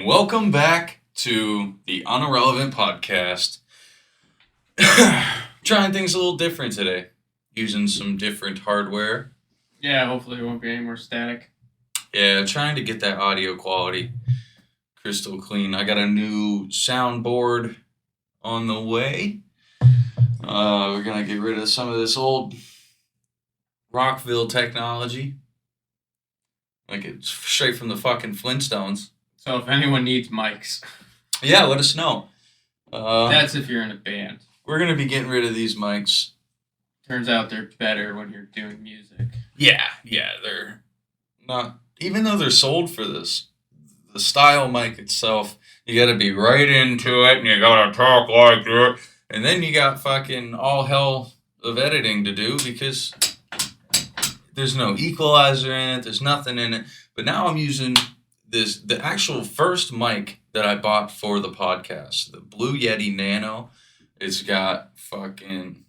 and welcome back to the Unirrelevant podcast. Trying things a little different today, using some different hardware. Yeah, hopefully it won't be any more static. Yeah, trying to get that audio quality crystal clean. I got a new soundboard on the way. We're going to get rid of some of this old Rockville technology. Like it's straight from the fucking Flintstones. So if anyone needs mics, yeah, let us know. That's if you're in a band. We're going to be getting rid of these mics. Turns out they're better when you're doing music. Yeah, they're not, even though they're sold for this, the style mic itself, you got to be right into it and you got to talk like that. And then you got fucking all hell of editing to do because there's no equalizer in it, there's nothing in it. But now I'm using the actual first mic that I bought for the podcast, the Blue Yeti Nano. It's got fucking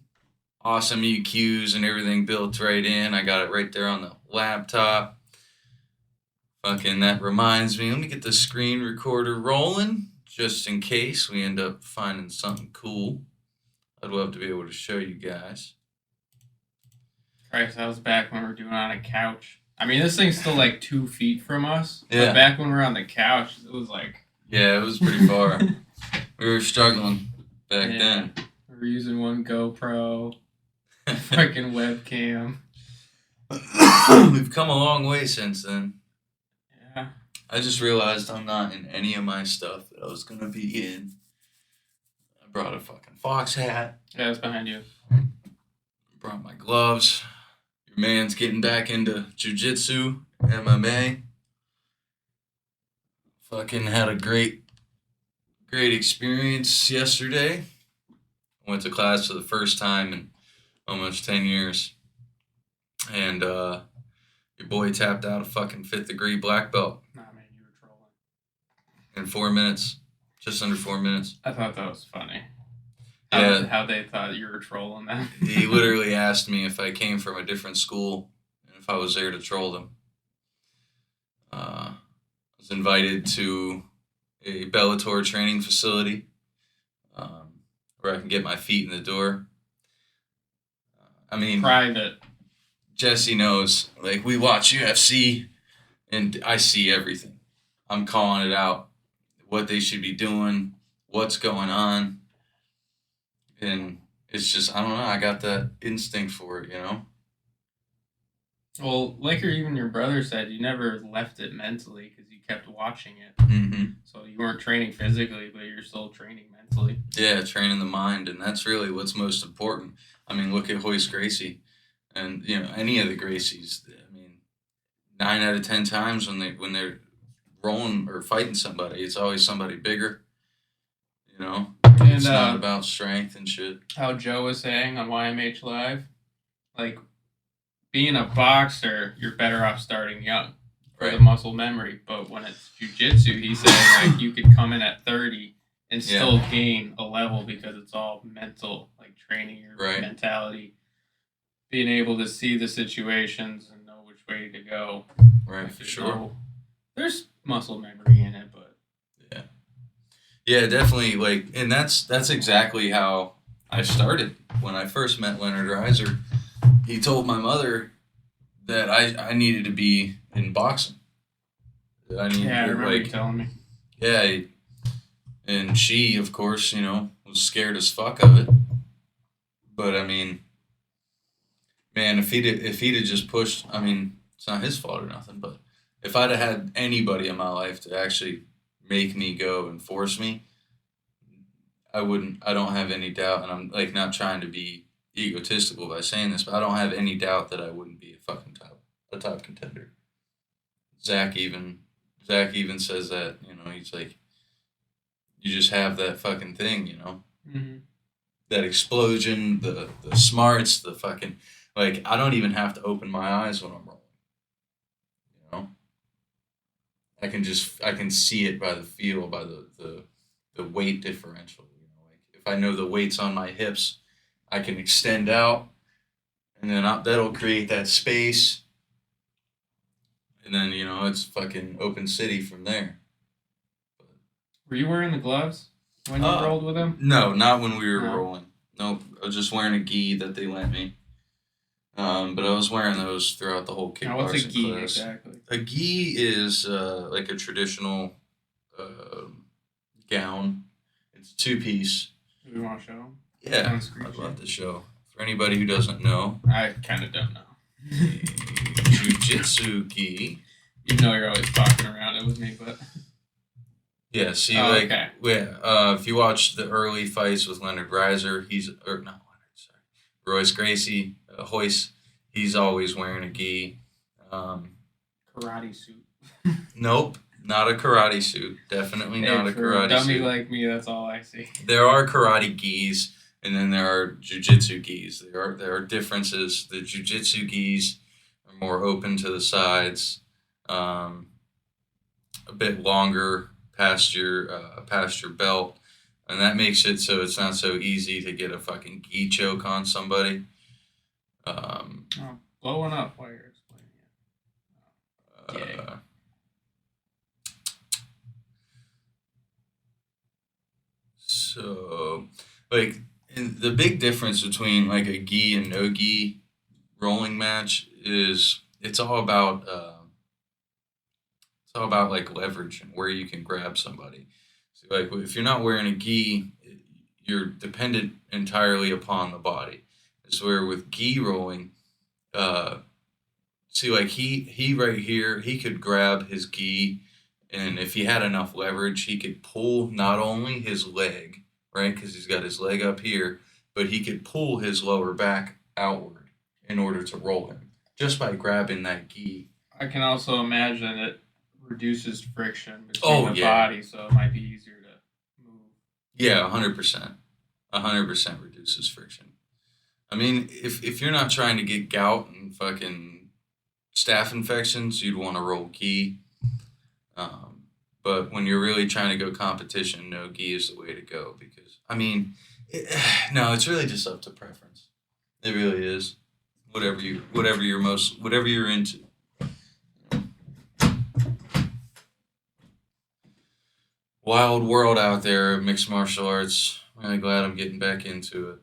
awesome EQs and everything built right in. I got it right there on the laptop. Fucking, that reminds me, let me get the screen recorder rolling just in case we end up finding something cool. I'd love to be able to show you guys. Christ, that was back when we were doing it on a couch. I mean, this thing's still like 2 feet from us. Yeah. But back when we were on the couch, it was like... Yeah, it was pretty far. We were struggling back then. We were using one GoPro, fucking webcam. We've come a long way since then. Yeah. I just realized I'm not in any of my stuff that I was going to be in. I brought a fucking fox hat. Yeah, it's behind you. Brought my gloves. Your man's getting back into jiu-jitsu, MMA. Fucking had a great experience yesterday. I went to class for the first time in almost 10 years. And your boy tapped out a fucking 5th degree black belt. Nah, man, you were trolling. In 4 minutes. Just under 4 minutes. I thought that was funny. How they thought you were trolling them. He literally asked me if I came from a different school and if I was there to troll them. I was invited to a Bellator training facility where I can get my feet in the door. I mean... Private. Jesse knows. Like, we watch UFC and I see everything. I'm calling it out. What they should be doing. What's going on. And it's just, I don't know, I got that instinct for it, you know? Well, like even your brother said, you never left it mentally because you kept watching it. Mm-hmm. So you weren't training physically, but you're still training mentally. Yeah, training the mind, and that's really what's most important. I mean, look at Hoist Gracie and, you know, any of the Gracies. I mean, 9 out of 10 times when they're rolling or fighting somebody, it's always somebody bigger, you know? It's not about strength and shit. How Joe was saying on YMH Live, like, being a boxer, you're better off starting young for the muscle memory. But when it's jiu-jitsu, he said, like, you could come in at 30 and still gain a level because it's all mental, like training your mentality, being able to see the situations and know which way to go. Right, for sure. There's muscle memory in it, but... Yeah, definitely. Like, and that's exactly how I started. When I first met Leonard Reiser, he told my mother that I needed to be in boxing. I remember you telling me. Yeah, and she, of course, you know, was scared as fuck of it. But I mean, man, if he'd have just pushed, I mean, it's not his fault or nothing, but if I'd have had anybody in my life to actually make me go and force me, I don't have any doubt, and I'm like not trying to be egotistical by saying this, but I don't have any doubt that I wouldn't be a top contender. Zach even says that, you know, he's like, you just have that fucking thing, you know? Mm-hmm. That explosion, the smarts, the fucking, like, I don't even have to open my eyes when I'm rolling, you know? I can see it by the feel, by the weight differential. You know, like if I know the weight's on my hips, I can extend out, and then that'll create that space, and then, you know, it's fucking open city from there. But Were you wearing the gloves when you rolled with him? No, not when we were No. rolling. Nope, I was just wearing a gi that they lent me. But I was wearing those throughout the whole Now, what's a kickboxing gi class. exactly? A gi is like a traditional gown. It's 2-piece. Do we want to show him? Yeah, On screen I'd share? love to show. For anybody who doesn't know, I kind of don't know. Jiu-Jitsu gi. You know you're always talking around it with me, but Yeah, see, okay. if you watch the early fights with Leonard Reiser, Royce Gracie, Hoist, he's always wearing a gi. Karate suit. Nope, not a karate suit. Definitely not a for karate a dummy suit. like me, that's all I see. There are karate gis, and then there are jiu-jitsu gis. There are differences. The jiu-jitsu gis are more open to the sides, a bit longer past your belt, and that makes it so it's not so easy to get a fucking gi choke on somebody. Blow one up while you're explaining it. So, like, the big difference between like a gi and no gi rolling match is it's all about like leverage and where you can grab somebody. So, like, if you're not wearing a gi, you're dependent entirely upon the body. It's where with gi rolling, see, like he right here, he could grab his gi, and if he had enough leverage, he could pull not only his leg, right, because he's got his leg up here, but he could pull his lower back outward in order to roll him just by grabbing that gi. I can also imagine it reduces friction between the yeah. body, so it might be easier to move. Yeah, 100%. 100% reduces friction. I mean, if you're not trying to get gout and fucking staph infections, you'd want to roll gi. But when you're really trying to go competition, no gi is the way to go because, I mean, it's really just up to preference. It really is. Whatever you're into. Wild world out there, mixed martial arts. I'm really glad I'm getting back into it.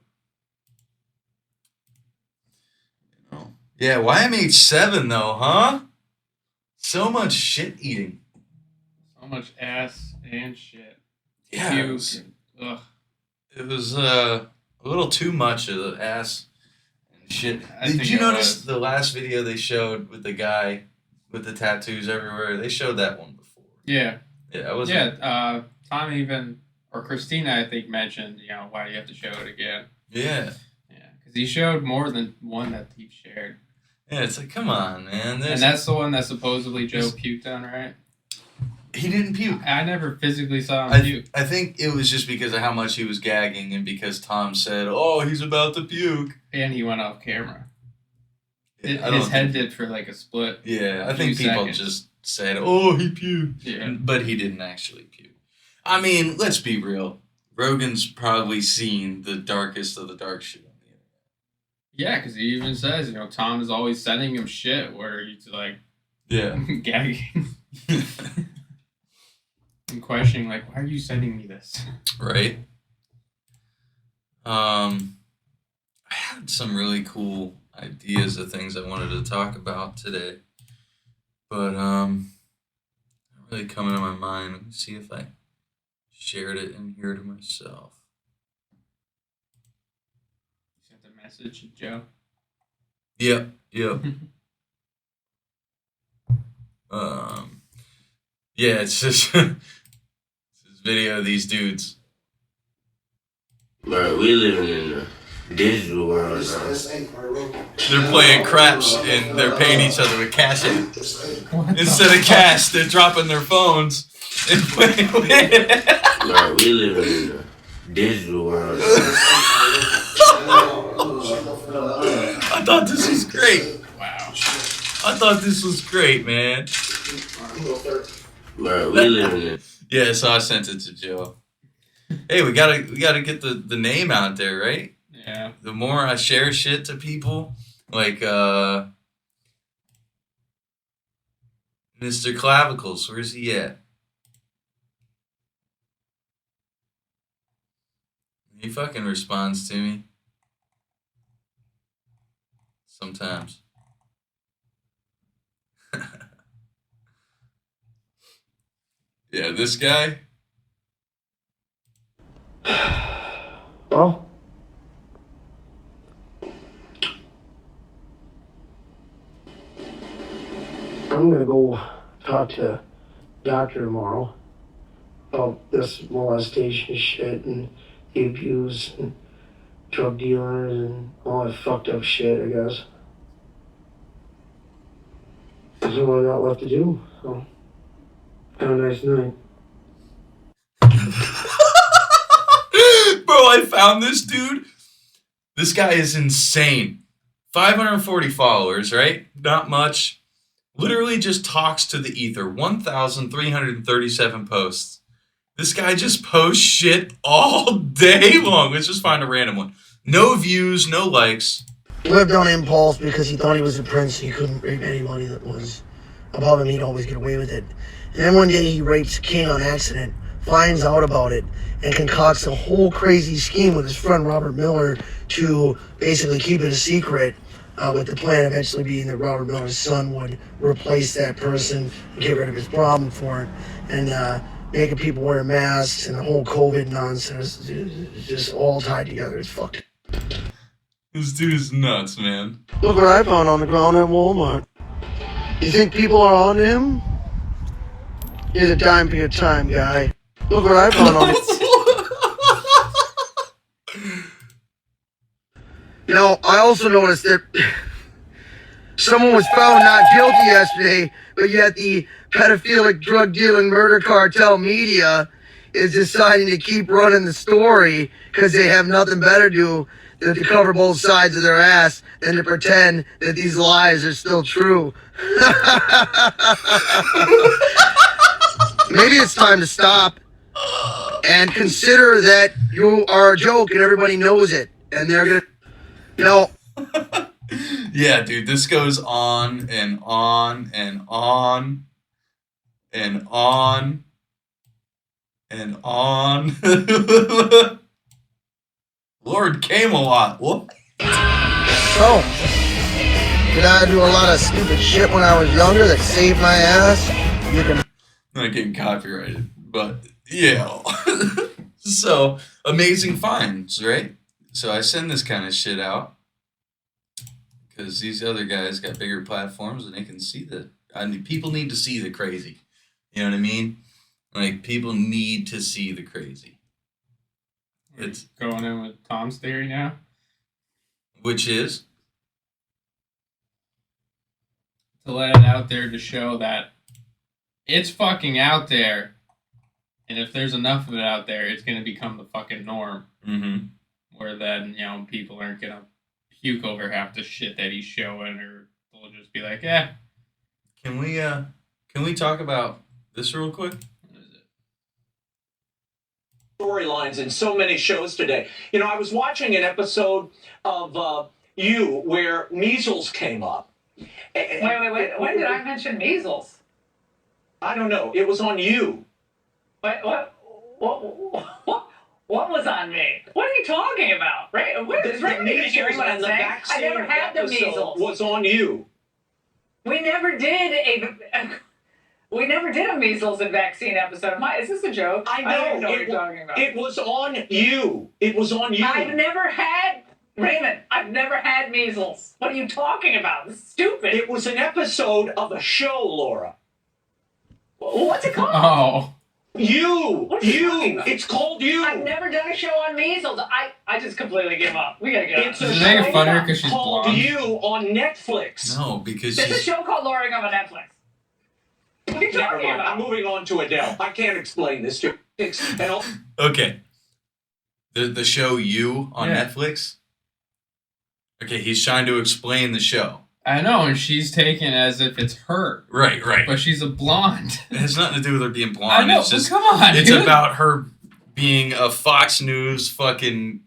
Yeah, YMH7 though, huh? So much shit eating. So much ass and shit. Yeah, it was, Ugh. It was a little too much of the ass and shit. Did you notice the last video they showed with the guy with the tattoos everywhere? They showed that one before. Yeah. Yeah, it was. Yeah, Tom or Christina, I think, mentioned, why do you have to show it again? Yeah. Yeah, because he showed more than one that he shared. Yeah, it's like, come on, man. And that's the one that supposedly Joe puked on, right? He didn't puke. I never physically saw him puke. I think it was just because of how much he was gagging and because Tom said, "Oh, he's about to puke." And he went off camera. Yeah, his head did for like a split. Yeah, I think people just said, "Oh, he puked." Yeah. But he didn't actually puke. I mean, let's be real. Rogan's probably seen the darkest of the dark shit on the internet. Yeah, because he even says, Tom is always sending him shit where he's like, gagging. And questioning, like, why are you sending me this? Right. I had some really cool ideas of things I wanted to talk about today, but not really coming to my mind. Let me see if I shared it in here to myself. You sent a message to Joe? Yep. Yeah, it's just this video of these dudes. Bro, we living in a digital world now. They're playing craps and they're paying each other with cash. Instead of cash, they're dropping their phones and playing with it. Bro, we living in a digital world now. I thought this was great. Wow. I thought this was great, man. Bro, we living in. Yeah, so I sent it to Joe. Hey, we gotta get the name out there, right? Yeah. The more I share shit to people, like Mr. Clavicles, where's he at? He fucking responds to me. Sometimes. Yeah, this guy. Well, I'm gonna go talk to doctor tomorrow about this molestation shit and the abuse and drug dealers and all that fucked up shit, I guess. That's all I got left to do, so have a nice night. Bro, I found this dude. This guy is insane. 540 followers, right? Not much. Literally just talks to the ether. 1,337 posts. This guy just posts shit all day long. Let's just find a random one. No views, no likes. He lived on impulse because he thought he was a prince. He couldn't rape anybody that was above him. He'd always get away with it. And then one day he rapes a king on accident, finds out about it, and concocts a whole crazy scheme with his friend Robert Miller to basically keep it a secret, with the plan eventually being that Robert Miller's son would replace that person and get rid of his problem for it. And making people wear masks and the whole COVID nonsense is just all tied together. It's fucked. This dude is nuts, man. Look what I found on the ground at Walmart. You think people are on him? Here's a dime for your time, guy. Look what I found on You know, I also noticed that someone was found not guilty yesterday, but yet the pedophilic drug dealing murder cartel media is deciding to keep running the story because they have nothing better to do than to cover both sides of their ass than to pretend that these lies are still true. Maybe it's time to stop and consider that you are a joke and everybody knows it. And they're going to, you know. Yeah, dude, this goes on and on and on and on and on. Lord Camelot. What? So, did I do a lot of stupid shit when I was younger that saved my ass? You can. Not getting copyrighted, but yeah. So, amazing finds, right? So I send this kind of shit out because these other guys got bigger platforms and they can see people need to see the crazy. You know what I mean? Like, people need to see the crazy. It's going in with Tom's theory now. Which is? To let it out there to show that it's fucking out there. And if there's enough of it out there, it's going to become the fucking norm. Mm-hmm. Where then, people aren't going to puke over half the shit that he's showing, or they'll just be like, eh. Can we talk about this real quick? Storylines in so many shows today. I was watching an episode of You where measles came up. Wait. When did I mention measles? I don't know. It was on You. What was on me? What are you talking about? Right? Is Raymond hearing what I'm saying? I never had the measles. Was on You. We never did a measles and vaccine episode. Is this a joke? I know. I don't know what you're talking about. It was on You. It was on You. I've never had measles. What are you talking about? This is stupid. It was an episode of a show, Laura. What's it called? Oh. You. What are you talking about? It's called You. I've never done a show on measles. I just completely give up. We gotta get It's on. a Does it make it show funnier because she's called blonde? You on Netflix. No, because There's a she's... show called Luring on Netflix. What are you Never talking mind. about? I'm moving on to Adele. I can't explain this to you. Okay. The show You on Yeah. Netflix? Okay, he's trying to explain the show. I know, and she's taken as if it's her. Right. But she's a blonde. It has nothing to do with her being blonde. I know, It's just, come on, it's dude. about her being a Fox News fucking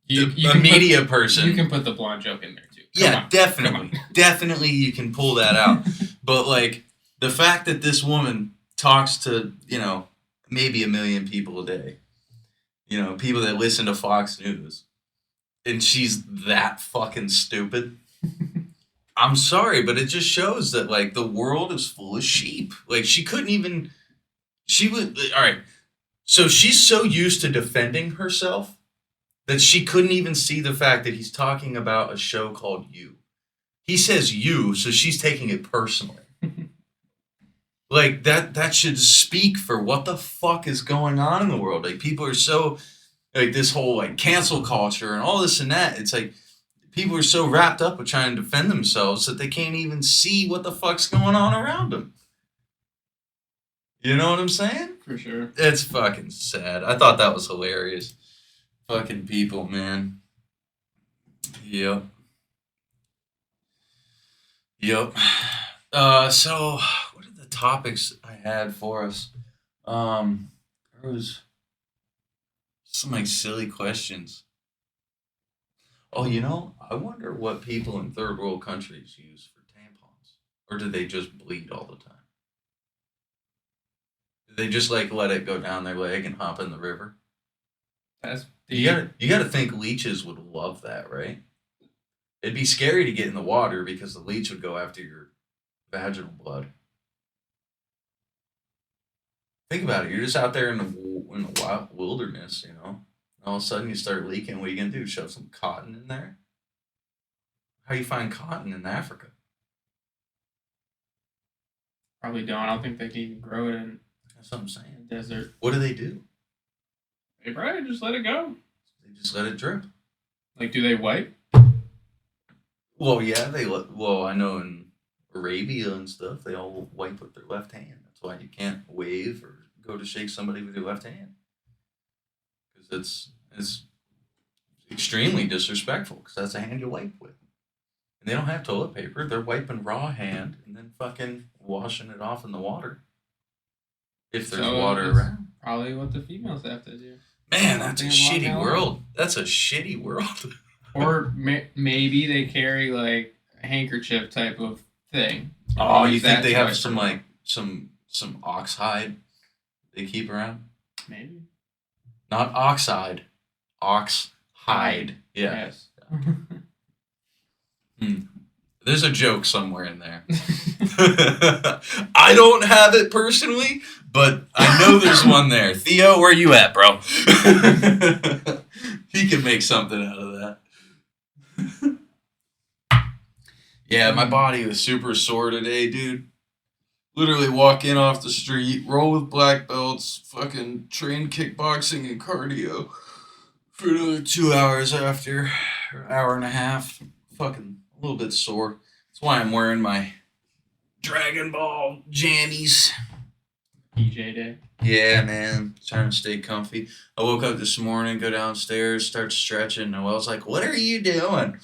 media person. You can put the blonde joke in there, too. Yeah, on. definitely. Definitely you can pull that out. But, like, the fact that this woman talks to, maybe 1 million people a day, you know, people that listen to Fox News, and she's that fucking stupid. I'm sorry, but it just shows that like the world is full of sheep. Like she couldn't even. She was all right. So she's so used to defending herself that she couldn't even see the fact that he's talking about a show called You. He says you, so she's taking it personally. Like that should speak for what the fuck is going on in the world. Like people are so like this whole like cancel culture and all this and that. It's like people are so wrapped up with trying to defend themselves that they can't even see what the fuck's going on around them. You know what I'm saying? For sure. It's fucking sad. I thought that was hilarious. Fucking people, man. Yep. Yep. So what are the topics I had for us? There was some like silly questions. Oh, you know, I wonder what people in third world countries use for tampons. Or do they just bleed all the time? Do they just like let it go down their leg and hop in the river? That's You gotta think leeches would love that, right? It'd be scary to get in the water because the leech would go after your vaginal blood. Think about it. You're just out there in the wild wilderness, you know. All of a sudden you start leaking. What are you gonna do? Shove some cotton in there? How you find cotton in Africa? probably don't. I don't think they can even grow it in That's what I'm the saying. desert. What do? They probably just let it go. They just let it drip. Like, do they wipe? Well, yeah, well, I know in Arabia and stuff, they all wipe with their left hand. That's why you can't wave or go to shake somebody with your left hand. Because it's extremely disrespectful, because that's a hand you wipe with. And they don't have toilet paper. They're wiping raw hand and then fucking washing it off in the water. If there's water that's around. Probably what the females have to do. Man, that's a Something along shitty that world. That's a shitty world. Or maybe they carry like a handkerchief type of thing. Oh, you Use think that they to have wipe some it. like some ox hide they keep around? Maybe. Not oxide, ox hide. Yeah. Yes. There's a joke somewhere in there. I don't have it personally, but I know there's one there. Theo, where you at, bro? He can make something out of that. Yeah, my body was super sore today, dude. Literally walk in off the street, roll with black belts, fucking train kickboxing and cardio for another 2 hours after, or an hour and a half. Fucking a little bit sore. That's why I'm wearing my Dragon Ball jammies. PJ Day. Yeah, man. Trying to stay comfy. I woke up this morning, go downstairs, start stretching. Noelle's like, "What are you doing?"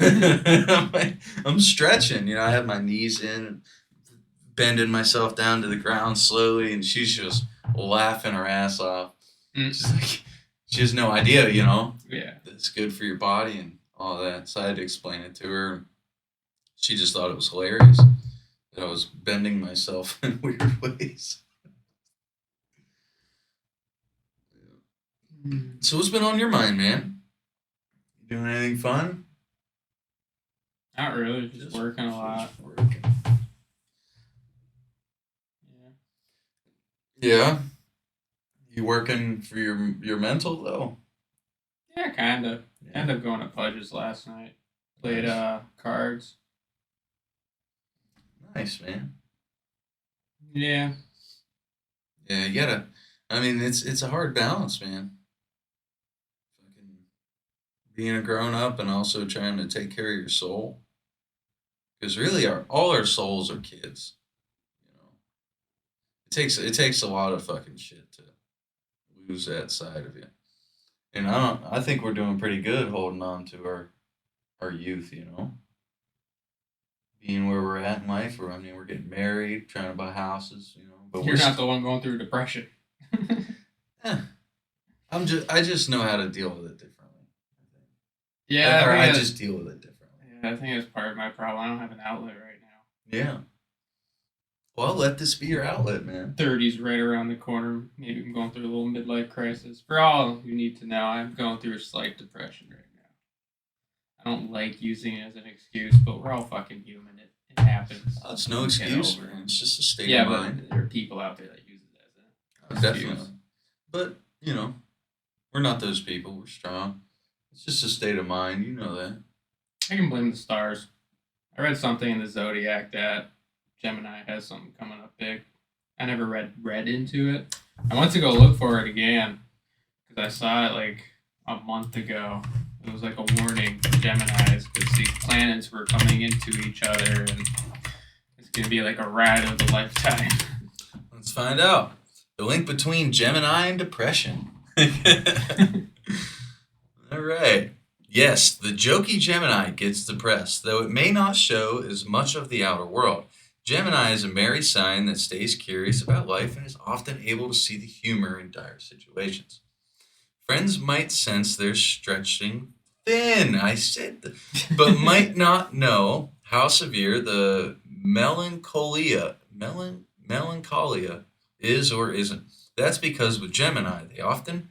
I'm like, "I'm stretching." You know, I have my knees in and bending myself down to the ground slowly, and she's just laughing her ass off. She's like, she has no idea, you know, Yeah. that it's good for your body and all that. So I had to explain it to her. She just thought it was hilarious that I was bending myself in weird ways. So what's been on your mind, man? You doing anything fun? Not really. Just working a lot. Just working. Yeah. Yeah. You working for your mental though? Yeah, kind of. Yeah. Ended up going to Pudge's last night. Played cards. Nice, man. Yeah. Yeah, you gotta. I mean, it's a hard balance, man. Fucking being a grown up and also trying to take care of your soul. Because really, all our souls are kids. You know, it takes a lot of fucking shit to lose that side of you. And I think we're doing pretty good holding on to our youth. You know, being where we're at in life. We're getting married, trying to buy houses. You know, but You're not the one going through depression. I just know how to deal with it differently. Yeah. Or I think just deal with it differently. Yeah, I think that's part of my problem. I don't have an outlet right now. Yeah. Well, let this be your outlet, man. 30's right around the corner. Maybe I'm going through a little midlife crisis. For all you need to know, I'm going through a slight depression right now. I don't like using it as an excuse, but we're all fucking human. It happens. Oh, it's no excuse, man. It's just a state of mind. But there are people out there that use it as an excuse. Definitely. But, you know, we're not those people. We're strong. It's just a state of mind. You know that. I can blame the stars. I read something in the Zodiac that Gemini has something coming up big. I never read into it. I went to go look for it again because I saw it like a month ago. It was like a warning for Geminis because these planets were coming into each other and it's going to be like a ride of the lifetime. Let's find out. The link between Gemini and depression. All right. Yes, the jokey Gemini gets depressed, though it may not show as much of the outer world. Gemini is a merry sign that stays curious about life and is often able to see the humor in dire situations. Friends might sense they're stretching thin, but might not know how severe the melancholia is or isn't. That's because with Gemini, they often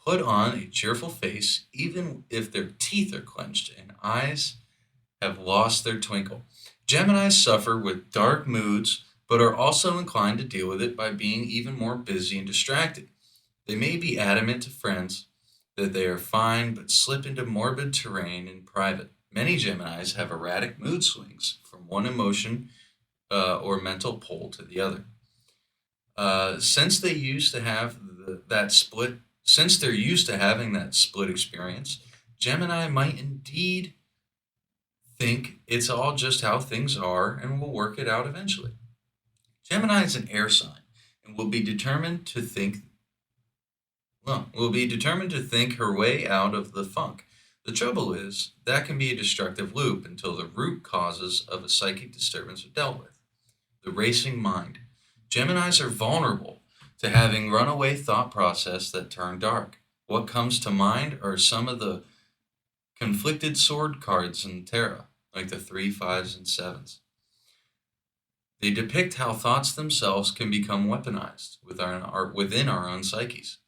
put on a cheerful face even if their teeth are clenched and eyes have lost their twinkle. Geminis suffer with dark moods, but are also inclined to deal with it by being even more busy and distracted. They may be adamant to friends that they are fine, but slip into morbid terrain in private. Many Geminis have erratic mood swings from one emotion or mental pole to the other. Since they're used to having that split experience, Gemini might indeed think it's all just how things are and will work it out eventually. Gemini is an air sign and will be determined to think her way out of the funk. The trouble is, that can be a destructive loop until the root causes of a psychic disturbance are dealt with. The racing mind. Geminis are vulnerable to having runaway thought process that turn dark. What comes to mind are some of the conflicted sword cards in tarot, like the 3, 5s, and 7s. They depict how thoughts themselves can become weaponized within our own psyches.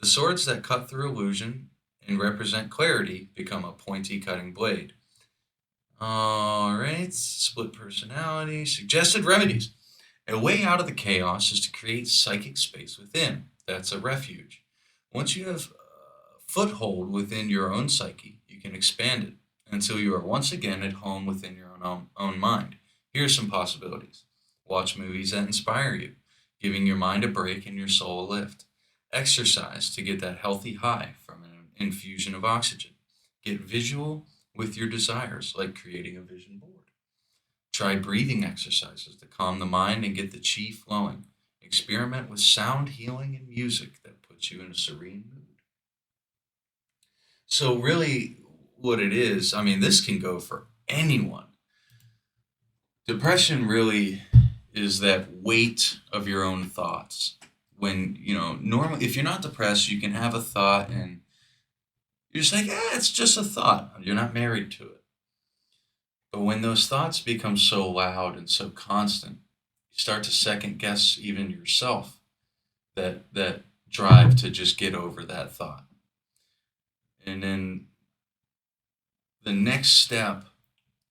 The swords that cut through illusion and represent clarity become a pointy cutting blade. All right, split personality, suggested remedies. A way out of the chaos is to create psychic space within. That's a refuge. Once you have a foothold within your own psyche, you can expand it until you are once again at home within your own mind. Here are some possibilities. Watch movies that inspire you, giving your mind a break and your soul a lift. Exercise to get that healthy high from an infusion of oxygen. Get visual with your desires, like creating a vision board. Try breathing exercises to calm the mind and get the chi flowing. Experiment with sound healing and music that puts you in a serene mood. So really what it is, I mean, this can go for anyone. Depression really is that weight of your own thoughts. When, normally, if you're not depressed, you can have a thought and you're just like, it's just a thought. You're not married to it. But when those thoughts become so loud and so constant, you start to second guess even yourself that drive to just get over that thought. And then the next step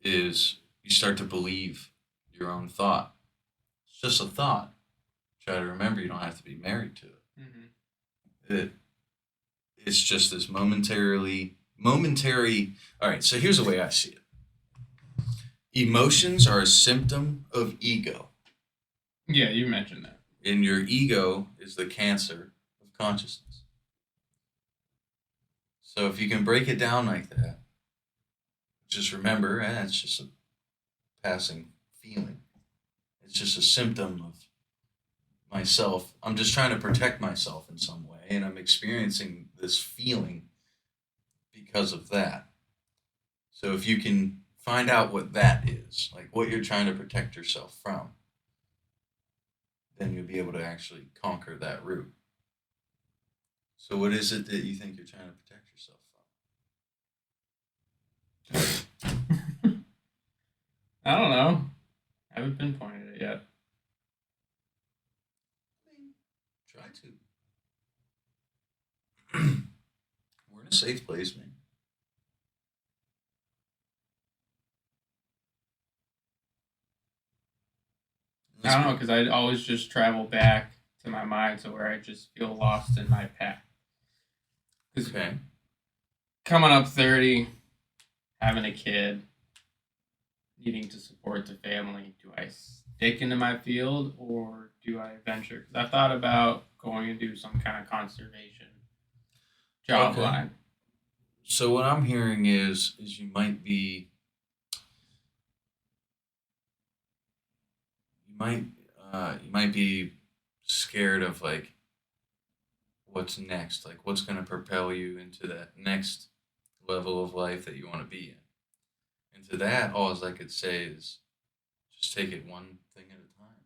is you start to believe your own thought. It's just a thought. Try to remember you don't have to be married to it. Mm-hmm. It's just this momentary. All right, so here's the way I see it. Emotions are a symptom of ego. Yeah, you mentioned that. And your ego is the cancer of consciousness. So if you can break it down like that, just remember, it's just a passing feeling. It's just a symptom of myself. I'm just trying to protect myself in some way, and I'm experiencing this feeling because of that. So if you can find out what that is, like what you're trying to protect yourself from, then you'll be able to actually conquer that root. So what is it that you think you're trying to protect yourself from? I don't know. I haven't pinpointed it yet. Try to. We're in a safe place, man. I don't know, because I always just travel back to my mind to where I just feel lost in my path. Okay. Coming up 30, having a kid, needing to support the family, do I stick into my field or do I venture? Because I thought about going and do some kind of conservation job Okay. line. So what I'm hearing is you might be you might be scared of like what's next, like what's going to propel you into that next level of life that you want to be in. And to that, all I could say is just take it one thing at a time.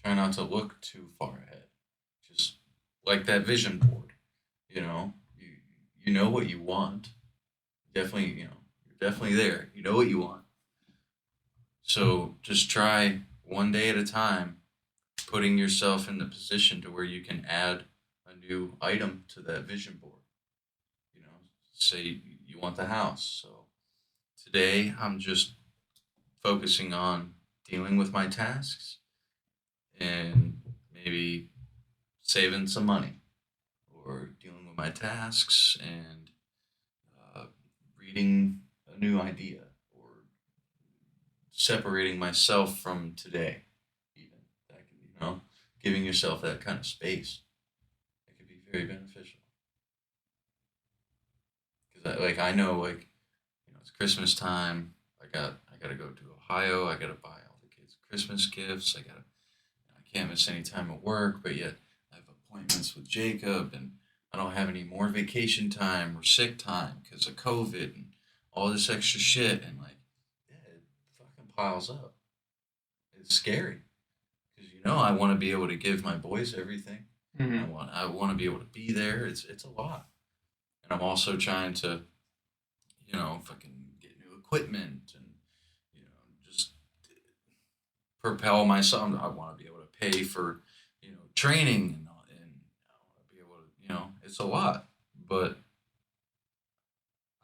Try not to look too far ahead. Just like that vision board, you know, you know what you want. Definitely, you know, you're definitely there. You know what you want. So just try one day at a time, putting yourself in the position to where you can add a new item to that vision board. You know, say you want the house. So today I'm just focusing on dealing with my tasks and maybe saving some money or dealing with my tasks and reading a new idea or separating myself from today. Even that can, you know, giving yourself that kind of space. It could be very beneficial. Because I know like, you know, it's Christmas time. I gotta go to Ohio. I gotta buy all the kids Christmas gifts. I can't miss any time at work, but yet I have appointments with Jacob, and I don't have any more vacation time or sick time because of COVID and all this extra shit. And like, yeah, it fucking piles up. It's scary because you know I want to be able to give my boys everything. Mm-hmm. I want to be able to be there. It's a lot, and I'm also trying to, you know, fucking get new equipment and you know just propel myself. I want to be able to pay for, you know, training and I want to be able to, you know, it's a lot, but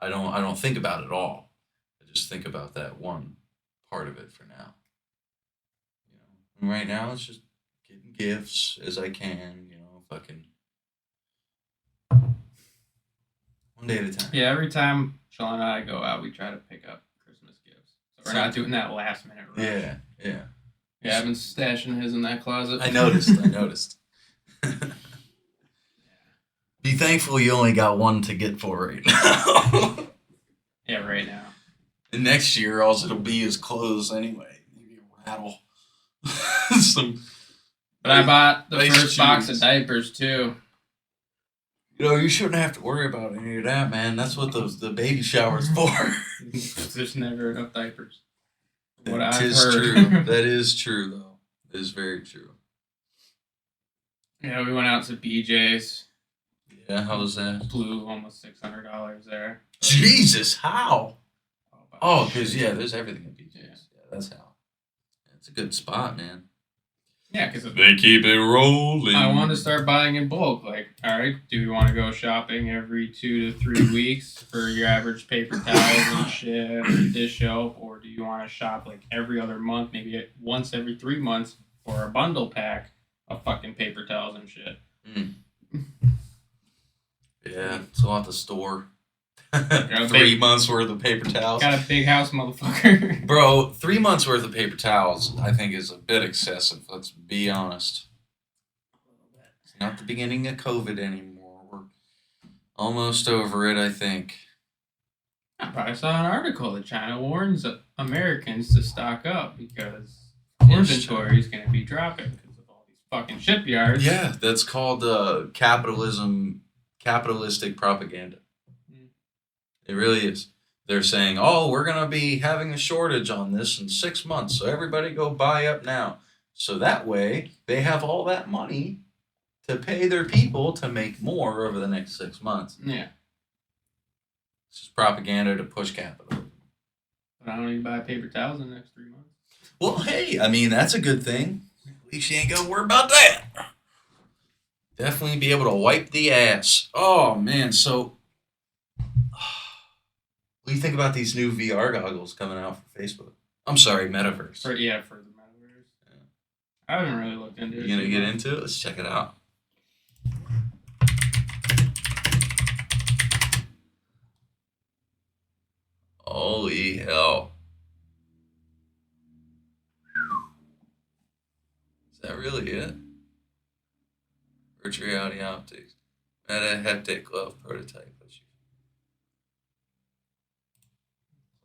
I don't think about it all. I just think about that one part of it for now. You know, and right now it's just getting gifts as I can. You know, fucking one day at a time. Yeah, every time Sean and I go out, we try to pick up Christmas gifts. So we're not doing that last minute rush. Yeah. Yeah, I've been stashing his in that closet. I noticed. Be thankful you only got one to get for right now. Yeah, right now. And next year, all it'll be is clothes anyway. Maybe a rattle. But I bought the nice first box of shoes. diapers too. You know, you shouldn't have to worry about any of that, man. That's what the baby shower's for. There's never enough diapers. What That I've is heard. true. That is true, though. It is very true. Yeah, we went out to BJ's. Yeah, how was that? Blew almost $600 there. Jesus, how? Oh, because, yeah, there's everything at BJ's. Yeah, that's how. It's a good spot, man. Yeah, because They keep it rolling. I want to start buying in bulk. Like, all right, do we want to go shopping every 2 to 3 weeks for your average paper towels and shit, and dish soap, or do you want to shop like every other month, maybe once every 3 months for a bundle pack of fucking paper towels and shit? Yeah, it's a lot to store. a 3 big- months worth of paper towels. Got a big house, motherfucker. Bro, 3 months worth of paper towels, I think, is a bit excessive. Let's be honest. It's not the beginning of COVID anymore. We're almost over it, I think. I probably saw an article that China warns Americans to stock up because course, inventory is going to be dropping because of all these fucking shipyards. Yeah, that's called capitalistic propaganda. It really is. They're saying, oh, we're going to be having a shortage on this in 6 months, so everybody go buy up now. So that way, they have all that money to pay their people to make more over the next 6 months. Yeah. It's just propaganda to push capitalism. But I don't need to buy paper towels in the next 3 months. Well, hey, I mean, that's a good thing. At least you ain't got to worry about that. Definitely be able to wipe the ass. Oh, man. So, what do you think about these new VR goggles coming out for Facebook? I'm sorry, Metaverse. For the metaverse. Yeah. I haven't really looked into it. You gonna get into it? Let's check it out. Holy hell. Is that really it? Virtual reality optics. Meta haptic glove prototype.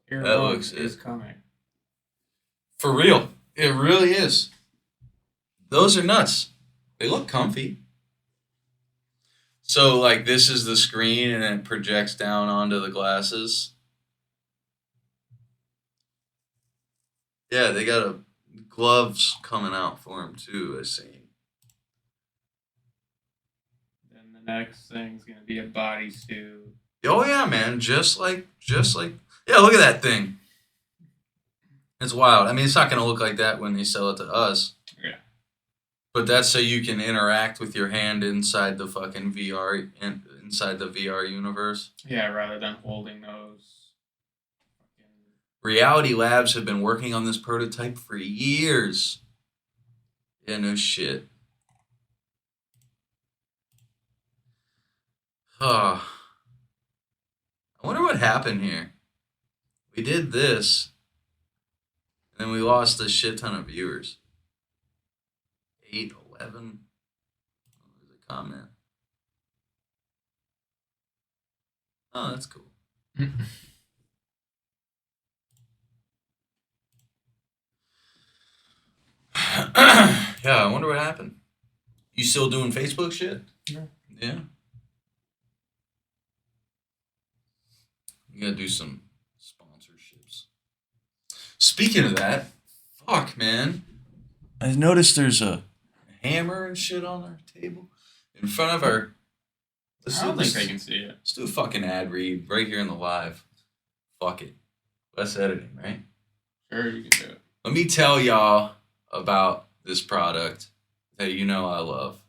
That looks is coming. For real. It really is. Those are nuts. They look comfy. So, like, this is the screen and it projects down onto the glasses. Yeah, they got gloves coming out for them, too, I see. Then the next thing's going to be a bodysuit. Oh, yeah, man. Just like... Yeah, look at that thing. It's wild. I mean, it's not going to look like that when they sell it to us. Yeah. But that's so you can interact with your hand inside the fucking VR, inside the VR universe. Yeah, rather than holding those. Reality Labs have been working on this prototype for years. Yeah, no shit. I wonder what happened here. We did this, and then we lost a shit ton of viewers. 8, 11. Oh, there's a comment. Oh, that's cool. Yeah, I wonder what happened. You still doing Facebook shit? Yeah. You gotta do some sponsorships. Speaking of that, fuck, man. I noticed there's a hammer and shit on our table in front of our. I don't think they can see it. Let's do a fucking ad read right here in the live. Fuck it. Less editing, right? Sure, you can do it. Let me tell y'all about this product that you know I love.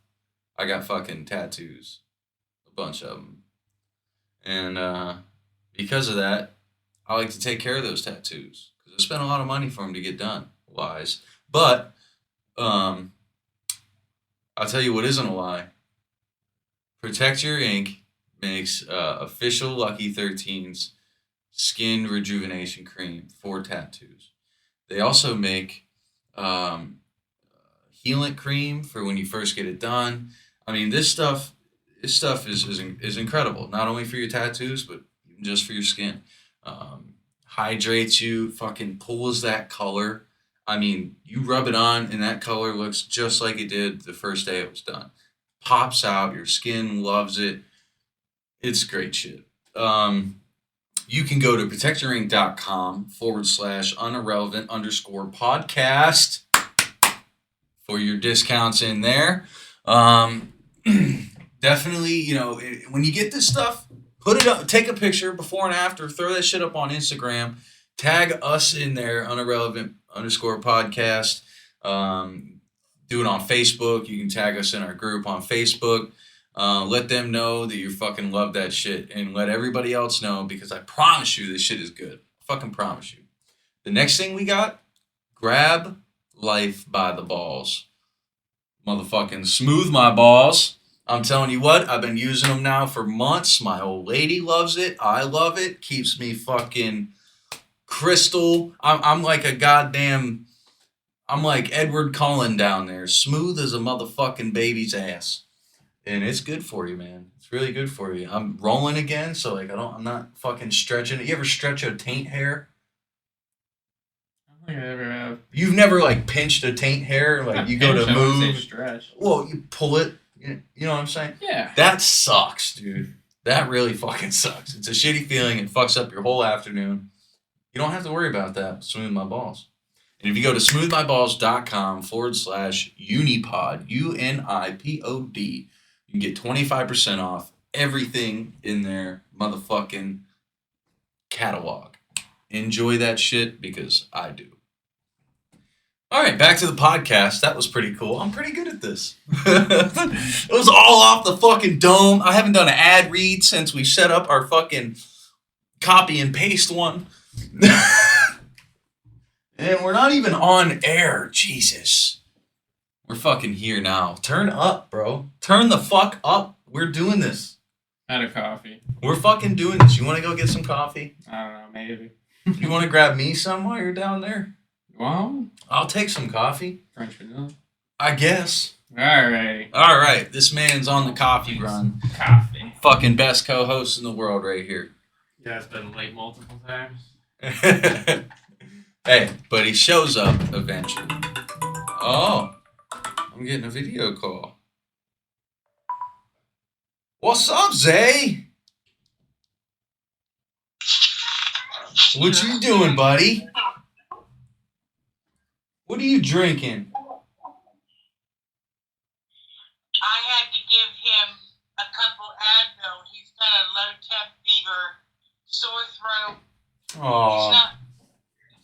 I got fucking tattoos. A bunch of them. And because of that, I like to take care of those tattoos. Because I spent a lot of money for them to get done. Lies. But, I'll tell you what isn't a lie. Protect Your Ink makes official Lucky 13's skin rejuvenation cream for tattoos. They also make healant cream for when you first get it done. I mean, this stuff is incredible. Not only for your tattoos, but even just for your skin. Hydrates you, fucking pulls that color. I mean, you rub it on and that color looks just like it did the first day it was done. Pops out, your skin loves it. It's great shit. You can go to protectyouring.com/unirrelevant_podcast for your discounts in there. Definitely, you know, when you get this stuff, put it up, take a picture before and after, throw that shit up on Instagram, tag us in there, unirrelevant_podcast. Do it on Facebook. You can tag us in our group on Facebook. Let them know that you fucking love that shit and let everybody else know because I promise you this shit is good. I fucking promise you. The next thing we got, grab life by the balls. Motherfucking smooth my balls. I'm telling you what, I've been using them now for months. My old lady loves it. I love it. Keeps me fucking crystal. I'm like a goddamn... I'm like Edward Cullen down there. Smooth as a motherfucking baby's ass. And it's good for you, man. It's really good for you. I'm rolling again, so like I'm not fucking stretching it. You ever stretch a taint hair? I don't think I ever have. You've never like pinched a taint hair? Like you go to move. Stretch. Well, you pull it. You know what I'm saying? Yeah. That sucks, dude. That really fucking sucks. It's a shitty feeling. It fucks up your whole afternoon. You don't have to worry about that. Smooth my balls. And if you go to smoothmyballs.com/unipod, UNIPOD, you can get 25% off everything in their motherfucking catalog. Enjoy that shit because I do. All right, back to the podcast. That was pretty cool. I'm pretty good at this. It was all off the fucking dome. I haven't done an ad read since we set up our fucking copy and paste one. And we're not even on air. Jesus. We're fucking here now. Turn up, bro. Turn the fuck up. We're doing this. Had a coffee. We're fucking doing this. You want to go get some coffee? I don't know, maybe. You want to grab me some while you're down there? Well, I'll take some coffee. French vanilla. I guess. Alrighty. All right. This man's on the coffee run. Coffee. Fucking best co-host in the world right here. Yeah, it's been late multiple times. Hey, but he shows up eventually. Oh, I'm getting a video call. What's up, Zay? What you doing, buddy? What are you drinking? I had to give him a couple Advil. He's got a low temp fever, sore throat. Aw.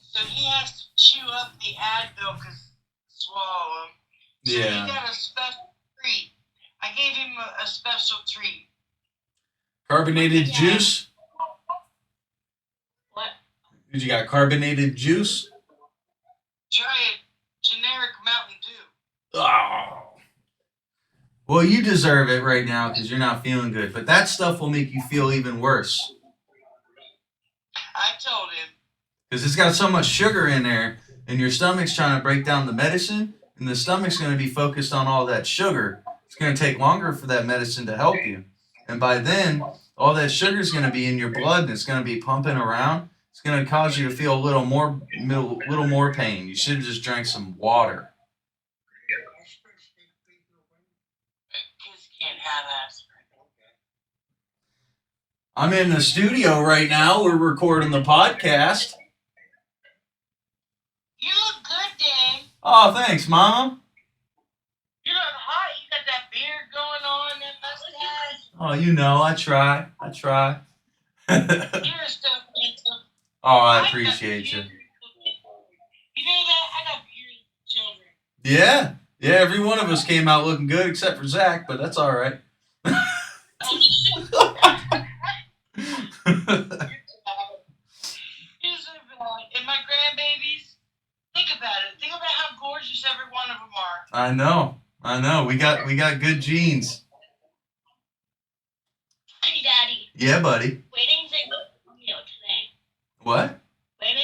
So he has to chew up the Advil because swallow them. So Yeah. he got a special treat. I gave him a special treat. Carbonated juice? What? Did you got carbonated juice? Try a generic Mountain Dew. Oh. Well, you deserve it right now because you're not feeling good. But that stuff will make you feel even worse. I told him. Because it's got so much sugar in there, and your stomach's trying to break down the medicine, and the stomach's going to be focused on all that sugar. It's going to take longer for that medicine to help you. And by then, all that sugar's going to be in your blood, and it's going to be pumping around. It's going to cause you to feel a little more pain. You should have just drank some water. Kids can't have aspirin. I'm in the studio right now. We're recording the podcast. You look good, Dave. Oh, thanks, Mom. You look hot. You got that beard going on and mustache. Oh, you know, I try. You're still handsome. Oh, I appreciate you. You know that? I got beautiful children. Yeah. Yeah, every one of us came out looking good except for Zach, but that's all right. And my grandbabies, think about it. Think about how gorgeous every one of them are. I know. We got good genes. Hey, Daddy. Yeah, buddy. Wait until they come today. What? Wait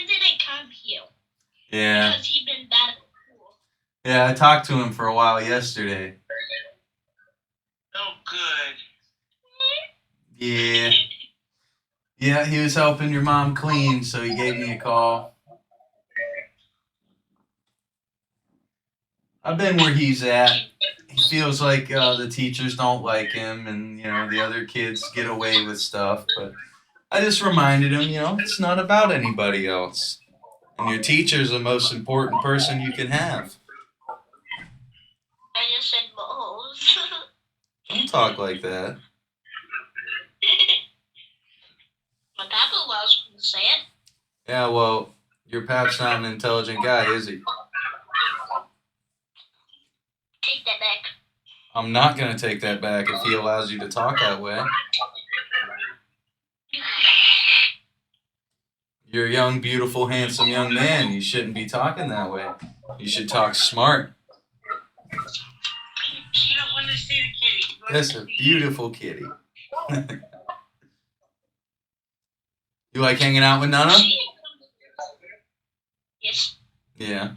until they come here. Yeah. Because he's been bad at school. Yeah, I talked to him for a while yesterday. Oh, good. Yeah. Yeah, he was helping your mom clean, so he gave me a call. I've been where he's at. He feels like the teachers don't like him, and the other kids get away with stuff. But I just reminded him, it's not about anybody else, and your teacher's the most important person you can have. I just said balls. Don't talk like that. My papa allows me to say it. Yeah, well, your pap's not an intelligent guy, is he? Take that back. I'm not going to take that back if he allows you to talk that way. You're a young, beautiful, handsome young man. You shouldn't be talking that way. You should talk smart. She don't want to see the kitty. That's a beautiful kitty. You like hanging out with Nano? Yes. Yeah.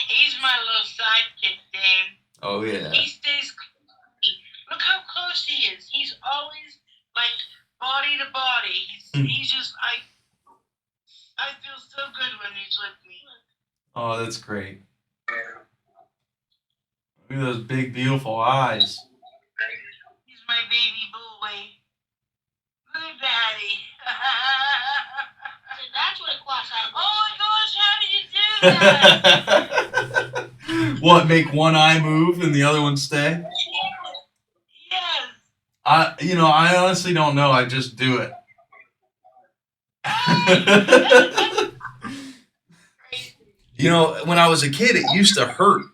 He's my little sidekick, Dave. Oh, yeah. He stays close. Look how close he is. He's always like body to body. He's just I feel so good when he's with me. Oh, that's great. Look at those big, beautiful eyes. He's my baby boy. Look at Daddy. So that's what a cross-eyed Oh my gosh, how do you do that? What, make one eye move and the other one stay? Yes. I honestly don't know. I just do it. You know, when I was a kid, it used to hurt.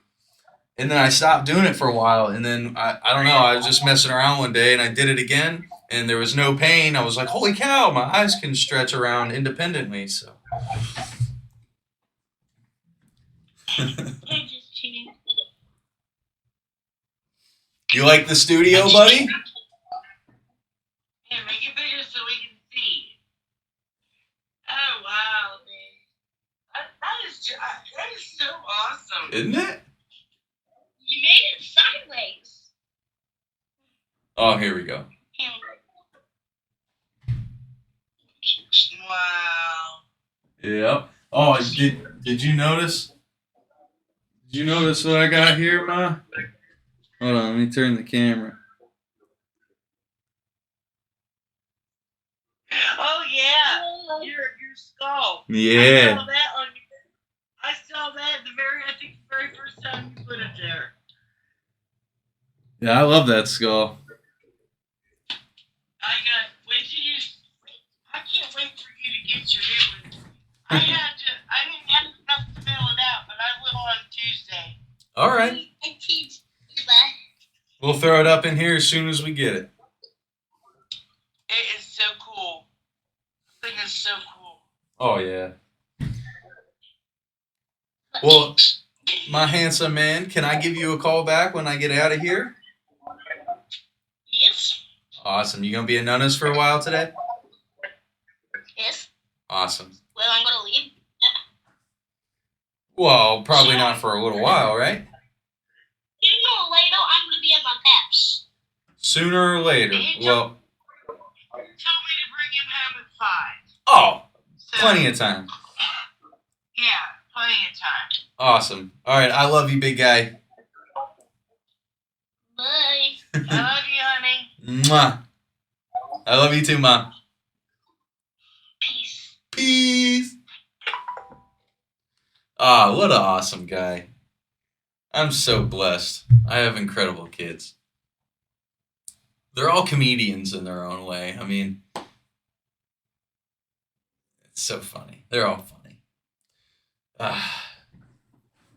And then I stopped doing it for a while. And then, I don't know, I was just messing around one day and I did it again. And there was no pain. I was like, holy cow, my eyes can stretch around independently. So. You like the studio, buddy? Yeah, make it bigger so we can see. Oh, wow, man. That is so awesome. Isn't it? You made it sideways. Oh, here we go. Wow. Yep. Oh, did you notice? Did you notice what I got here, Ma? Hold on, let me turn the camera. Oh, yeah. Your skull. Yeah. I saw that I think the very first time you put it there. Yeah, I love that skull. I can't wait for you to get your new one. I didn't have enough to mail it out, but I will on Tuesday. All right. I teach you that. We'll throw it up in here as soon as we get it. It is so cool. I think it's so cool. Oh, yeah. Well, my handsome man, can I give you a call back when I get out of here? Yes. Awesome. You going to be at Nana's for a while today? Yes. Awesome. Well, I'm gonna leave. Well, probably not for a little while, right? Sooner or later, I'm gonna be at my pap's. Sooner or later. Well, He told me to bring him home at 5. oh, So, plenty of time. Yeah, plenty of time. Awesome. All right. I love you, big guy. Bye. I love you, honey. Mwah. I love you too, Ma. Peace. Peace. Ah, what an awesome guy. I'm so blessed. I have incredible kids. They're all comedians in their own way. I mean, it's so funny. They're all funny.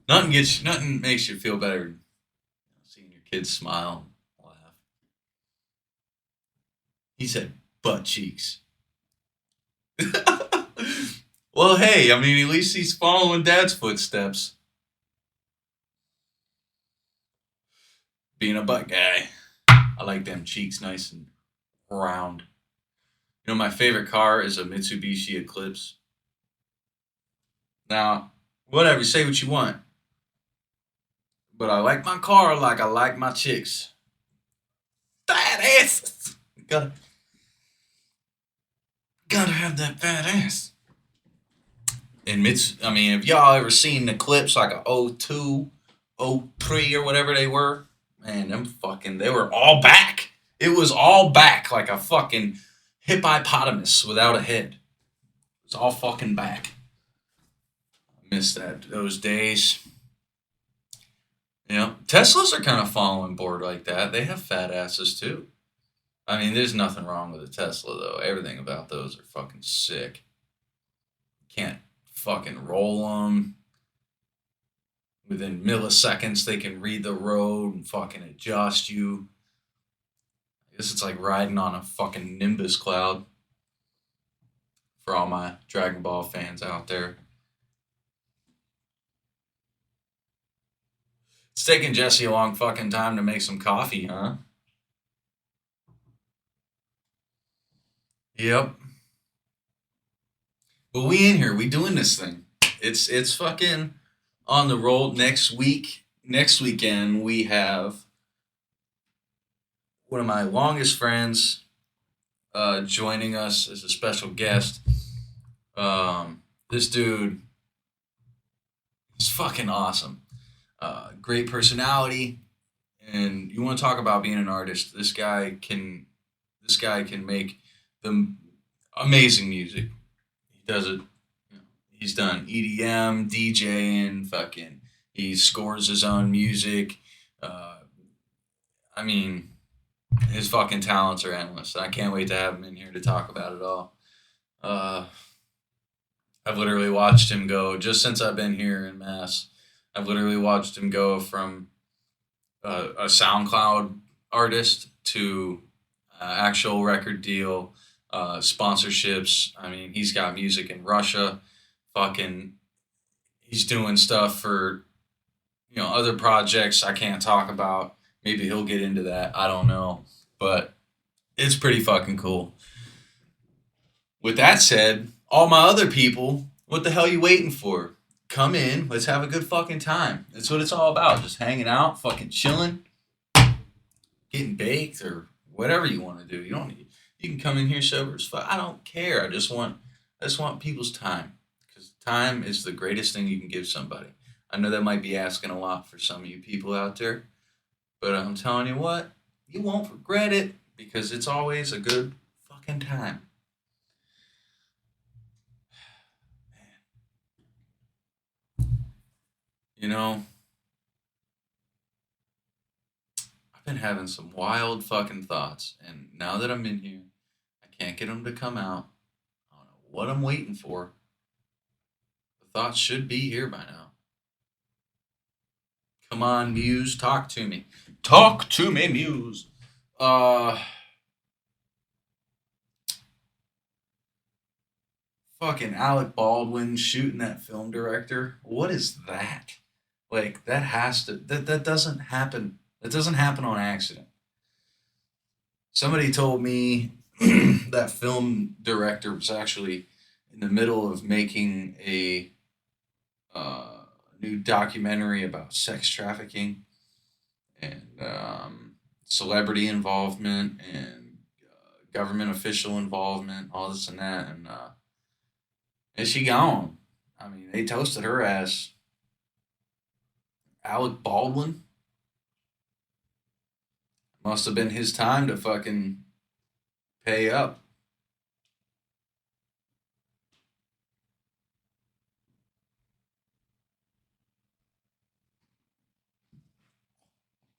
Nothing makes you feel better than seeing your kids smile and laugh. He said butt cheeks. Well, hey, I mean, at least he's following Dad's footsteps. Being a butt guy, I like them cheeks nice and round. You know, my favorite car is a Mitsubishi Eclipse. Now, whatever, say what you want. But I like my car like I like my chicks. Fat ass! Gotta have that fat ass. And if y'all ever seen the clips like a 02, 03 or whatever they were, man, they were all back. It was all back like a fucking hippopotamus without a head. It was all fucking back. I miss those days. You know, Teslas are kind of following board like that. They have fat asses too. I mean, there's nothing wrong with a Tesla though. Everything about those are fucking sick. Can't fucking roll them. Within milliseconds, they can read the road and fucking adjust you. I guess it's like riding on a fucking Nimbus cloud. For all my Dragon Ball fans out there. It's taking Jesse a long fucking time to make some coffee, huh? Yep. But we in here. We doing this thing. It's fucking on the roll next week. Next weekend, we have one of my longest friends joining us as a special guest. This dude is fucking awesome. Great personality. And you want to talk about being an artist. This guy can make the amazing music. He does it. He's done EDM, DJing, fucking. He scores his own music. I mean, his fucking talents are endless. I can't wait to have him in here to talk about it all. I've literally watched him go, just since I've been here in Mass, I've literally watched him go from a SoundCloud artist to actual record deal, sponsorships. I mean, he's got music in Russia. Fucking, he's doing stuff for, other projects I can't talk about. Maybe he'll get into that. I don't know. But it's pretty fucking cool. With that said, all my other people, what the hell you waiting for? Come in, let's have a good fucking time. That's what it's all about. Just hanging out, fucking chilling, getting baked, or whatever you want to do. You can come in here sober as fuck. I don't care. I just want people's time. Because time is the greatest thing you can give somebody. I know that might be asking a lot for some of you people out there. But I'm telling you what, you won't regret it. Because it's always a good fucking time. I've been having some wild fucking thoughts, and now that I'm in here, I can't get them to come out. I don't know what I'm waiting for. The thoughts should be here by now. Come on, Muse, talk to me. Talk to me, Muse. Fucking Alec Baldwin shooting that film director. What is that? Like, that doesn't happen. That doesn't happen on accident. Somebody told me that film director was actually in the middle of making a new documentary about sex trafficking and celebrity involvement and government official involvement, all this and that. And she gone. I mean, they toasted her ass. Alec Baldwin. Must have been his time to fucking pay up.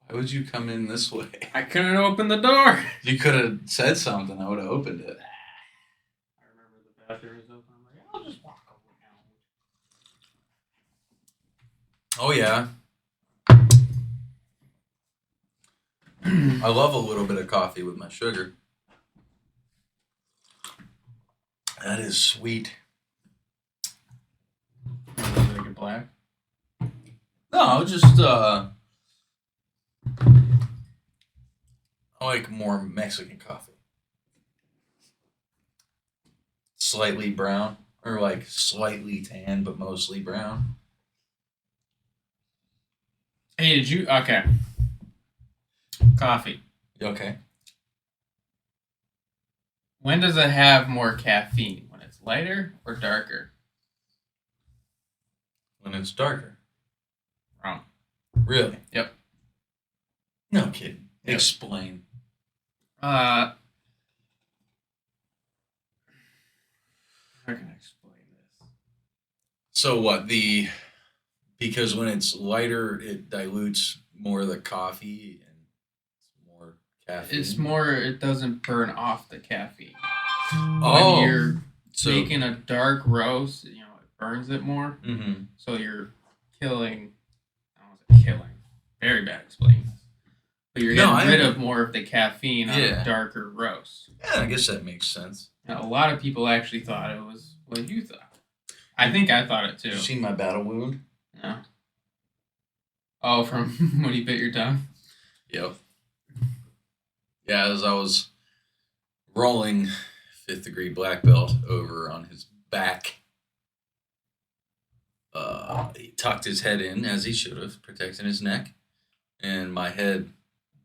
Why would you come in this way? I couldn't open the door. You could have said something. I would have opened it. I remember the bathroom was open. I'm like, I'll just walk over now. Oh, yeah. I love a little bit of coffee with my sugar. That is sweet. Like a black? No, just I like more Mexican coffee. Slightly brown, or like slightly tan, but mostly brown. Hey, okay. Coffee. Okay. When does it have more caffeine? When it's lighter or darker? When it's darker. Wrong. Really? Yep. No kidding. Yep. Explain. How can I explain this? So what, because when it's lighter, it dilutes more of the coffee and it's more caffeine? It's more, it doesn't burn off the caffeine. Oh. When you're making a dark roast, it burns it more. Mm-hmm. So you're killing, I don't want to say killing, very bad explaining this. But you're getting rid of more of the caffeine on a darker roast. Yeah, I guess that makes sense. Now, a lot of people actually thought it was what you thought. I think I thought it too. You seen my battle wound? No. Oh, from when you bit your tongue? Yep. Yeah, as I was rolling 5th degree black belt over on his back, he tucked his head in, as he should have, protecting his neck. And my head,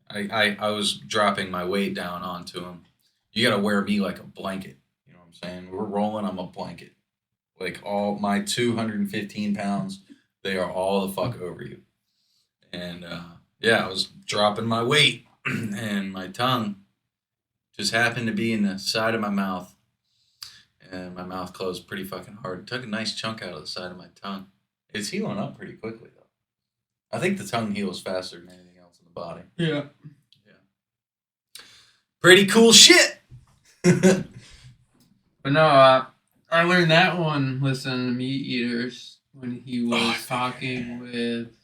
I was dropping my weight down onto him. You gotta wear me like a blanket. You know what I'm saying? We're rolling, I'm a blanket. Like all my 215 pounds, they are all the fuck over you. And I was dropping my weight, and my tongue just happened to be in the side of my mouth. And my mouth closed pretty fucking hard. It took a nice chunk out of the side of my tongue. It's healing up pretty quickly, though. I think the tongue heals faster than anything else in the body. Yeah. Pretty cool shit! But no, I learned that one listening to Meat Eaters when he was talking with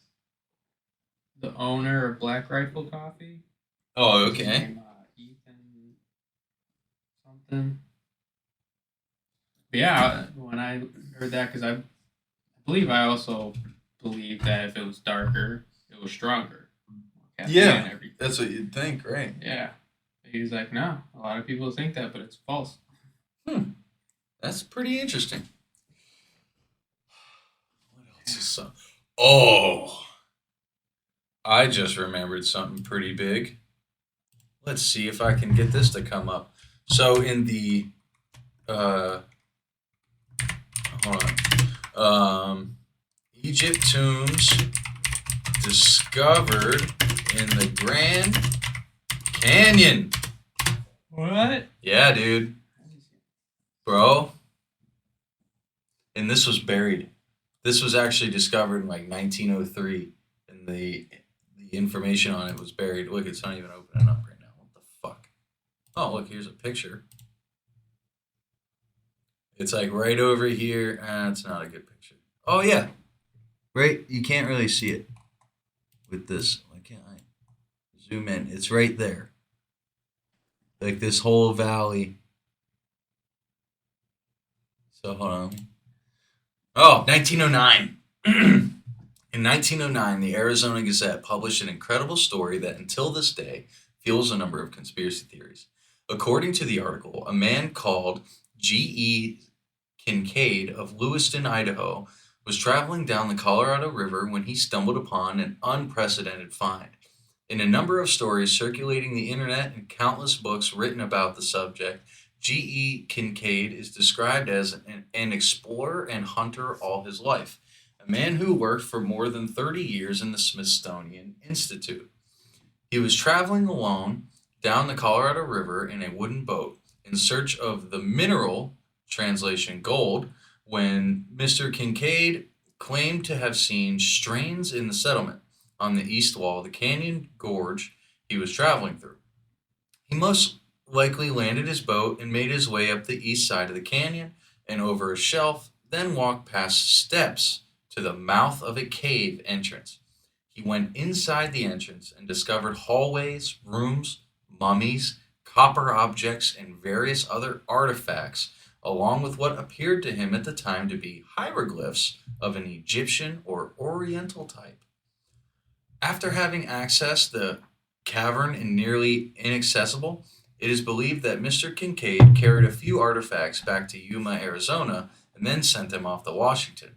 the owner of Black Rifle Coffee. Oh, What's his okay. name? Ethan something. But yeah, when I heard that, because I believe I also believe that if it was darker, it was stronger. Caffeine Yeah, and everything. that's what you'd think, right? Yeah. He was like, no, a lot of people think that, but it's false. That's pretty interesting. What else is so? Oh, I just remembered something pretty big. Let's see if I can get this to come up. So in the hold on. Egypt tombs discovered in the Grand Canyon. What? Yeah, dude. Bro. And this was buried. This was actually discovered in like 1903, and the information on it was buried. Look, it's not even opening up right now. What the fuck? Oh, look, here's a picture. It's like right over here. It's not a good picture. Oh yeah, right. You can't really see it with this. Why can't I zoom in? It's right there. Like this whole valley. So hold on. Oh, 1909. In 1909, the Arizona Gazette published an incredible story that until this day fuels a number of conspiracy theories. According to the article, a man called G.E. Kincaid of Lewiston, Idaho, was traveling down the Colorado River when he stumbled upon an unprecedented find. In a number of stories circulating the internet and countless books written about the subject, G.E. Kincaid is described as an explorer and hunter all his life, a man who worked for more than 30 years in the Smithsonian Institute. He was traveling alone down the Colorado River in a wooden boat in search of the mineral, translation gold, when Mr. Kincaid claimed to have seen strains in the settlement on the east wall of the canyon gorge he was traveling through. He most likely landed his boat and made his way up the east side of the canyon and over a shelf, then walked past steps to the mouth of a cave entrance. He went inside the entrance and discovered hallways, rooms, mummies, copper objects, and various other artifacts, along with what appeared to him at the time to be hieroglyphs of an Egyptian or Oriental type. After having accessed the cavern and nearly inaccessible, it is believed that Mr. Kincaid carried a few artifacts back to Yuma, Arizona, and then sent them off to Washington,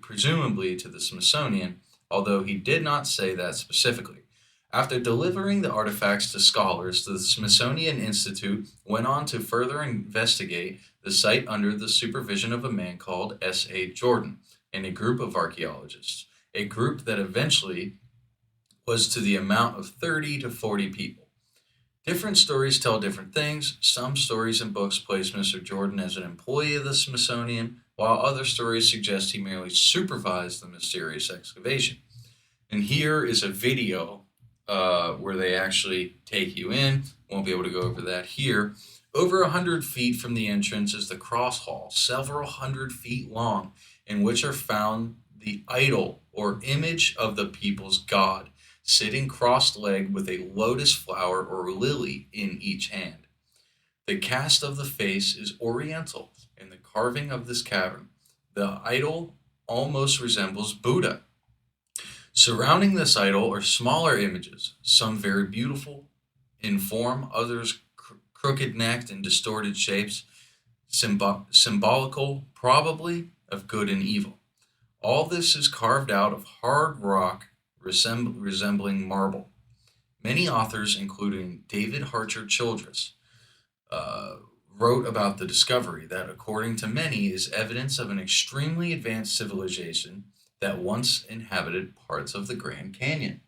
presumably to the Smithsonian, although he did not say that specifically. After delivering the artifacts to scholars, the Smithsonian Institute went on to further investigate the site under the supervision of a man called S.A. Jordan and a group of archaeologists, a group that eventually was to the amount of 30 to 40 people. Different stories tell different things. Some stories and books place Mr. Jordan as an employee of the Smithsonian, while other stories suggest he merely supervised the mysterious excavation. And here is a video where they actually take you in. Won't be able to go over that here. Over 100 feet from the entrance is the cross hall, several hundred feet long, in which are found the idol or image of the people's god, sitting cross-legged with a lotus flower or lily in each hand. The cast of the face is oriental in the carving of this cavern. The idol almost resembles Buddha. Surrounding this idol are smaller images, some very beautiful in form, others crooked-necked and distorted shapes, symbolical, probably, of good and evil. All this is carved out of hard rock resembling marble. Many authors, including David Harcher Childress, wrote about the discovery that, according to many, is evidence of an extremely advanced civilization that once inhabited parts of the Grand Canyon.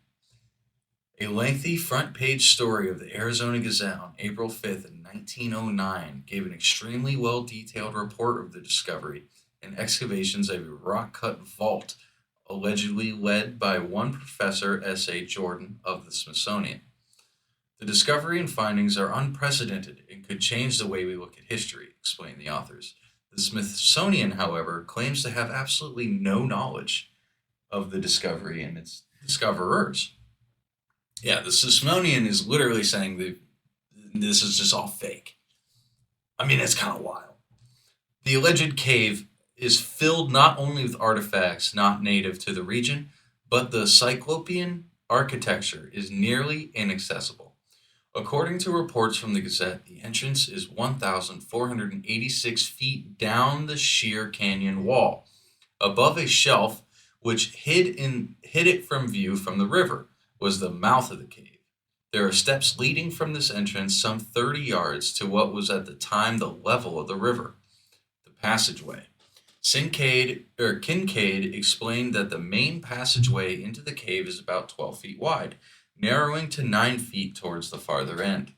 A lengthy front-page story of the Arizona Gazette on April 5th, 1909 gave an extremely well-detailed report of the discovery and excavations of a rock-cut vault allegedly led by one Professor S.A. Jordan of the Smithsonian. The discovery and findings are unprecedented and could change the way we look at history, explain the authors. The Smithsonian, however, claims to have absolutely no knowledge of the discovery and its discoverers. Yeah, the Smithsonian is literally saying that this is just all fake. I mean, it's kind of wild. The alleged cave is filled not only with artifacts not native to the region, but the Cyclopean architecture is nearly inaccessible. According to reports from the Gazette, the entrance is 1,486 feet down the sheer canyon wall, above a shelf which hid it from view from the river, was the mouth of the cave. There are steps leading from this entrance some 30 yards to what was at the time the level of the river, the passageway. Kincaid explained that the main passageway into the cave is about 12 feet wide, narrowing to 9 feet towards the farther end.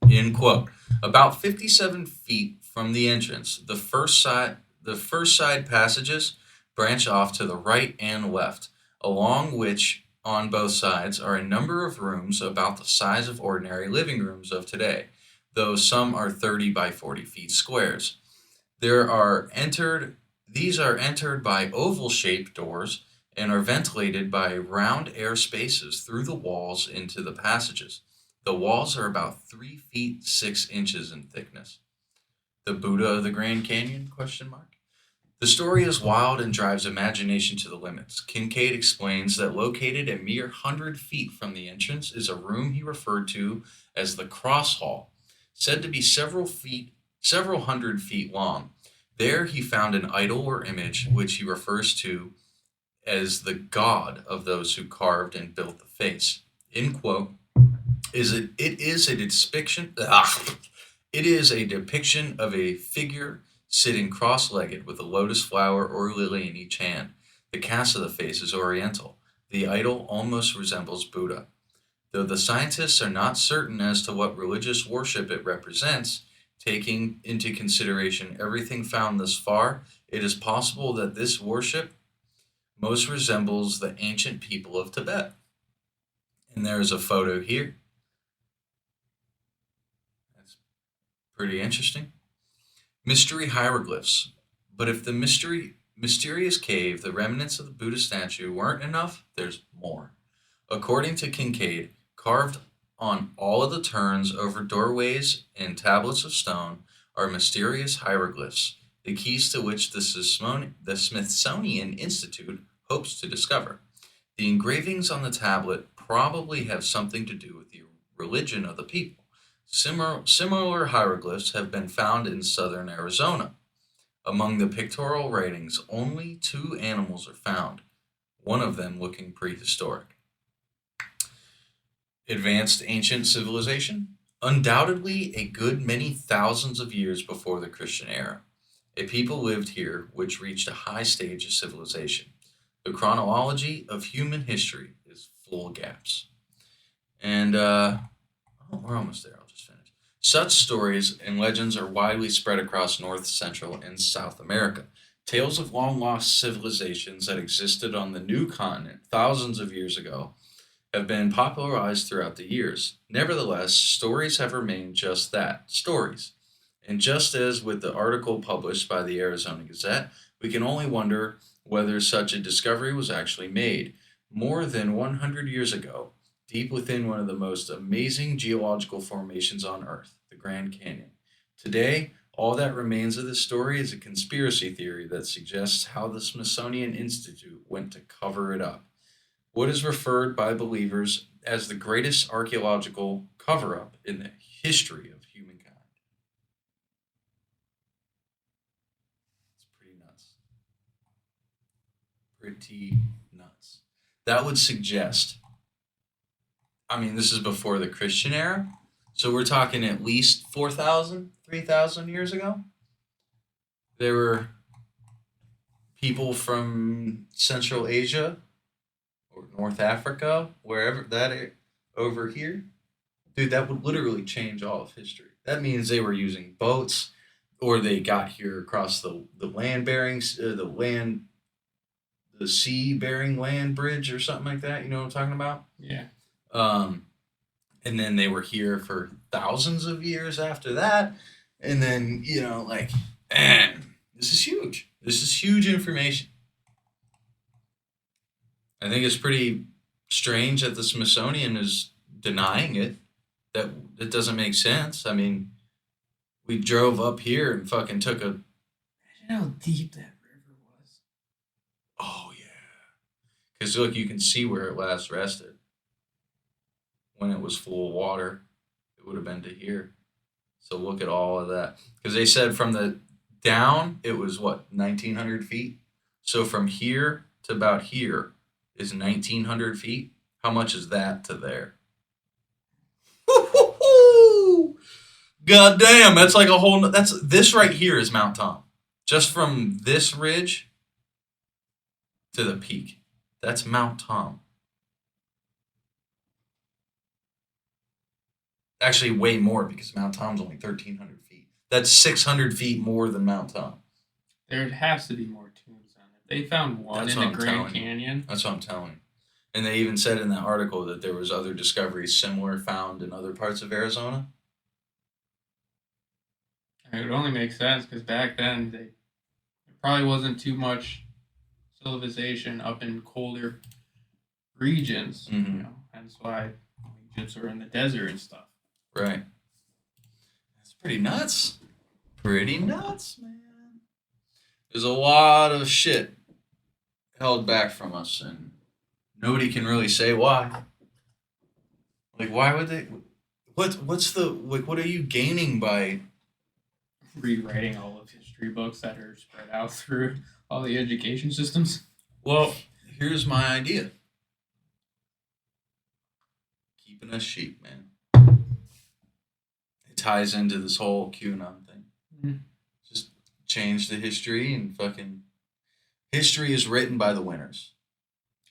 End quote. About 57 feet from the entrance, the first side passages branch off to the right and left, along which on both sides are a number of rooms about the size of ordinary living rooms of today, though some are 30 by 40 feet squares. These are entered by oval-shaped doors and are ventilated by round air spaces through the walls into the passages. The walls are about 3 feet 6 inches in thickness. The Buddha of the Grand Canyon? ? The story is wild and drives imagination to the limits. Kincaid explains that located a mere 100 feet from the entrance is a room he referred to as the Cross Hall, said to be several hundred feet long. There he found an idol or image which he refers to as the god of those who carved and built the face. End quote. It is a depiction of a figure sitting cross-legged with a lotus flower or lily in each hand. The cast of the face is oriental. The idol almost resembles Buddha. Though the scientists are not certain as to what religious worship it represents, taking into consideration everything found thus far, it is possible that this worship most resembles the ancient people of Tibet. And there's a photo here. That's pretty interesting. Mystery hieroglyphs. But if the mysterious cave, the remnants of the Buddha statue, weren't enough, there's more. According to Kincaid, carved on all of the turns over doorways and tablets of stone are mysterious hieroglyphs, the keys to which the Smithsonian Institute hopes to discover. The engravings on the tablet probably have something to do with the religion of the people. Similar hieroglyphs have been found in southern Arizona. Among the pictorial writings, only 2 animals are found, one of them looking prehistoric. Advanced ancient civilization? Undoubtedly a good many thousands of years before the Christian era. A people lived here which reached a high stage of civilization. The chronology of human history is full of gaps. And, we're almost there. I'll just finish. Such stories and legends are widely spread across North, Central, and South America. Tales of long-lost civilizations that existed on the new continent thousands of years ago have been popularized throughout the years. Nevertheless, stories have remained just that, stories. And just as with the article published by the Arizona Gazette, we can only wonder whether such a discovery was actually made more than 100 years ago, deep within one of the most amazing geological formations on Earth, the Grand Canyon. Today, all that remains of this story is a conspiracy theory that suggests how the Smithsonian Institute went to cover it up. What is referred by believers as the greatest archaeological cover-up in the history of humankind. It's pretty nuts. Pretty nuts. That would suggest, this is before the Christian era, so we're talking at least 4,000, 3,000 years ago. There were people from Central Asia or North Africa, wherever that over here. Dude, that would literally change all of history. That means they were using boats, or they got here across the land bearing, the sea bearing land bridge or something like that. You know what I'm talking about? Yeah. And then they were here for thousands of years after that. And then, This is huge. This is huge information. I think it's pretty strange that the Smithsonian is denying it. That it doesn't make sense. I mean, we drove up here and fucking took a... Imagine how deep that river was. Oh, yeah. Because look, you can see where it last rested. When it was full of water, it would have been to here. So look at all of that. Because they said from the down, it was what, 1,900 feet? So from here to about here is 1,900 feet. How much is that to there? God damn, that's like a whole... This right here is Mount Tom. Just from this ridge to the peak. That's Mount Tom. Actually, way more because Mount Tom's only 1,300 feet. That's 600 feet more than Mount Tom. There has to be more tombs on it. They found one in the Grand Canyon. That's what I'm telling you. And they even said in that article that there was other discoveries similar found in other parts of Arizona. It would only make sense because back then there probably wasn't too much civilization up in colder regions. Mm-hmm. You know, hence why Egypts were in the desert and stuff. Right. That's pretty nuts. Pretty nuts, man. There's a lot of shit held back from us, and nobody can really say why. Like, why would they? What's the like? What are you gaining by rewriting all of history books that are spread out through all the education systems? Well, here's my idea. Keeping us sheep, man. It ties into this whole QAnon thing. Mm-hmm. Just change the history and fucking... History is written by the winners.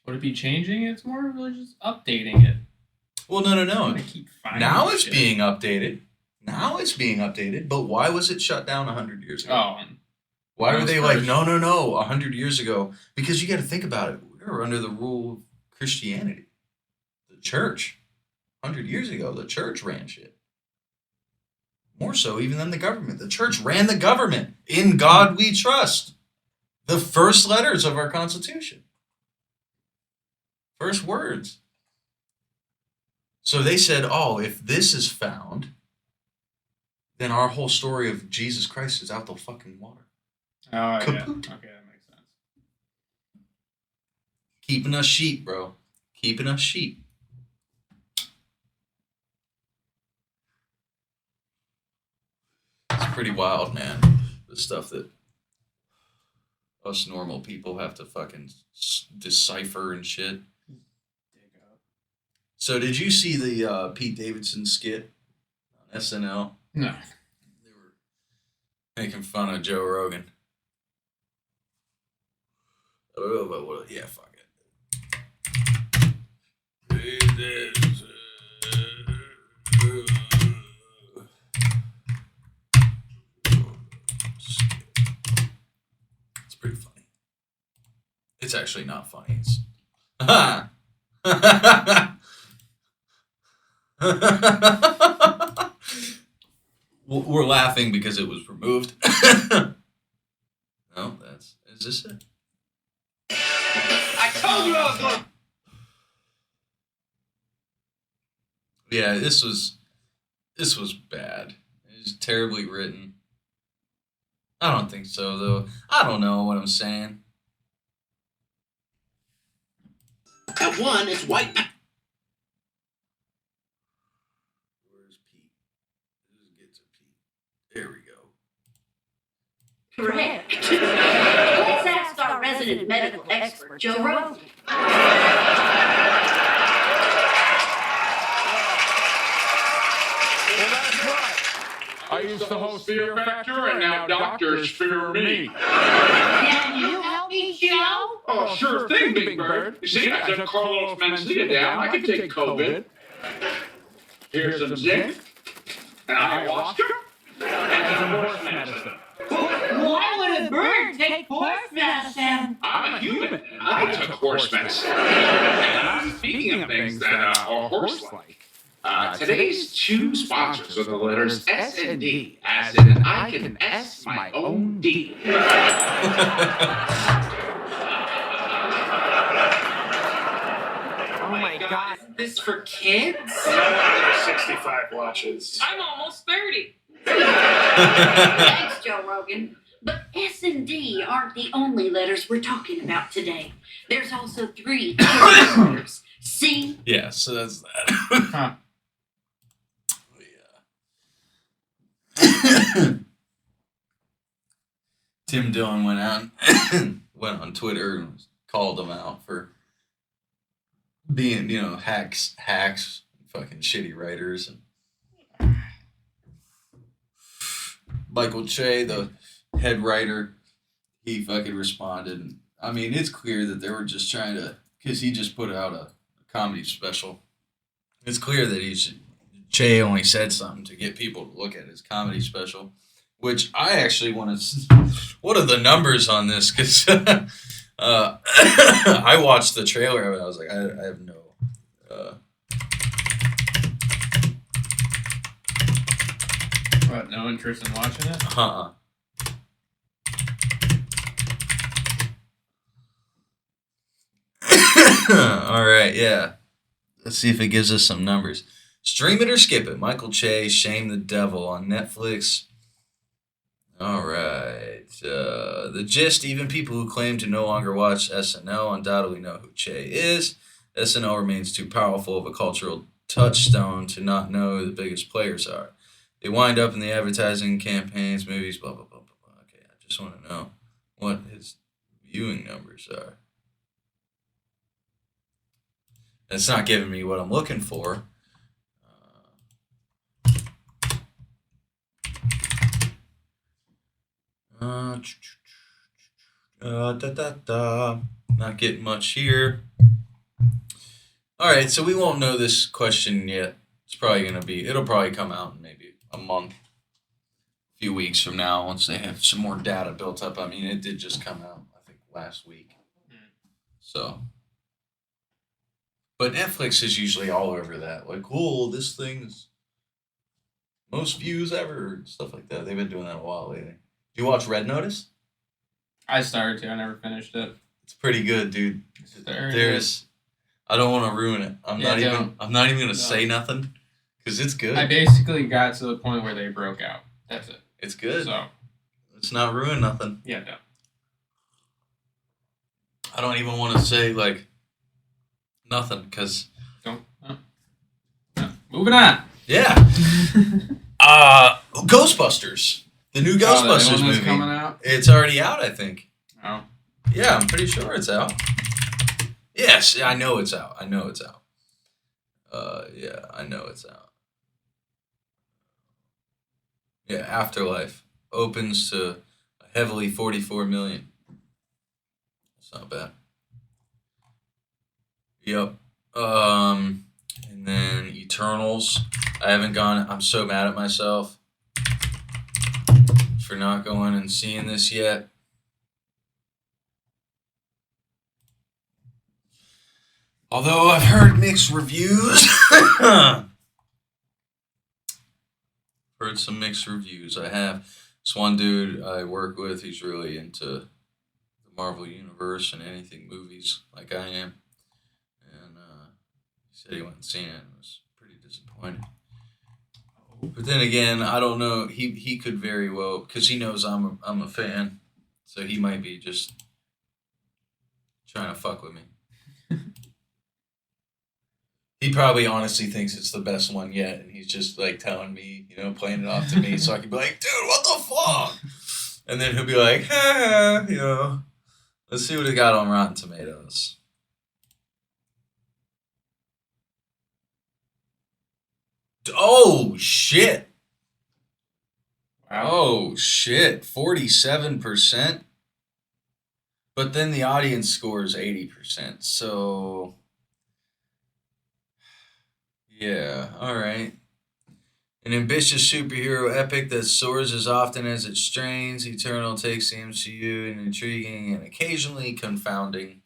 Would it be changing? It's more really just updating it. Well, no. Now it's shit. being updated. But why was it shut down 100 years ago? Oh. Why were they like, no, 100 years ago? Because you got to think about it. We were under the rule of Christianity. The church. 100 years ago, the church ran shit. More so even than the government. The church ran the government. In God we trust. The first letters of our Constitution. First words. So they said, oh, if this is found, then our whole story of Jesus Christ is out the fucking water. Oh, yeah. Okay, Kaput. that makes sense. Keeping us sheep, bro. Keeping us sheep. It's pretty wild, man. The stuff that us normal people have to fucking decipher and shit. So did you see the Pete Davidson skit on SNL? No. They were making fun of Joe Rogan. I don't know about what... Yeah, fuck it. It's pretty funny. It's actually not funny. It's... We're laughing because it was removed. No, is this it? I told you I was going. Yeah, this was bad. It was terribly written. I don't think so, though. I don't know what I'm saying. At one, it's white. Where's Pete? Let's get to Pete. There we go. Correct. Let's ask our resident medical expert, Joe Rogan. I used to host Fear Factor, and now doctors fear me. Can you help me, Joe? Oh, sure thing, Big Bird. You see, I took Carlos Mencia down. I can take COVID. Here's some zinc, and ayahuasca, and some horse medicine. Why would a bird take horse medicine? I'm a human, and I took horse medicine. And I'm speaking of things that are horse-like. Today's two sponsors are the letters S and D, as in I can S my own D. Oh my God. Is this for kids? 65 watches. I'm almost 30. Thanks, Joe Rogan. But S and D aren't the only letters we're talking about today. There's also 3 other letters. C. Yeah, so that's that. Huh. Yeah. Tim Dillon went on Twitter and called them out for being, hacks, fucking shitty writers. And Michael Che, the head writer, he fucking responded. And, I mean, it's clear that they were just trying to, because he just put out a comedy special. It's clear that Che only said something to get people to look at his comedy special, which I actually want to. What are the numbers on this? Because I watched the trailer of it. I was like, I have no. What? No interest in watching it? All right, yeah. Let's see if it gives us some numbers. Stream it or skip it. Michael Che, Shame the Devil on Netflix. All right. The gist, even people who claim to no longer watch SNL undoubtedly know who Che is. SNL remains too powerful of a cultural touchstone to not know who the biggest players are. They wind up in the advertising campaigns, movies, blah, blah, blah, blah, blah. Okay, I just want to know what his viewing numbers are. It's not giving me what I'm looking for. Not getting much here. All right, so we won't know this question yet. It'll probably come out in maybe a month, a few weeks from now once they have some more data built up. I mean, it did just come out, I think, last week. So, but Netflix is usually all over that. Like, cool, this thing's most views ever, and stuff like that. They've been doing that a while lately. Do you watch Red Notice? I started to. I never finished it. It's pretty good, dude. There's. I don't want to ruin it. I'm not even gonna No. say nothing because it's good. I basically got to the point where they broke out. That's it. It's good. So. Let's not ruin nothing. Yeah, no. I don't even want to say like nothing because. Don't. No. Moving on. Yeah. Ghostbusters. The new Ghostbusters movie. Coming out? It's already out, I think. Oh. Yeah, I'm pretty sure it's out. Yes, I know it's out. Yeah, I know it's out. Yeah, Afterlife opens to a heavily 44 million. That's not bad. Yep. And then Eternals. I haven't gone. I'm so mad at myself for not going and seeing this yet. Although I've heard mixed reviews. Heard some mixed reviews. I have. This one dude I work with, he's really into the Marvel Universe and anything movies like I am. And he said he went and seen it and was pretty disappointed. But then again, I don't know. He could very well, because he knows I'm a fan. So he might be just trying to fuck with me. He probably honestly thinks it's the best one yet, and he's just like telling me, playing it off to me, so I can be like, dude, what the fuck? And then he'll be like, let's see what he got on Rotten Tomatoes. Oh shit! Wow. Oh shit! 47%. But then the audience score is 80%. So. Yeah, alright. An ambitious superhero epic that soars as often as it strains, Eternal takes the MCU in intriguing and occasionally confounding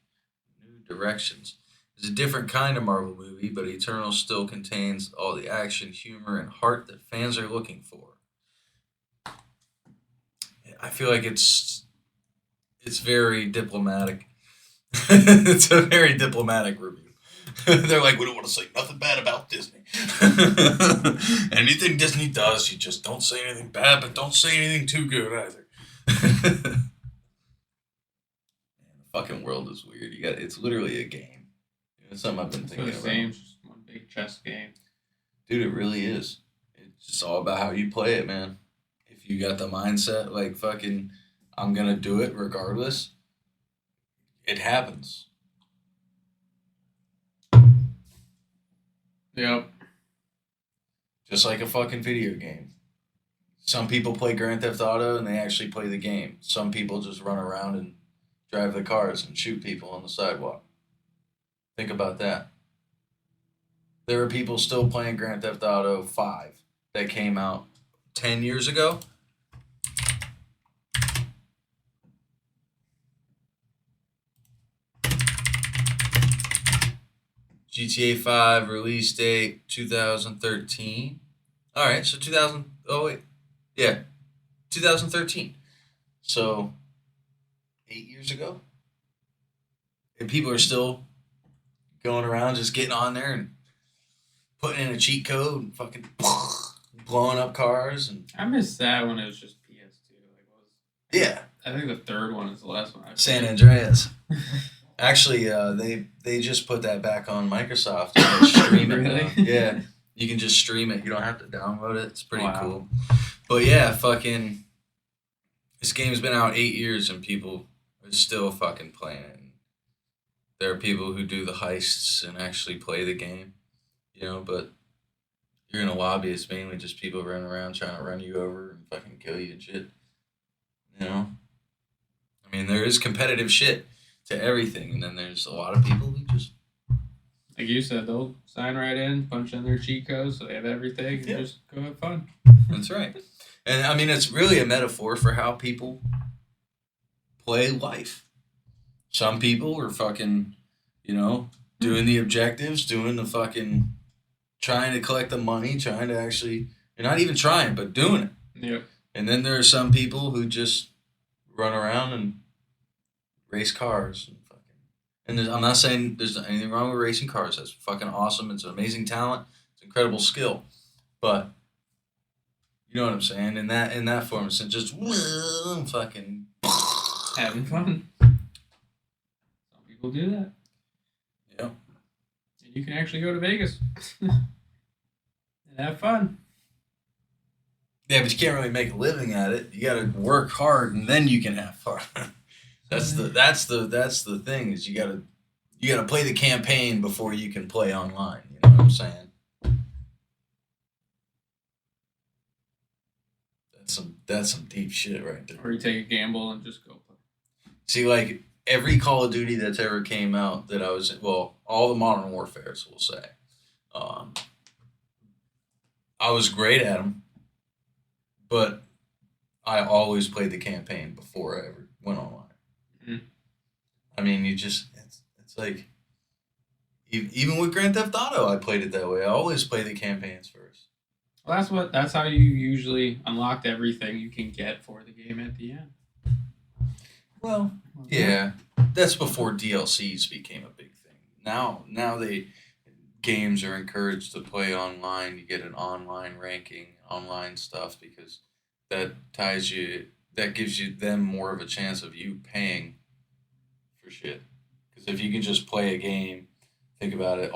new directions. is a different kind of Marvel movie, but Eternals still contains all the action, humor, and heart that fans are looking for. I feel like it's very diplomatic. It's a very diplomatic review. They're like, we don't want to say nothing bad about Disney. Anything Disney does, you just don't say anything bad, but don't say anything too good either. The fucking world is weird. It's literally a game. It's something I've been thinking about. It's just one big chess game. Dude, it really is. It's just all about how you play it, man. If you got the mindset, like, fucking, I'm gonna do it regardless, it happens. Yep. Just like a fucking video game. Some people play Grand Theft Auto and they actually play the game. Some people just run around and drive the cars and shoot people on the sidewalk. Think about that. There are people still playing Grand Theft Auto 5 that came out 10 years ago. GTA 5 release date 2013. All right, so 2013. So 8 years ago. And people are still going around just getting on there and putting in a cheat code and fucking blowing up cars. And I missed that when it was just PS2. yeah. I think the third one is the last one. San Andreas. Actually, they just put that back on Microsoft. You can stream it Really? now. Yeah, you can just stream it. You don't have to download it. It's pretty cool. But yeah, fucking, this game's been out 8 years and people are still fucking playing it. There are people who do the heists and actually play the game, you know. But you're in a lobby. It's mainly just people running around trying to run you over and fucking kill you and shit. You know. I mean, there is competitive shit to everything, and then there's a lot of people who just, like you said, they'll sign right in, punch in their cheat codes, so they have everything, and just go have fun. That's right. And I mean, it's really a metaphor for how people play life. Some people are fucking, you know, doing the objectives, doing the fucking, trying to collect the money, trying to actually, you're not even trying, but doing it. Yep. And then there are some people who just run around and race cars and fucking. And I'm not saying there's anything wrong with racing cars. That's fucking awesome. It's an amazing talent. It's incredible skill. But you know what I'm saying? In that form, it's just fucking having fun. Some people do that. Yeah. And you can actually go to Vegas and have fun. Yeah, but you can't really make a living at it. You got to work hard, and then you can have fun. That's the thing is you gotta play the campaign before you can play online. You know what I'm saying? That's some deep shit right there. Or you take a gamble and just go play. See, like every Call of Duty that's ever came out that I was all the Modern Warfares, we'll say, I was great at them, but I always played the campaign before I ever went online. I mean, it's like, even with Grand Theft Auto, I played it that way. I always play the campaigns first. Well, that's how you usually unlocked everything you can get for the game at the end. Well, yeah, that's before DLCs became a big thing. Now games are encouraged to play online. You get an online ranking, online stuff, because that gives you them more of a chance of you paying for shit. Because if you can just play a game, think about it,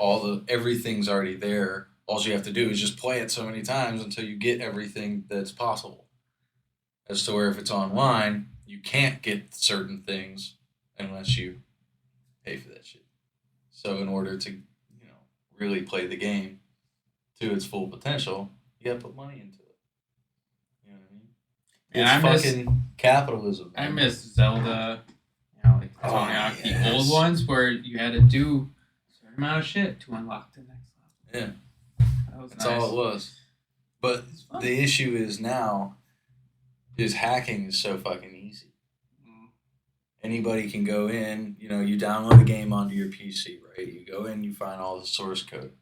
everything's already there. All you have to do is just play it so many times until you get everything that's possible. As to where if it's online, you can't get certain things unless you pay for that shit. So in order to, really play the game to its full potential, you gotta put money into it. You know what I mean? It's fucking capitalism. I miss Zelda, like the old ones where you had to do a certain amount of shit to unlock the next level. Yeah. That's all it was. But the issue is now is hacking is so fucking easy. anybody can go in. You know, you download a game onto your PC, right? You go in, you find all the source code.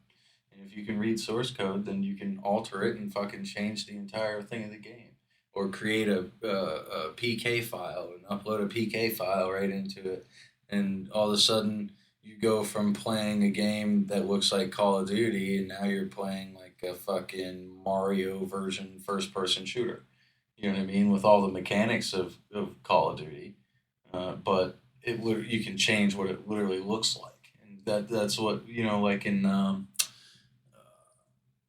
And if you can read source code, then you can alter it and fucking change the entire thing of the game. Or create a PK file and upload a PK file right into it. And all of a sudden, you go from playing a game that looks like Call of Duty, and now you're playing like a fucking Mario version first person shooter. You know what I mean? With all the mechanics of Call of Duty. But you can change what it literally looks like. And that's what, you know, like in. What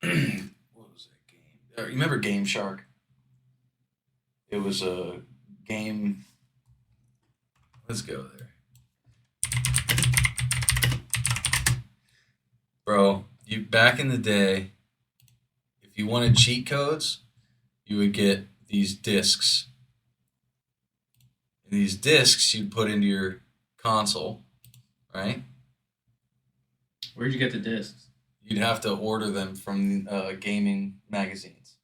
was that game? You remember Game Shark? It was a game. Let's go there. Bro, you back in the day, if you wanted cheat codes, you would get these discs. And these discs you'd put into your console, right? Where'd you get the discs? You'd have to order them from gaming magazines.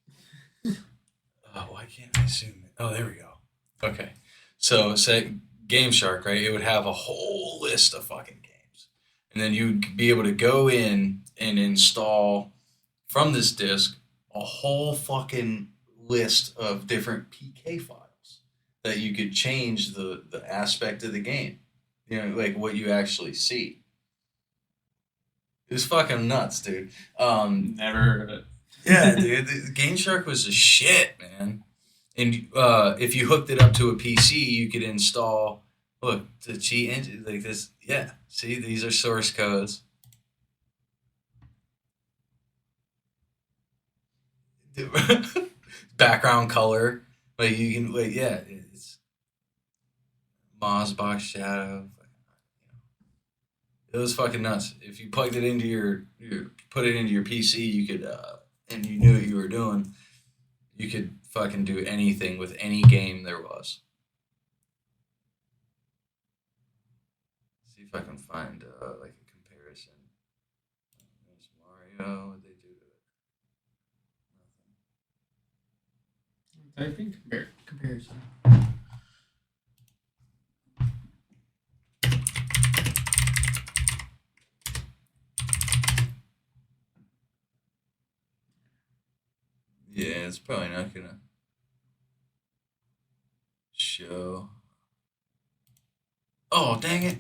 Why can't I zoom in? Oh, there we go. Okay. So, say Game Shark, right? It would have a whole list of fucking games. And then you'd be able to go in and install from this disc a whole fucking list of different PK files that you could change the aspect of the game. You know, like what you actually see. It was fucking nuts, dude. Never heard of it. Yeah, dude. The Game Shark was a shit, man. And if you hooked it up to a PC, you could install, look, the cheat engine, like this. Yeah, see, these are source codes. Background color. Like, you can, like, yeah, it's Mozbox Shadow. It was fucking nuts. If you plugged it into your put it into your PC, you could, and you knew what you were doing, you could fucking do anything with any game there was. See if I can find like a comparison. There's Mario. What they do to it? I think comparison. Yeah, it's probably not gonna show. Oh, dang it!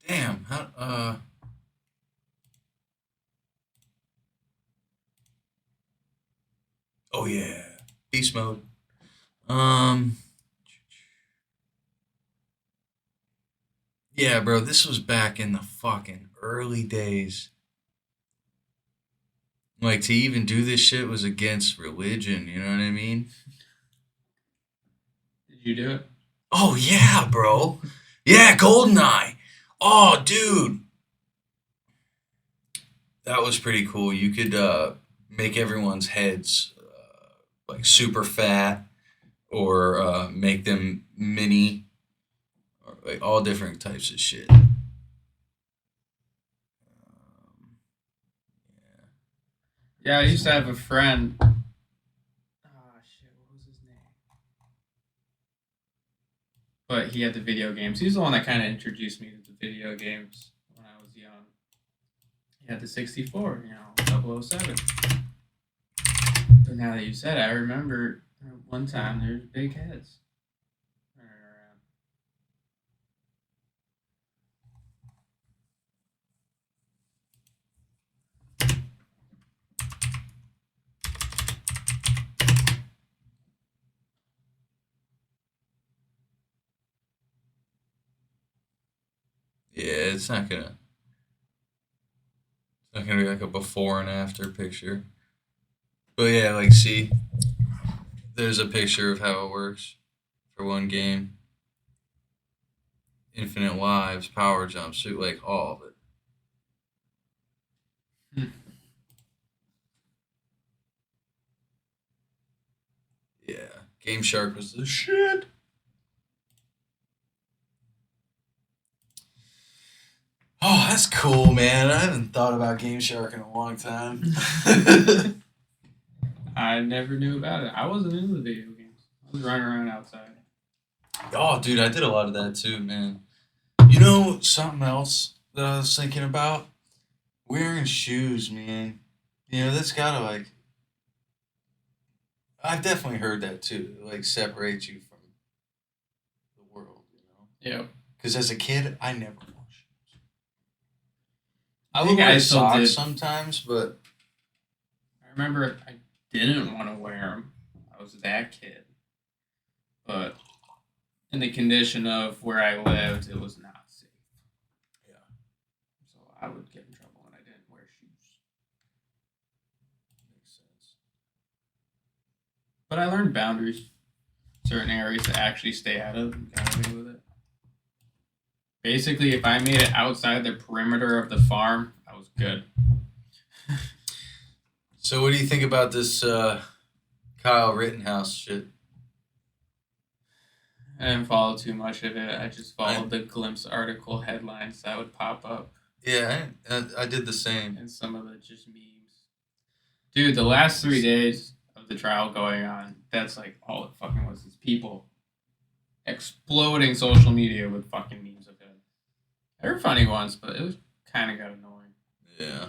Damn, how Oh yeah, beast mode. Yeah, bro, this was back in the fucking early days. Like, to even do this shit was against religion, you know what I mean? Did you do it? Oh, yeah, bro. Yeah, GoldenEye. Oh, dude. That was pretty cool. You could make everyone's heads like super fat or make them mini, or like all different types of shit. Yeah, I used to have a friend. Oh shit, what was his name? But he had the video games. He's the one that kind of introduced me to the video games when I was young. He had the 64, you know, 007. But now that you said it, I remember one time there's big heads running around. Yeah, it's not gonna be like a before and after picture. But yeah, like, see, there's a picture of how it works for one game. Infinite lives, power jump, suit, like all of it. Yeah, Game Shark was the shit. Oh, that's cool, man. I haven't thought about Game Shark in a long time. I never knew about it. I wasn't into the video games. I was running around outside. Oh, dude, I did a lot of that too, man. You know something else that I was thinking about? Wearing shoes, man. You know, that's gotta like. I've definitely heard that too. Like separate you from the world, you know. Yeah. Because as a kid, I never wore shoes. I would think wear I still socks did. sometimes, but I remember I didn't want to wear them. I was that kid. But in the condition of where I lived, it was not safe. Yeah. So I would get in trouble when I didn't wear shoes. Makes sense. But I learned boundaries. Certain areas to actually stay out of and got away with it. Basically, if I made it outside the perimeter of the farm, I was good. So, what do you think about this Kyle Rittenhouse shit? I didn't follow too much of it. I just followed the Glimpse article headlines that would pop up. Yeah, I did the same. And some of it just memes. Dude, the last 3 days of the trial going on, that's like all it fucking was. Is people exploding social media with fucking memes of him. They were funny ones, but it was kind of got annoying. Yeah.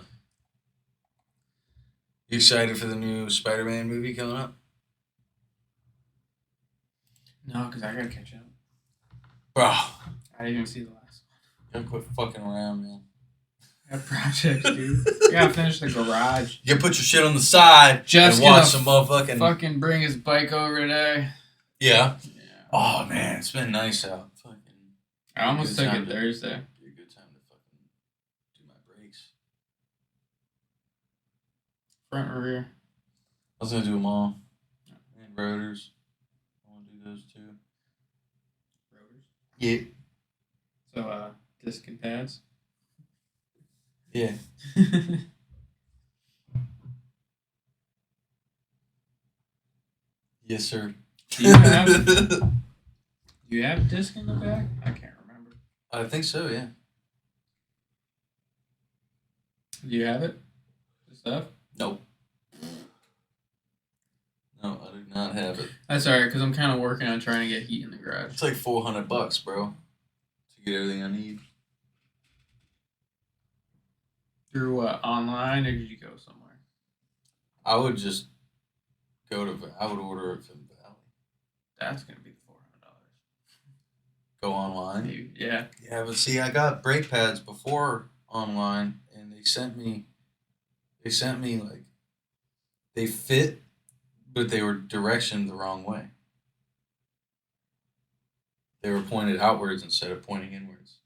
You excited for the new Spider-Man movie coming up? No, because I gotta catch up. Bro. I didn't even see the last one. Don't quit fucking around, man. I got projects, dude. I gotta finish the garage. You put your shit on the side Jeff's and watch gonna some motherfucking... fucking bring his bike over today. Yeah? Oh, man, it's been nice out. Fucking. I almost took it Thursday. Be a good time to fucking do my brakes. Front or rear? I was gonna do them all. And rotors. I want to do those too. Rotors? Yeah. So, disc and pads? Yeah. Yes, sir. Do you have disc in the back? I can't remember. I think so, yeah. Do you have it? The stuff? Nope. No, I do not have it. That's alright, because I'm kind of working on trying to get heat in the garage. It's like $400, bro, to get everything I need. Through online, or did you go somewhere? I would just I would order it from Valley. That's gonna be the $400. Go online? Maybe, yeah. Yeah, but see, I got brake pads before online, and they sent me like, they fit, but they were directioned the wrong way. They were pointed outwards instead of pointing inwards,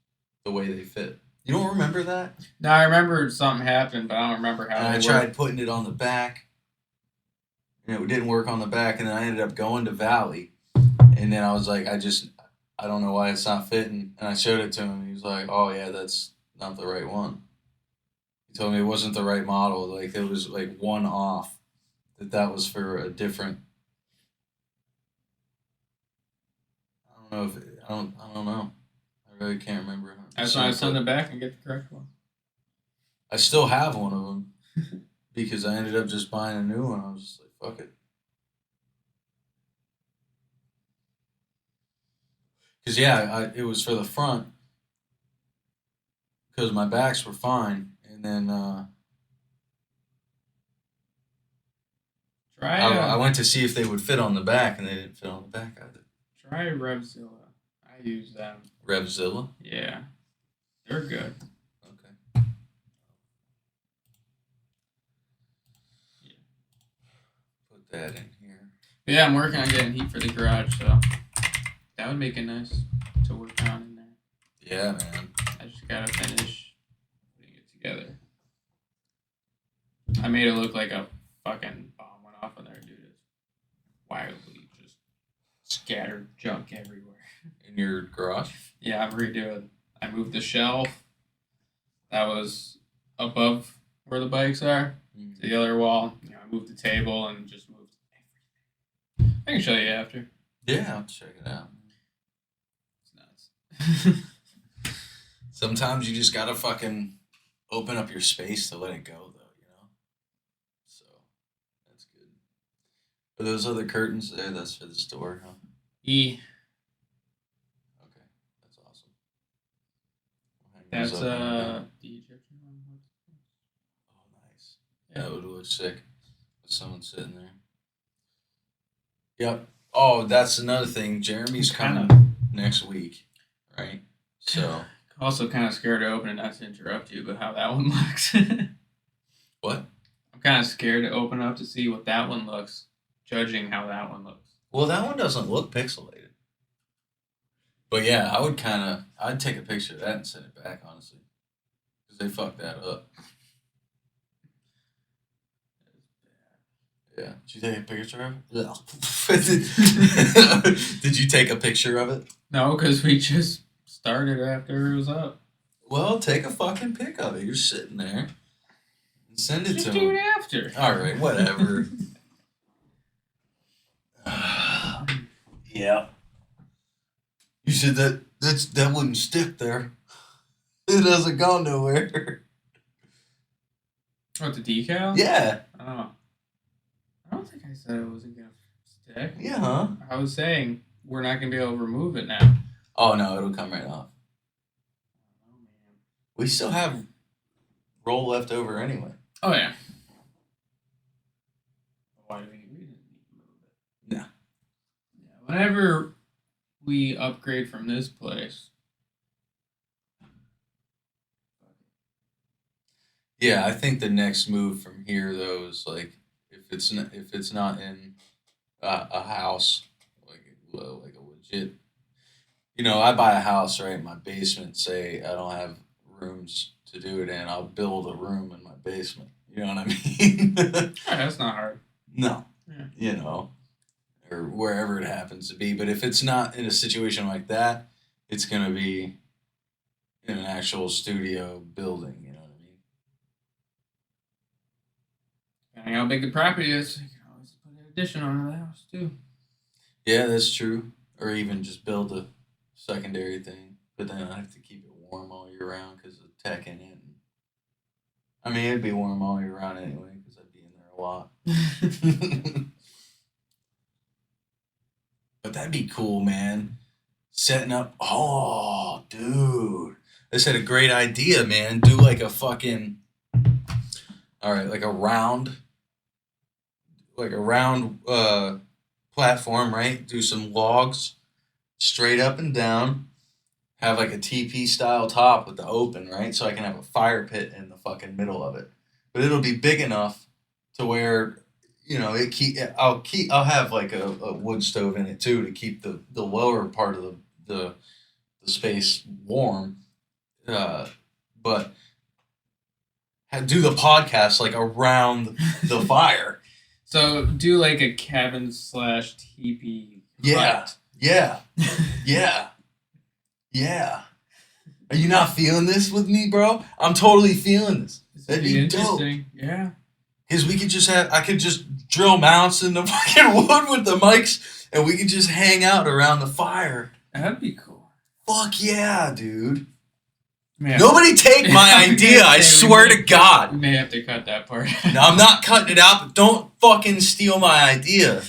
the way they fit. You don't remember that? No, I remember something happened, but I don't remember how. And I tried putting it on the back, and it didn't work on the back, and then I ended up going to Valley, and then I was like, I don't know why it's not fitting, and I showed it to him, and he was like, oh yeah, that's not the right one. He told me it wasn't the right model, like it was like one off, that was for a different. I don't know. I really can't remember. That's why I send it back and get the correct one. I still have one of them because I ended up just buying a new one. I was just like, fuck it. Because, yeah, it was for the front because my backs were fine. And then I went to see if they would fit on the back, and they didn't fit on the back either. Try Revzilla. I use them. Revzilla? Yeah. They're good. Okay. Yeah. Put that in here. But yeah, I'm working on getting heat for the garage, so that would make it nice to work on in there. Yeah, man. I just gotta finish putting it together. I made it look like a fucking bomb went off in there, dude. It's wildly just scattered junk everywhere. In your garage? Yeah, I'm redoing. I moved the shelf that was above where the bikes are to the other wall. You know, I moved the table and just moved everything. I can show you after. Yeah, I'll check it out. It's nuts. Sometimes you just gotta fucking open up your space to let it go, though, you know? So, that's good. Are those other curtains there? That's for the store, huh? That's Goes up and down. the Egyptian one. Oh, nice. That would look sick with someone sitting there. Yep. Oh, that's another thing. Jeremy's coming next week, right? So. Also, kind of scared to open it, not to interrupt you, but how that one looks. What? I'm kind of scared to open up to see what that one looks, judging how that one looks. Well, that one doesn't look pixelated. But yeah, I'd take a picture of that and send it back, honestly. Because they fucked that up. Yeah. Did you take a picture of it? Did you take a picture of it? No, because we just started after it was up. Well, take a fucking pic of it. You're sitting there. And send it Just to do him. it after. All right, whatever. Yeah. You said that wouldn't stick there. It hasn't gone nowhere. What, the decal? Yeah. Oh. I don't think I said it wasn't going to stick. Yeah, huh? I was saying we're not going to be able to remove it now. Oh, no, it'll come right off. Oh, man. We still have roll left over anyway. Oh, yeah. Why do we didn't need to move it? No. Yeah, whenever we upgrade from this place. Yeah, I think the next move from here though is like if it's not in a house like a legit. You know, I buy a house right in my basement. Say I don't have rooms to do it in, I'll build a room in my basement. You know what I mean? Yeah, that's not hard. No. Yeah. You know, or wherever it happens to be. But if it's not in a situation like that, it's going to be in an actual studio building. You know what I mean? Depending on how big the property is, you can always put an addition onto the house, too. Yeah, that's true. Or even just build a secondary thing. But then I have to keep it warm all year round because of tech in it. I mean, it'd be warm all year round anyway because I'd be in there a lot. But that'd be cool, man. Setting up. Oh, dude. I just had a great idea, man. Do like a fucking. All right, like a round platform, right? Do some logs straight up and down. Have like a TP style top with the open, right? So I can have a fire pit in the fucking middle of it. But it'll be big enough to where, you know, I'll have like a wood stove in it too to keep the lower part of the space warm. But do the podcast like around the fire. So do like a cabin / teepee. Yeah. Yeah. Yeah. Yeah. Are you not feeling this with me, bro? I'm totally feeling this. That'd be dope. Yeah. Because I could just drill mounts in the fucking wood with the mics and we could just hang out around the fire. That'd be cool. Fuck yeah, dude. Man. Nobody take my idea, I swear to God. We may have to cut that part. No, I'm not cutting it out, but don't fucking steal my idea.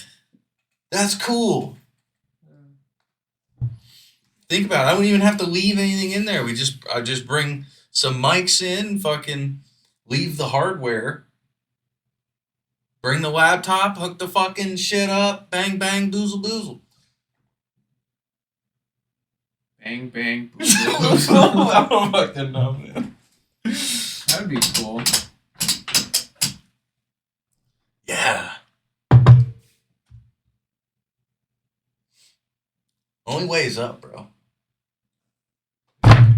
That's cool. Think about it. I wouldn't even have to leave anything in there. I just bring some mics in, fucking leave the hardware. Bring the laptop, hook the fucking shit up, bang, bang, boozle, boozle. Bang, bang, boozle, boozle. I don't fucking know, man. That'd be cool. Yeah. Only way is up, bro.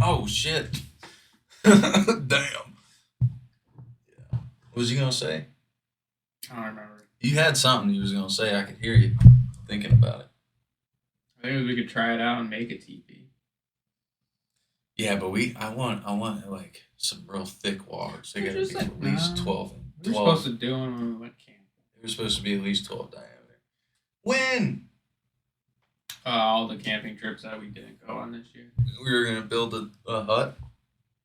Oh, shit. Damn. Yeah. What was you going to say? I don't remember. You had something you was going to say. I could hear you thinking about it. I think we could try it out and make a teepee. Yeah, but I want like some real thick logs. They gotta be at least 12. We were supposed to do them when we went camping. They were supposed to be at least 12 diameter. When? All the camping trips that we didn't go on this year. We were gonna build a hut?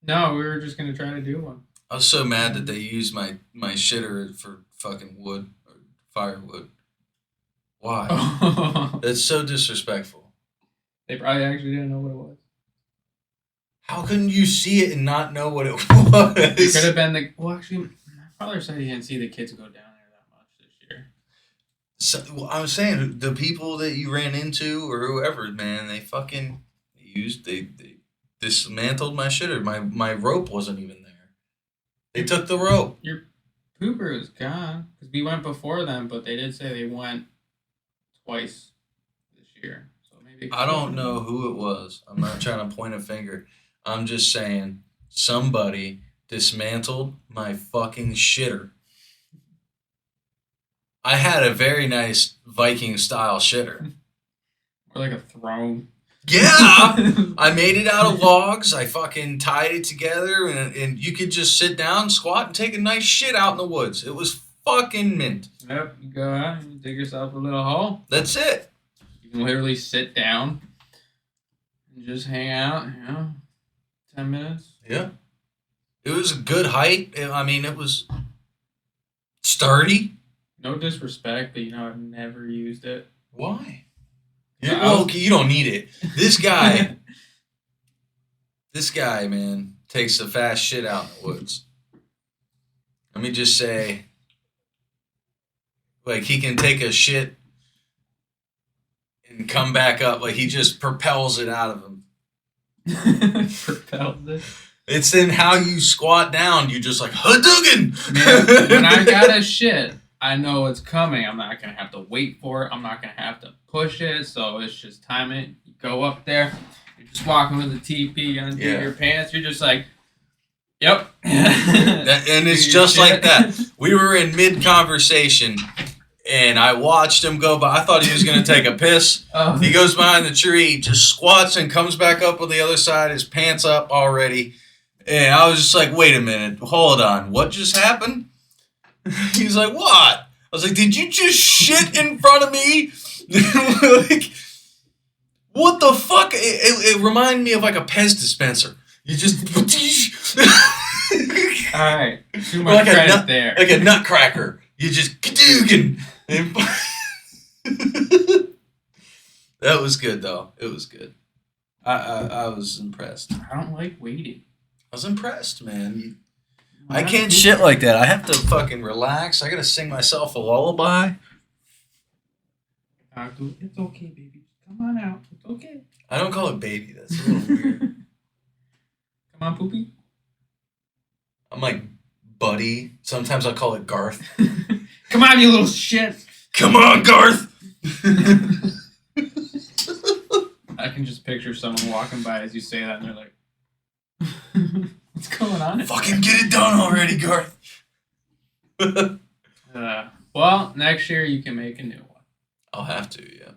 No, we were just gonna try to do one. I was so mad that they used my shitter for fucking wood or firewood. Why? That's so disrespectful. They probably actually didn't know what it was. How couldn't you see it and not know what it was? It could have been the. Well, actually, my father said he didn't see the kids go down there that much this year. So, well, I was saying the people that you ran into or whoever, man, they fucking they dismantled my shitter. My rope wasn't even there. They took the rope. Your pooper was gone because we went before them, but they did say they went twice this year. So maybe I don't know who it was. I'm not trying to point a finger. I'm just saying somebody dismantled my fucking shitter. I had a very nice Viking style shitter. Or like a throne. Yeah! I made it out of logs. I fucking tied it together and you could just sit down, squat, and take a nice shit out in the woods. It was fucking mint. Yep, you go out and you dig yourself a little hole. That's it. You can literally sit down and just hang out, 10 minutes. Yeah. It was a good height. I mean, it was sturdy. No disrespect, but I've never used it. Why? Yeah, well, okay, you don't need it. This guy, man, takes the fast shit out in the woods. Let me just say, like, he can take a shit and come back up. Like, he just propels it out of him. Propels it? It's in how you squat down. You just like, Hadouken! Man, when I got a shit, I know it's coming. I'm not going to have to wait for it. I'm not going to have to push it. So it's just time it. You go up there. You're just walking with a TP, undo your pants. You're just like, yep. And it's just like that. We were in mid-conversation, and I watched him go by. I thought he was going to take a piss. Oh. He goes behind the tree, just squats and comes back up on the other side, his pants up already. And I was just like, wait a minute. Hold on. What just happened? He's like, what? I was like, did you just shit in front of me? Like, what the fuck? It reminded me of like a Pez dispenser. You just... Alright. Too much credit there. Like a nutcracker. You just... That was good, though. It was good. I was impressed. I don't like waiting. I was impressed, man. I can't shit like that. I have to fucking relax. I gotta sing myself a lullaby. It's okay, baby. Come on out. It's okay. I don't call it baby. That's a little weird. Come on, Poopy. I'm like Buddy. Sometimes I call it Garth. Come on, you little shit. Come on, Garth. I can just picture someone walking by as you say that, and they're like, what's going on? Fucking get it done already, Garth. Well, next year you can make a new one. I'll have to, yeah.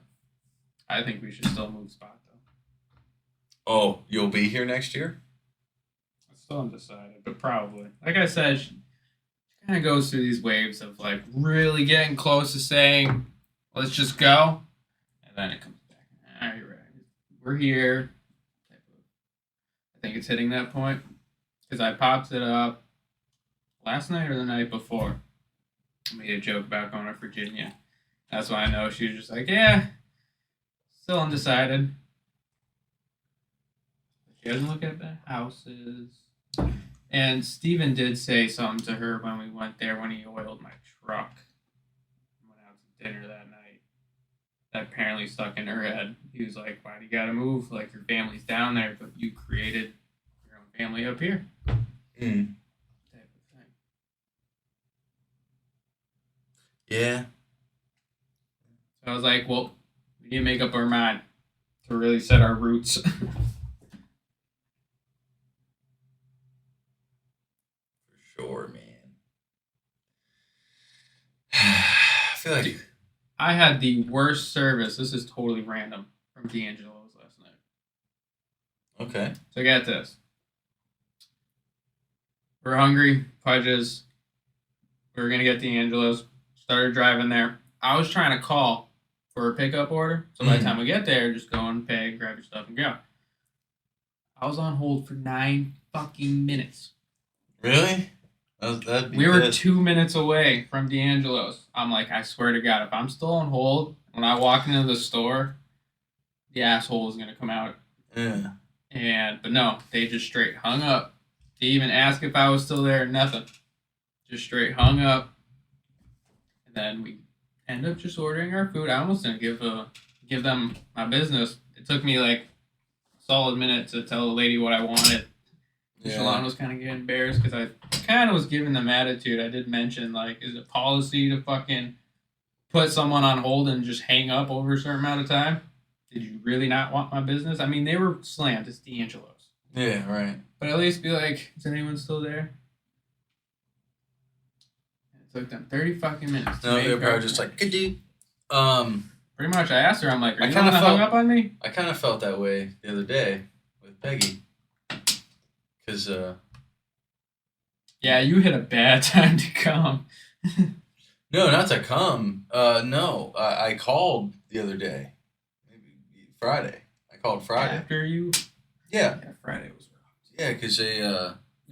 I think we should still move spot, though. Oh, you'll be here next year? I'm still undecided, but probably. Like I said, she kind of goes through these waves of, like, really getting close to saying, let's just go. And then it comes back. All right, right. We're here. I think it's hitting that point. Because I popped it up last night or the night before. I made a joke about going to Virginia. That's why I know she was just like, yeah, still undecided. She doesn't look at the houses. And Steven did say something to her when we went there when he oiled my truck. Went out to dinner that night. That apparently stuck in her head. He was like, why do you gotta move? Like, your family's down there, but you created your own family up here. Mm. Type of thing. Yeah. So I was like, well, we need to make up our mind to really set our roots. For sure, man. I feel like... I had the worst service. This is totally random from D'Angelo's last night. Okay. So get this. We're hungry, Pudges. We were going to get D'Angelo's. Started driving there. I was trying to call for a pickup order. So by the time we get there, just go and pay, grab your stuff, and go. I was on hold for 9 fucking minutes. Really? We were 2 minutes away from D'Angelo's. I'm like, I swear to God, if I'm still on hold, when I walk into the store, the asshole is going to come out. Yeah. But no, they just straight hung up. They even asked if I was still there, nothing. Just straight hung up. And then we end up just ordering our food. I almost didn't give them my business. It took me like a solid minute to tell the lady what I wanted. Yeah. Shalon was kind of getting embarrassed because I kind of was giving them attitude. I did mention, like, is it policy to fucking put someone on hold and just hang up over a certain amount of time? Did you really not want my business? I mean, they were slammed. It's D'Angelo's. Yeah, right. But at least be like, is anyone still there? It took them 30 fucking minutes. No, they're probably just like, good dude. Pretty much, I asked her, I'm like, are you kinda the one that hung up on me? I kind of felt that way the other day with Peggy. Because, Yeah, you hit a bad time to come. no, not to come. No, I called the other day. Maybe Friday. I called Friday. After you? Yeah. Yeah, Friday was rough. Yeah, because they,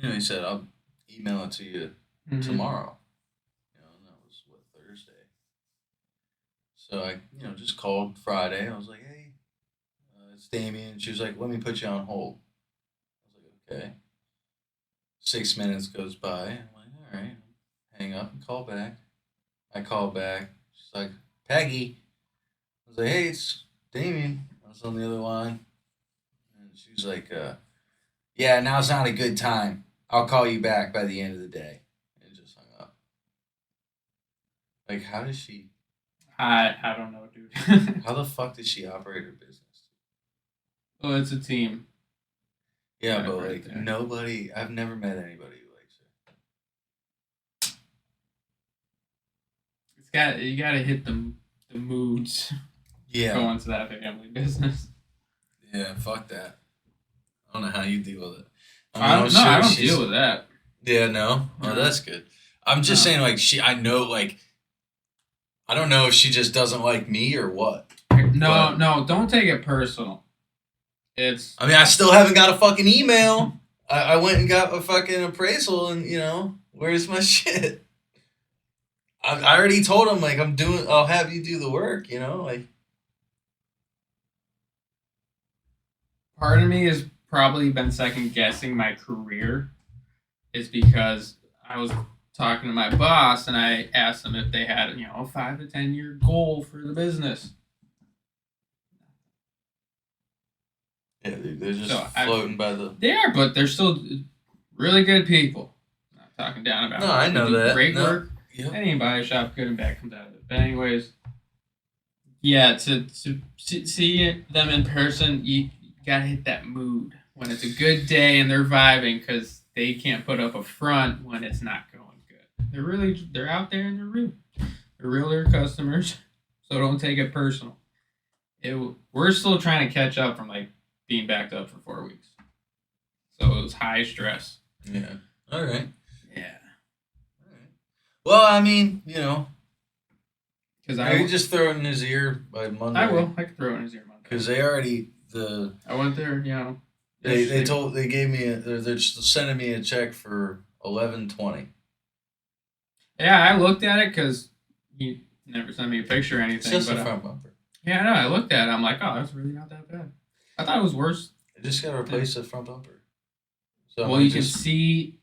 he said, I'll email it to you tomorrow. And that was, Thursday. So I, just called Friday. I was like, hey, it's Damien. She was like, let me put you on hold. I was like, okay. 6 minutes goes by. I'm like, all right. Hang up and call back. I call back. She's like, Peggy. I was like, hey, it's Damien. I was on the other line. And she's like, yeah, now's not a good time. I'll call you back by the end of the day. And just hung up. Like, how does she... I don't know, dude. How the fuck does she operate her business? Well, it's a team. Yeah, but like nobody, I've never met anybody who likes her. You gotta hit the moods. Yeah. Going to that family business. Yeah, fuck that. I don't know how you deal with it. I don't deal with that. Yeah, no? Oh, that's good. I'm just saying, like, I don't know if she just doesn't like me or what. No, don't take it personal. I mean, I still haven't got a fucking email. I went and got a fucking appraisal and, where's my shit? I already told him, like, I'll have you do the work, like. Part of me has probably been second guessing my career is because I was talking to my boss and I asked them if they had, a 5 to 10 year goal for the business. Yeah, they're just floating by the... They are, but they're still really good people. I'm not talking down about No, I know that. Great work. Yep. Any body shop, good and bad, comes out of it. But anyways, yeah, to see them in person, you gotta hit that mood when it's a good day and they're vibing because they can't put up a front when it's not going good. They're out there and they're real. They're real to their customers, so don't take it personal. We're still trying to catch up from like being backed up for 4 weeks. So it was high stress. Yeah. All right. Yeah. All right. Well, I mean, Because you just throw it in his ear by Monday. I will. I can throw it in his ear Monday. Because they already I went there. They gave me they're just sending me a check for $11.20. Yeah, I looked at it because he never sent me a picture or anything. It's just but a front bumper. Yeah, no, I looked at it. I'm like, oh, that's really not that bad. I thought it was worse. I just got to replace the front bumper. So well, you can see.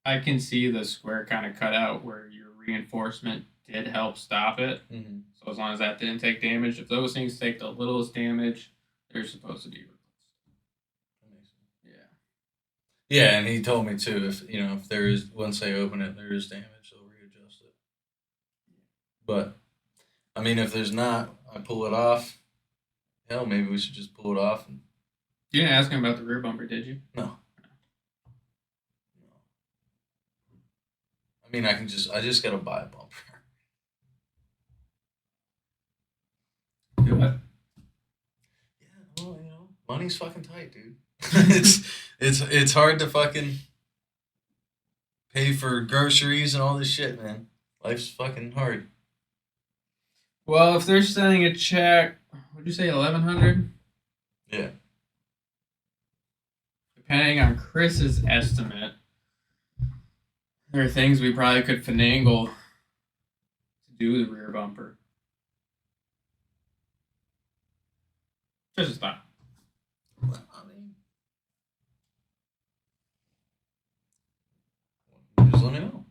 I can see the square kind of cut out where your reinforcement did help stop it. Mm-hmm. So as long as that didn't take damage, if those things take the littlest damage, they're supposed to be replaced. Yeah. Yeah, and he told me too. If there is, once they open it, there is damage, they'll readjust it. But I mean, if there's not, I pull it off. Hell, maybe we should just pull it off. You didn't ask him about the rear bumper, did you? No. I mean, I just gotta buy a bumper. Do what? Yeah, well, money's fucking tight, dude. it's hard to fucking pay for groceries and all this shit, man. Life's fucking hard. Well, if they're sending a check, what'd you say, 1,100? Yeah. Depending on Chris's estimate, there are things we probably could finagle to do the rear bumper. Just a thought. Well, I mean, let me know.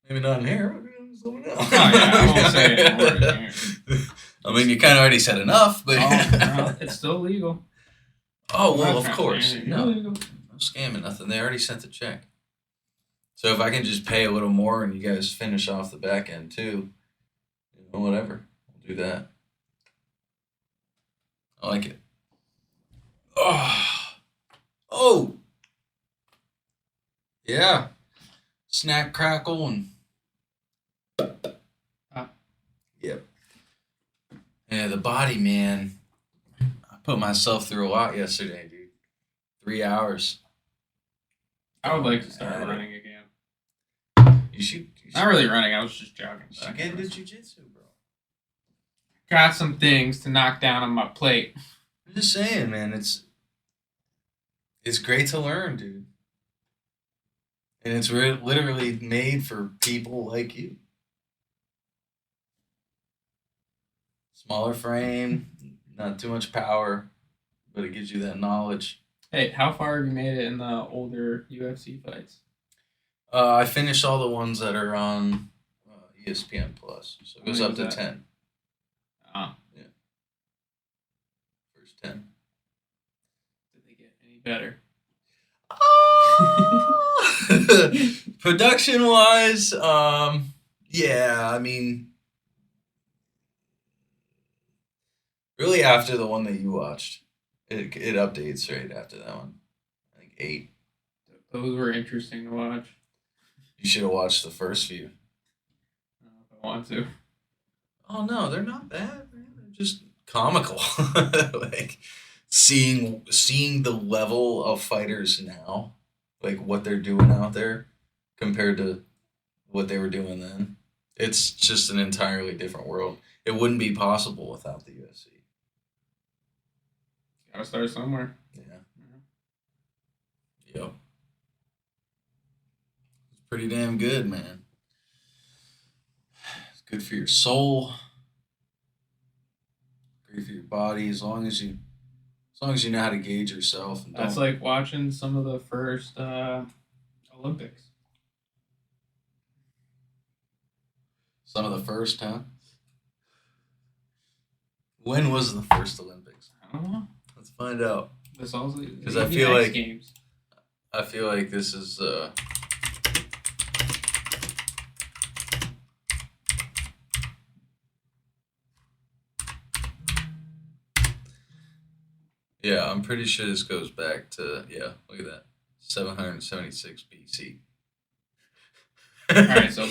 Maybe not in here. But just let me know. Oh, yeah, I won't say it more in here. I mean, you kind of already said enough, but No, it's still legal. oh well, I'm not of trying to course, say anything no illegal. scamming, nothing. They already sent the check. So if I can just pay a little more and you guys finish off the back end too, whatever, I'll do that. I like it. Oh, yeah. Snack, crackle, and yep. Yeah, the body, man. I put myself through a lot yesterday, dude. 3 hours. I would like to start running again. You should. Not really running. I was just jogging. You should get into jujitsu, bro. Got some things to knock down on my plate. I'm just saying, man. It's great to learn, dude. And it's literally made for people like you. Smaller frame, not too much power, but it gives you that knowledge. Hey, how far have you made it in the older UFC fights? I finished all the ones that are on ESPN Plus, so it goes up to 10. Oh. Yeah. First 10. Did they get any better? Production wise, yeah, I mean, really after the one that you watched, it updates right after that one. I think 8. Those were interesting to watch. You should have watched the first few. If I want to. Oh no, they're not bad, man. They're just comical. Like seeing the level of fighters now, like what they're doing out there compared to what they were doing then. It's just an entirely different world. It wouldn't be possible without the UFC. Gotta start somewhere. Yeah. Yep. It's pretty damn good, man. It's good for your soul. Great for your body, as long as you know how to gauge yourself. And That's like watching some of the first Olympics. Some of the first, huh? When was the first Olympics? I don't know. Let's find out. This also Because I feel like games. I feel like this is yeah, I'm pretty sure this goes back to look at that. 776 BC. Alright, so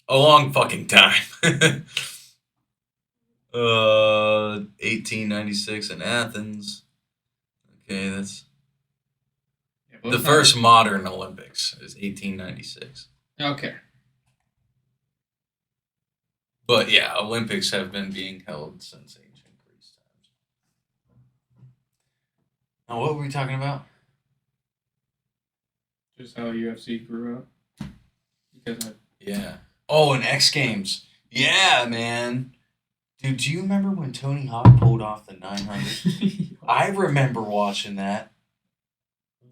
a long fucking time. 1896 in Athens. Okay, that's the first modern Olympics is 1896. Okay. But yeah, Olympics have been being held since ancient Greece times. Now, what were we talking about? Just how UFC grew up. Because Yeah. Oh, and X Games. Yeah, man. Dude, do you remember when Tony Hawk pulled off the 900? I remember watching that.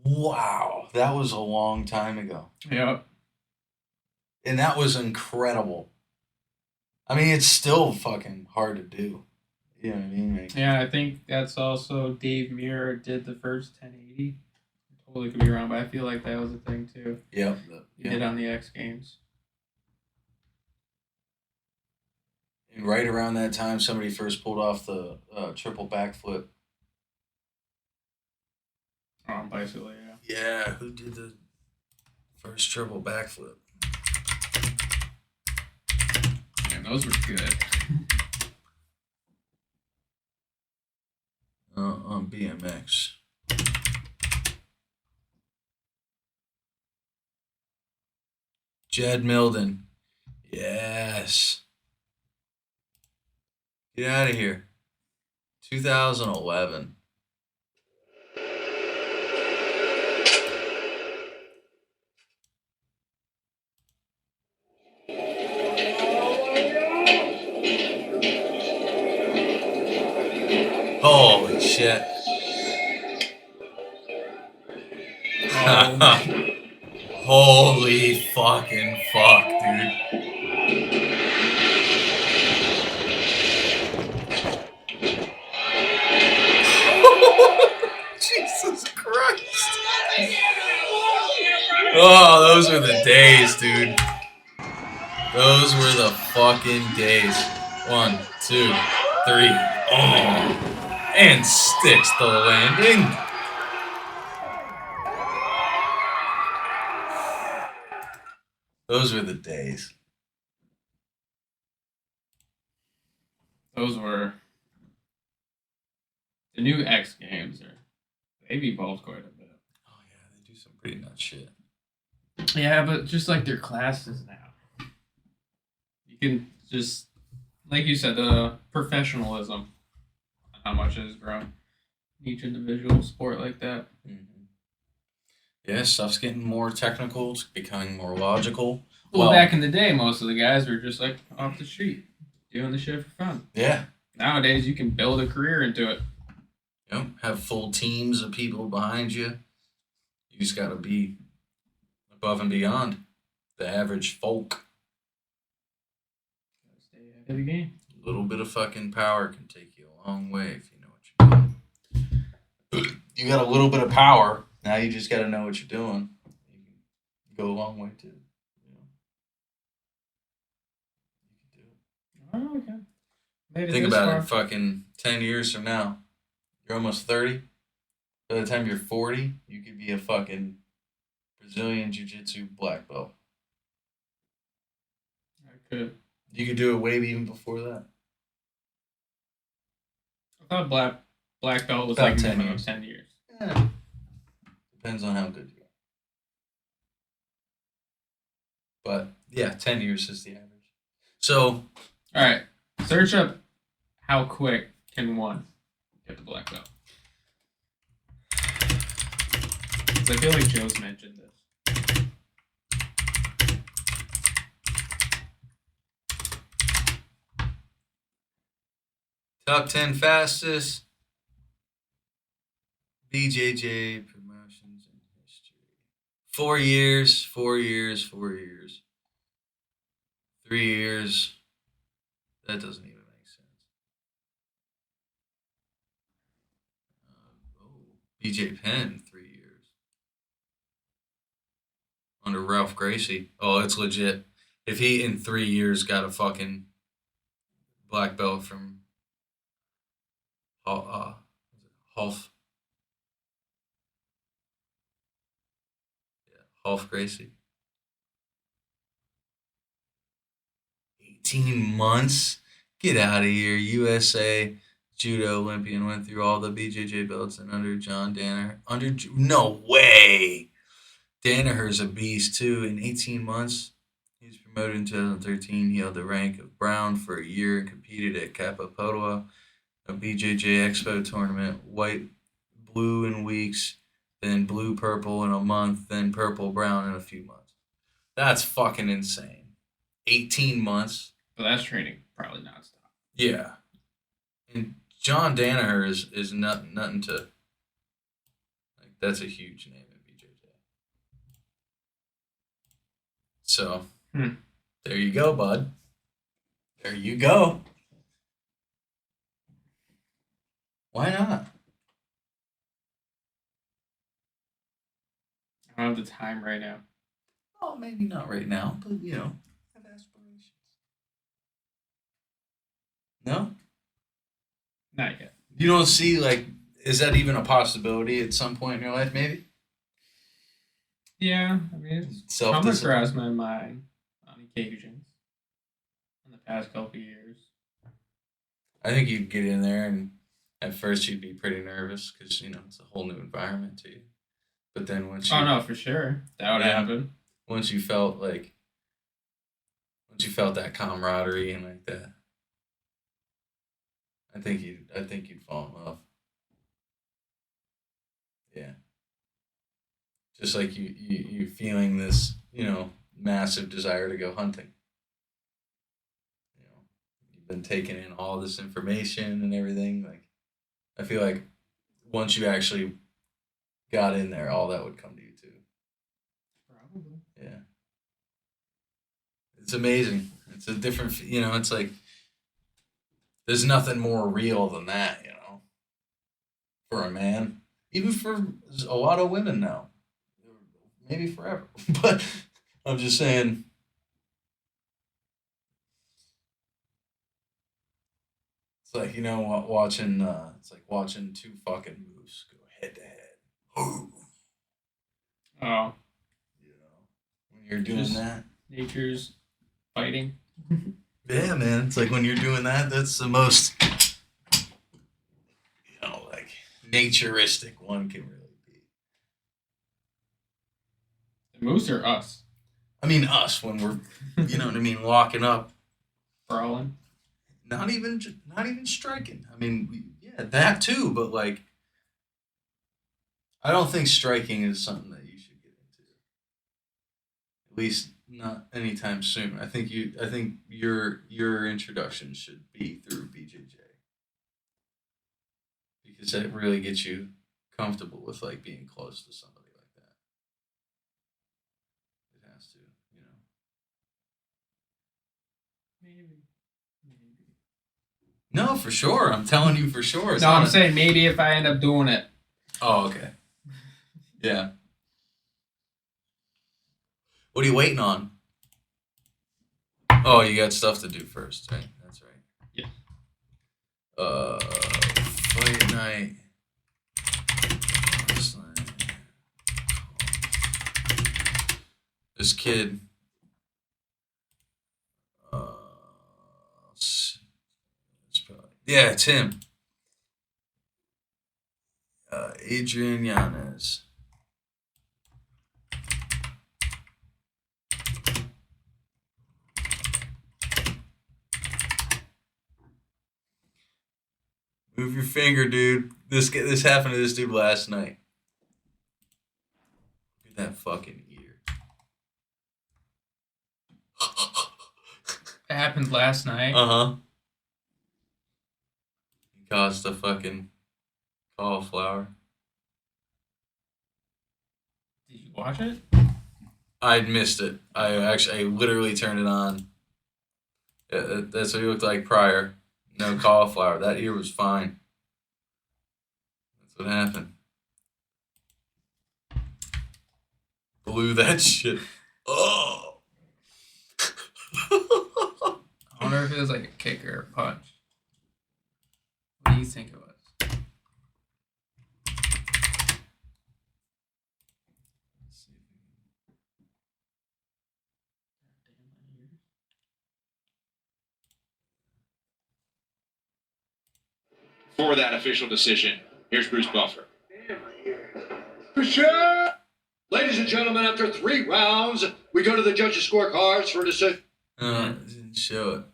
Wow, that was a long time ago. Yep. And that was incredible. I mean, it's still fucking hard to do. You know what I mean? Like, yeah, I think that's also Dave Mirra did the first 1080. Totally could be wrong, but I feel like that was a thing too. Yep. He did on the X Games. And right around that time, somebody first pulled off the triple backflip. Oh, on bicycle, yeah. Yeah, who did the first triple backflip? Man, those were good. On BMX. Jed Milden. Yes. Get out of here. 2011. Holy shit. Oh. Holy fucking fuck, dude. Jesus Christ. Oh, those were the days, dude. Those were the fucking days. 1, 2, 3. Oh. And sticks the landing. Those were the days. Those were the new X games. They've evolved quite a bit. Oh yeah, they do some pretty nuts shit. Yeah, but just like their classes now, you can just, like you said, the professionalism, how much it has grown. Each individual sport like that. Mm-hmm. Yeah, stuff's getting more technical. It's becoming more logical. Well, back in the day, most of the guys were just like off the street, doing the shit for fun. Yeah. Nowadays, you can build a career into it. You know, have full teams of people behind you. You just got to be above and beyond the average folk. Gotta stay ahead of the game. A little bit of fucking power can take you a long way if you know what you're doing. You got a little bit of power. Now you just got to know what you're doing. You can go a long way too. You know? Oh, okay. Made it Think this about far. it. Fucking 10 years from now, you're almost 30. By the time you're 40, you could be a fucking Brazilian Jiu-Jitsu black belt. I could. You could do it way even before that. I thought black belt was About like 10 minimum years. 10 years. Yeah. Depends on how good you are. But yeah, 10 years is the average. So, all right, search up how quick can one get the black belt. 'Cause I feel like Joe's mentioned this. top 10 fastest BJJ promotions in history. 4 years, 4 years, 4 years. 3 years. That doesn't even make sense. BJ Penn, 3 years. Under Ralph Gracie. Oh, it's legit. If he in 3 years got a fucking black belt from Rolf Gracie. 18 months? Get out of here. USA Judo Olympian went through all the BJJ belts and under John Danaher. No way! Danaher's a beast too. In 18 months, he was promoted in 2013. He held the rank of brown for a year and competed at Capoeira, a BJJ Expo tournament. White, blue in weeks, then blue purple in a month, then purple brown in a few months. That's fucking insane. 18 months. But that's training probably nonstop. Yeah. And John Danaher is nothing to, like, that's a huge name in BJJ. So, there you go, bud. There you go. Why not? I don't have the time right now. Oh, maybe not right now, but you know, have aspirations. No? Not yet. You don't see, like, is that even a possibility at some point in your life, maybe? Yeah, I mean, it's come across my mind on occasions in the past couple of years. I think you'd get in there, and at first you'd be pretty nervous because, you know, it's a whole new environment to you. But then once you... Oh, no, for sure. That would happen. Once you felt that camaraderie and like that, I think you'd fall in love. Yeah. Just like you feeling this, you know, massive desire to go hunting. You know, you've been taking in all this information and everything. Like, I feel like once you actually got in there, all that would come to you too. Probably. Yeah. It's amazing. It's a different, it's like, there's nothing more real than that, for a man. Even for a lot of women now. Maybe forever. But I'm just saying, it's like, watching, it's like watching two fucking moose go head to head. Oh. When you're doing Just that. Nature's fighting. Yeah, man. It's like when you're doing that, that's the most, like, naturistic one can really be. The moose or us? I mean, us, when we're, you know what I mean, locking up. Brawling. Not even striking. I mean, yeah, that too, but, like, I don't think striking is something that you should get into. At least not anytime soon. I think your introduction should be through BJJ. Because that really gets you comfortable with, like, being close to somebody like that. It has to, Maybe. No, for sure. I'm telling you for sure. It's No, I'm not saying maybe if I end up doing it. Oh, okay. Yeah. What are you waiting on? Oh, you got stuff to do first, right? That's right. Yeah. Fight night. This kid. Yeah, it's him. Adrian Yanez. Move your finger, dude. This happened to this dude last night. Look at that fucking ear. It happened last night. Uh-huh. He caused a fucking cauliflower. Did you watch it? I'd missed it. I literally turned it on. Yeah, that's what he looked like prior. No cauliflower. That ear was fine. That's what happened. Blew that shit. Oh. I wonder if it was like a kick or a punch. What do you think it was? For that official decision, here's Bruce Buffer. For sure. Ladies and gentlemen, after 3 rounds, we go to the judges' scorecards for a decision. Didn't show it.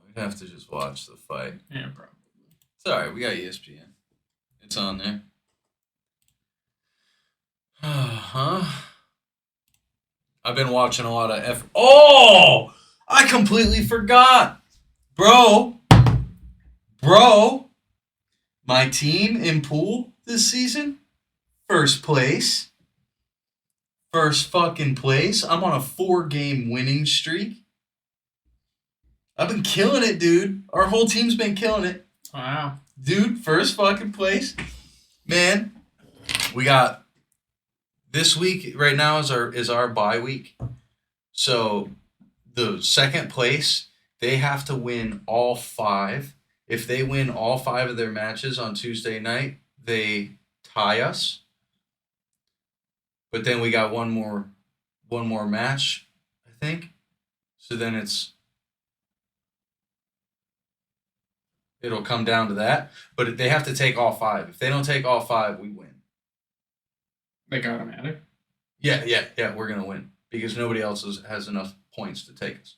We'd have to just watch the fight. Yeah, probably. It's alright, we got ESPN. It's on there. Huh? I've been watching a lot of Oh! I completely forgot! Bro! My team in pool this season? First place. First fucking place. I'm on a 4-game winning streak. I've been killing it, dude. Our whole team's been killing it. Wow. Dude, first fucking place. Man, we got this week right now is our bye week. So the second place, they have to win all 5. If they win all 5 of their matches on Tuesday night, they tie us. But then we got one more match, I think. So then it'll come down to that. But they have to take all 5. If they don't take all 5, we win. Like automatic? Yeah, we're going to win. Because nobody else has enough points to take us.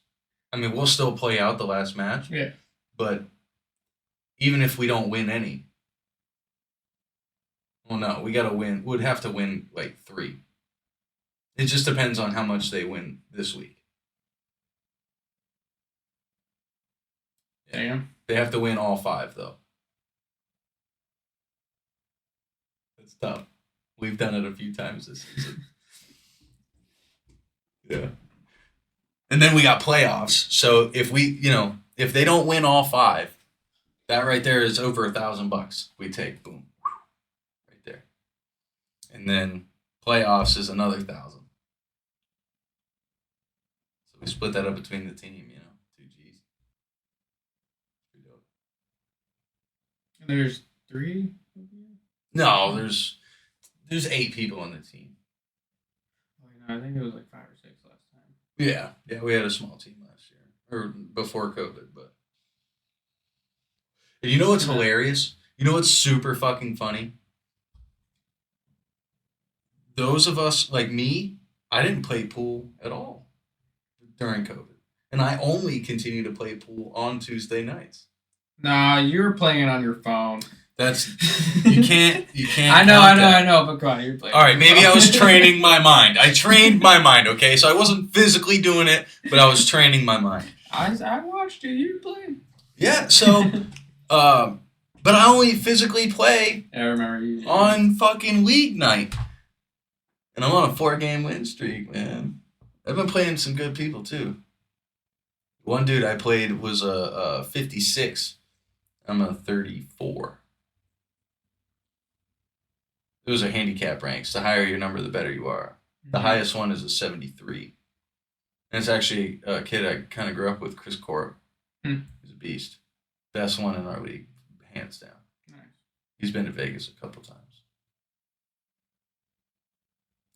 I mean, we'll still play out the last match. Yeah. But even if we don't win any. Well, no, we got to win. We'd have to win like 3. It just depends on how much they win this week. Damn. They have to win all 5 though. It's tough. We've done it a few times this season. Yeah. And then we got playoffs. So if if they don't win all 5, that right there is over $1,000 we take. Boom. Right there. And then playoffs is another 1,000. So we split that up between the team, 2 G's. There's 3? No, there's 8 people on the team. I think it was like 5 or 6 last time. Yeah, we had a small team last year, or before COVID, but. And you know what's hilarious? You know what's super fucking funny? Those of us, like me, I didn't play pool at all during COVID. And I only continue to play pool on Tuesday nights. Nah, you were playing it on your phone. That's you can't. I know. But go on, you're playing. All right, maybe I was training my mind. I trained my mind. Okay, so I wasn't physically doing it, but I was training my mind. I watched you. You were playing. Yeah. So, but I only physically play. I remember you on fucking league night, and I'm on a 4-game win streak, man. I've been playing some good people too. One dude I played was a 56. I'm a 34. Those are handicap ranks. The higher your number, the better you are. The highest one is a 73. And it's actually a kid I kind of grew up with, Chris Corp. He's a beast. Best one in our league, hands down. Nice. He's been to Vegas a couple times.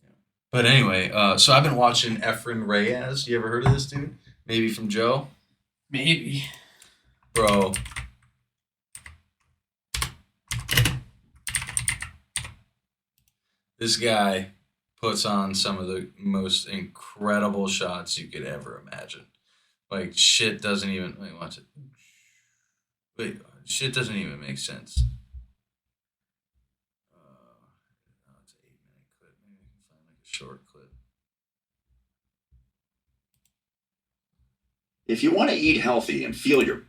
Yeah. But anyway, so I've been watching Efren Reyes. You ever heard of this dude? Maybe from Joe? Maybe. Bro. This guy puts on some of the most incredible shots you could ever imagine. Like, shit doesn't even... Wait, watch it. Wait, shit doesn't even make sense. It's an 8-minute clip. Maybe I can find like a short clip. If you want to eat healthy and feel your...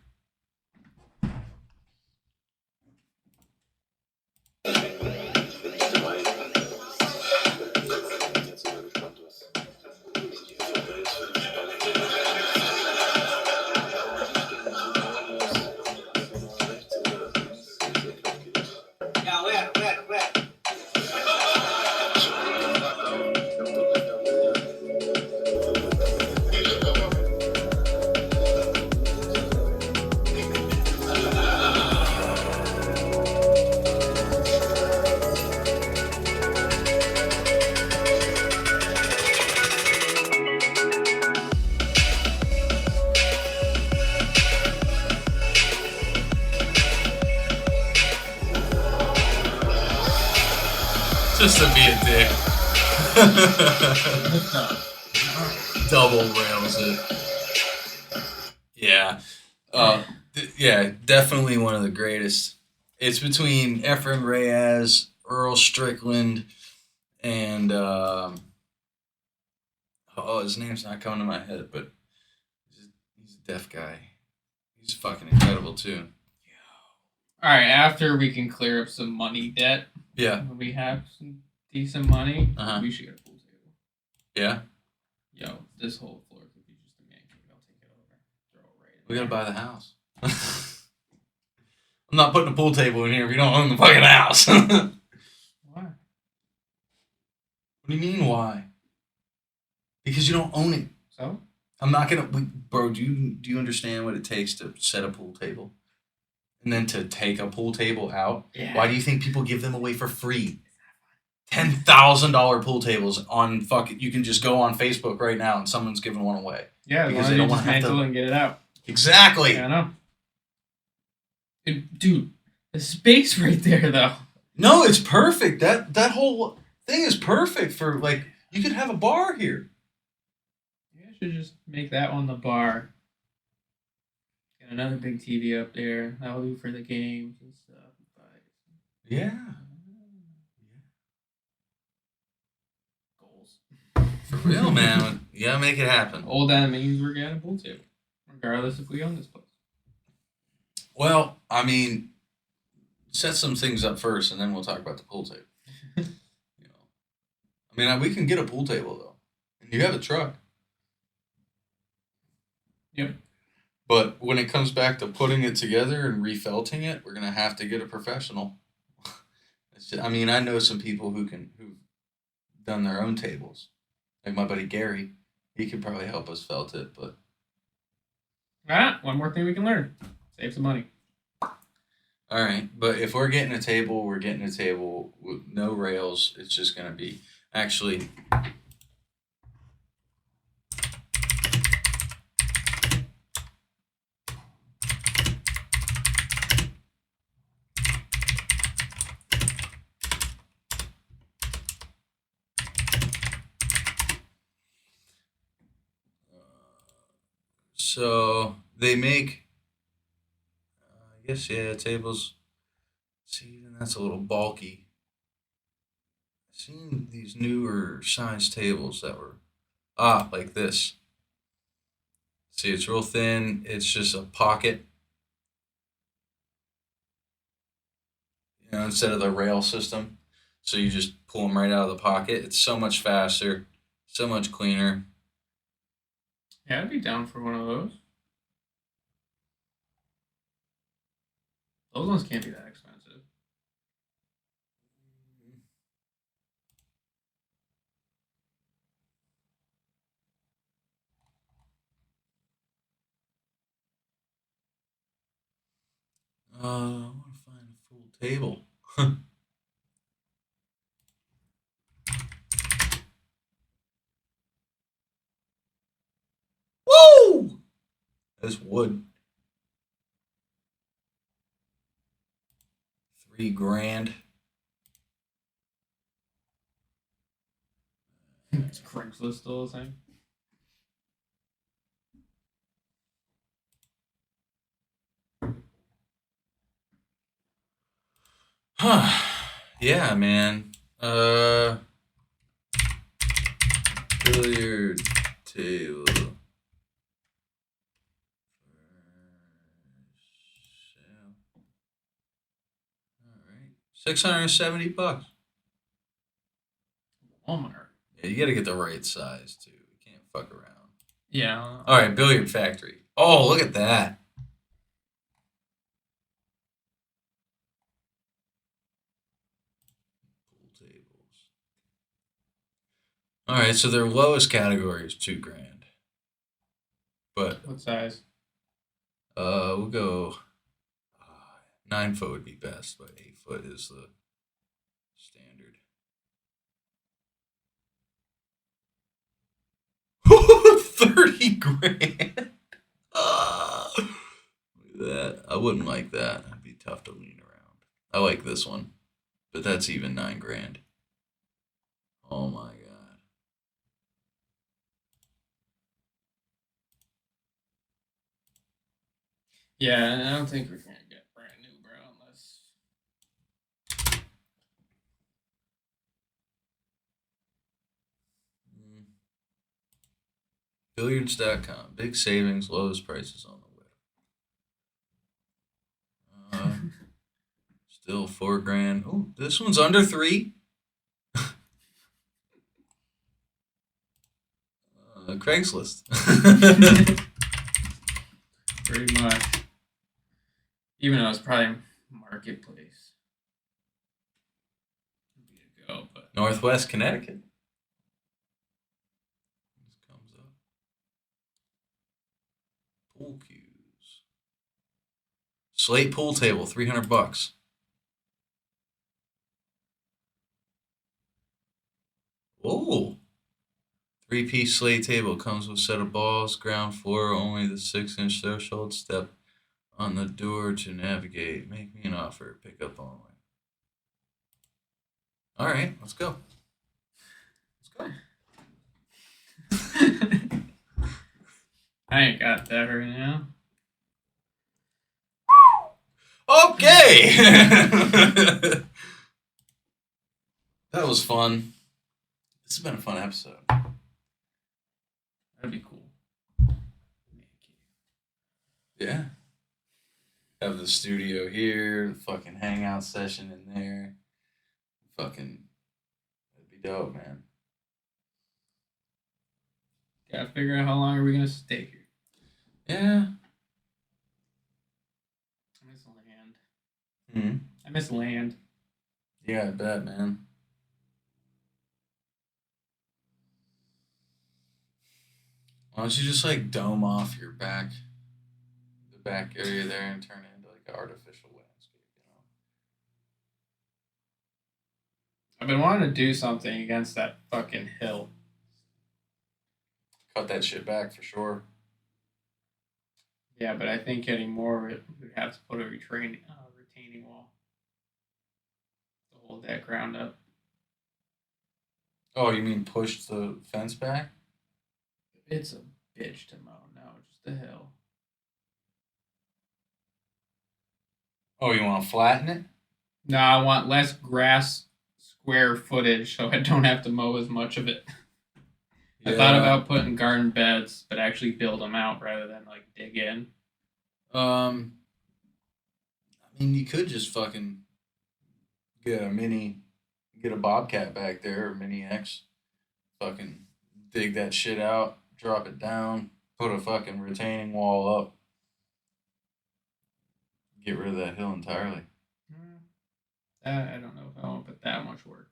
Just to be a dick. Double rails it. Yeah. Yeah, definitely one of the greatest. It's between Efren Reyes, Earl Strickland, and his name's not coming to my head, but he's a deaf guy. He's fucking incredible too. All right, after we can clear up some money debt. Yeah. When we have some decent money, we should get a pool table. Yeah? Yo, this whole floor could be just a man cave. I'll take it over. Throw it right in. We gotta buy the house. I'm not putting a pool table in here if you don't own the fucking house. Why? What do you mean, why? Because you don't own it. So? I'm not gonna... Bro, do you understand what it takes to set a pool table? And then to take a pool table out? Yeah. Why do you think people give them away for free? $10,000 pool tables on fucking... You can just go on Facebook right now and someone's giving one away. Yeah, because they don't want to dismantle and get it out. Exactly. Yeah, I know. Dude, the space right there, though. No, it's perfect. That whole thing is perfect for, like... You could have a bar here. You guys should just make that one the bar. Get another big TV up there. That'll do for the games and stuff. Yeah. Goals. For real, man. You gotta make it happen. All that means we're getting a pool table. Regardless if we own this place. Well, I mean, set some things up first, and then we'll talk about the pool table. You know, I mean, we can get a pool table though, and you have a truck. Yep. But when it comes back to putting it together and refelting it, we're gonna have to get a professional. I mean, I know some people who've done their own tables, like my buddy Gary. He could probably help us felt it, but One more thing we can learn. Save some money. all right. But if we're getting a table, we're getting a table with no rails. It's just gonna be actually. So they make, I guess, yeah, tables. See, even that's a little bulky. I've seen these newer size tables that were, like this. See, it's real thin. It's just a pocket, instead of the rail system. So you just pull them right out of the pocket. It's so much faster, so much cleaner. Yeah, I'd be down for one of those. Those ones can't be that expensive. I want to find a full table. Woo! That's wood. $3,000. Is Craigslist still the same? Yeah, man. Billiard table. Alright. $670. Walmart. Yeah, you gotta get the right size too. You can't fuck around. Yeah. Alright, Billiard Factory. Oh, look at that. Pool tables. Alright, so their lowest category is $2,000. But What size? we'll go 9 foot would be best, but 8 foot is the standard. 30,000. Look at that. I wouldn't like that. It'd be tough to lean around. I like this one, but that's even $9,000. Oh my god. Yeah, I don't think we're gonna get brand new, bro, unless. Billiards.com. Big savings, lowest prices on the web. Still $4,000. Oh, this one's under 3. Craigslist. Pretty much. Even though it's probably marketplace. Would be a go, but Northwest Connecticut. This comes up. Pool cues. Slate pool table, $300. Oh. 3-piece slate table comes with set of balls, ground floor, only the 6-inch threshold. Step on the door to navigate. Make me an offer. Pick up only. All right, let's go. I ain't got that right now. Okay. That was fun. This has been a fun episode. That'd be cool. Yeah. Have the studio here, the fucking hangout session in there. Fucking, that'd be dope, man. Gotta figure out how long are we gonna stay here. Yeah. I miss land. Hmm. I miss land. Yeah, I bet, man. Why don't you just like dome off your back, the back area there, and turn it into like an artificial landscape, you know? I've been wanting to do something against that fucking hill. Cut that shit back for sure. Yeah, but I think getting more of it, we'd have to put a retaining wall to hold that ground up. Oh, you mean push the fence back? It's a bitch to mow. No, just a hill. Oh, you want to flatten it? No, I want less grass square footage so I don't have to mow as much of it. I thought about putting garden beds, but actually build them out rather than like dig in. I mean, you could just fucking get a Bobcat back there, or Mini X. Fucking dig that shit out, drop it down, put a fucking retaining wall up. Get rid of that hill entirely. I don't know if I want to put that much work.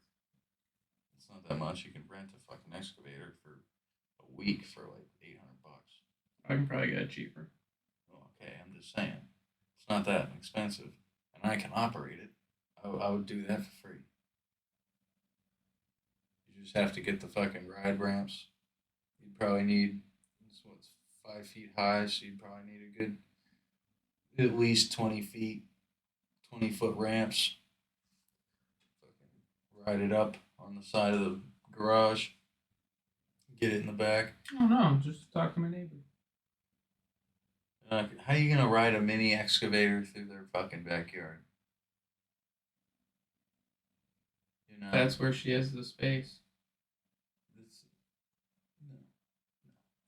It's not that much. You can rent a fucking excavator for a week for like $800. I can probably get it cheaper. Okay, I'm just saying. It's not that expensive. And I can operate it. I would do that for free. You just have to get the fucking ride ramps. You'd probably need, it's 5 feet high, so you'd probably need a good, at least 20 feet, 20-foot ramps. Fucking ride it up on the side of the garage. Get it in the back. Oh no, just talk to my neighbor. How are you gonna ride a mini excavator through their fucking backyard? You know. That's where she has the space. No.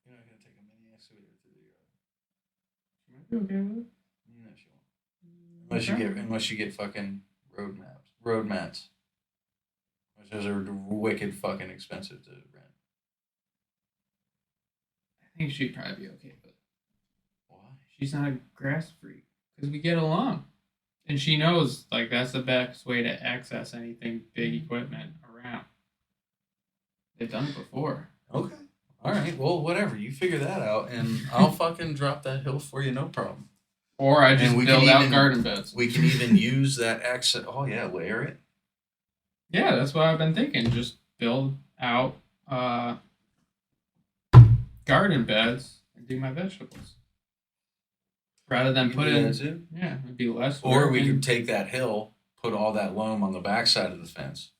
You're not gonna take a mini excavator through the yard. She might be okay with it. No, she won't. Unless you get fucking road mats, which those are wicked fucking expensive to rent. I think she'd probably be okay with it. Why? She's not a grass freak because we get along, and she knows like that's the best way to access anything big equipment around. They've done it before. Okay. All right. Well, whatever. You figure that out, and I'll fucking drop that hill for you, no problem. Or I just build out garden beds. We can even use that access. Oh yeah, layer it. Yeah, that's what I've been thinking. Just build out garden beds and do my vegetables. Rather than put in, yeah, it'd be less. Or we could take that hill, put all that loam on the backside of the fence,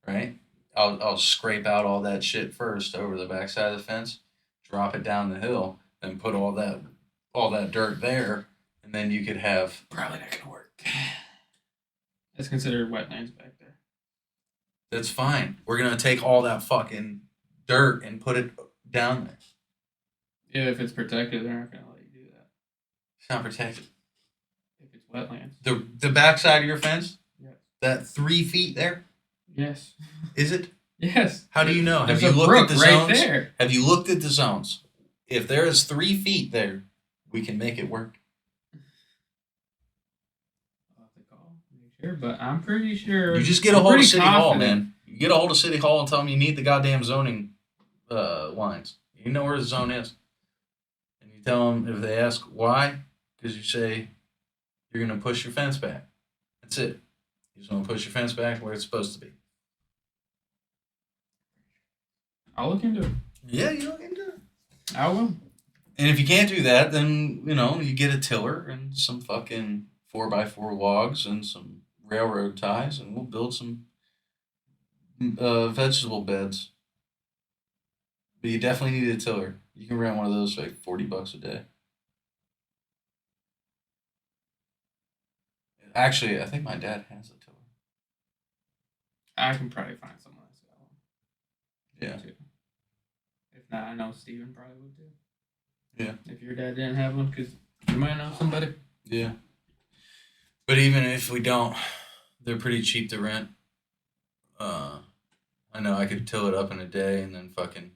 right? I'll scrape out all that shit first over the backside of the fence, drop it down the hill, then put all that dirt there, and then you could have probably not gonna work. It's considered wetlands back there. That's fine. We're gonna take all that fucking dirt and put it down there. Yeah, if it's protected, they're not gonna let you do that. It's not protected. If it's wetlands. The backside of your fence? Yes. That 3 feet there? Yes. Is it? Yes. How do you know? There's Have you a looked at brook the right zones? there. Have you looked at the zones? If there is 3 feet there, we can make it work. I'll have to call, make sure, but I'm pretty sure. You just get a hold of City Hall, man. You get a hold of City Hall and tell them you need the goddamn zoning lines. You know where the zone is. And you tell them, if they ask why, because you say you're going to push your fence back. That's it. You just want to push your fence back where it's supposed to be. I'll look into it. Yeah, you look into it. I will. And if you can't do that, then, you get a tiller and some fucking 4x4 logs and some railroad ties, and we'll build some vegetable beds. But you definitely need a tiller. You can rent one of those for like $40 a day. Actually, I think my dad has a tiller. I can probably find someone that's got one. Yeah. Too. If not, I know Steven probably would too. Yeah. If your dad didn't have one, because you might know somebody. Yeah. But even if we don't, they're pretty cheap to rent. I know I could till it up in a day and then fucking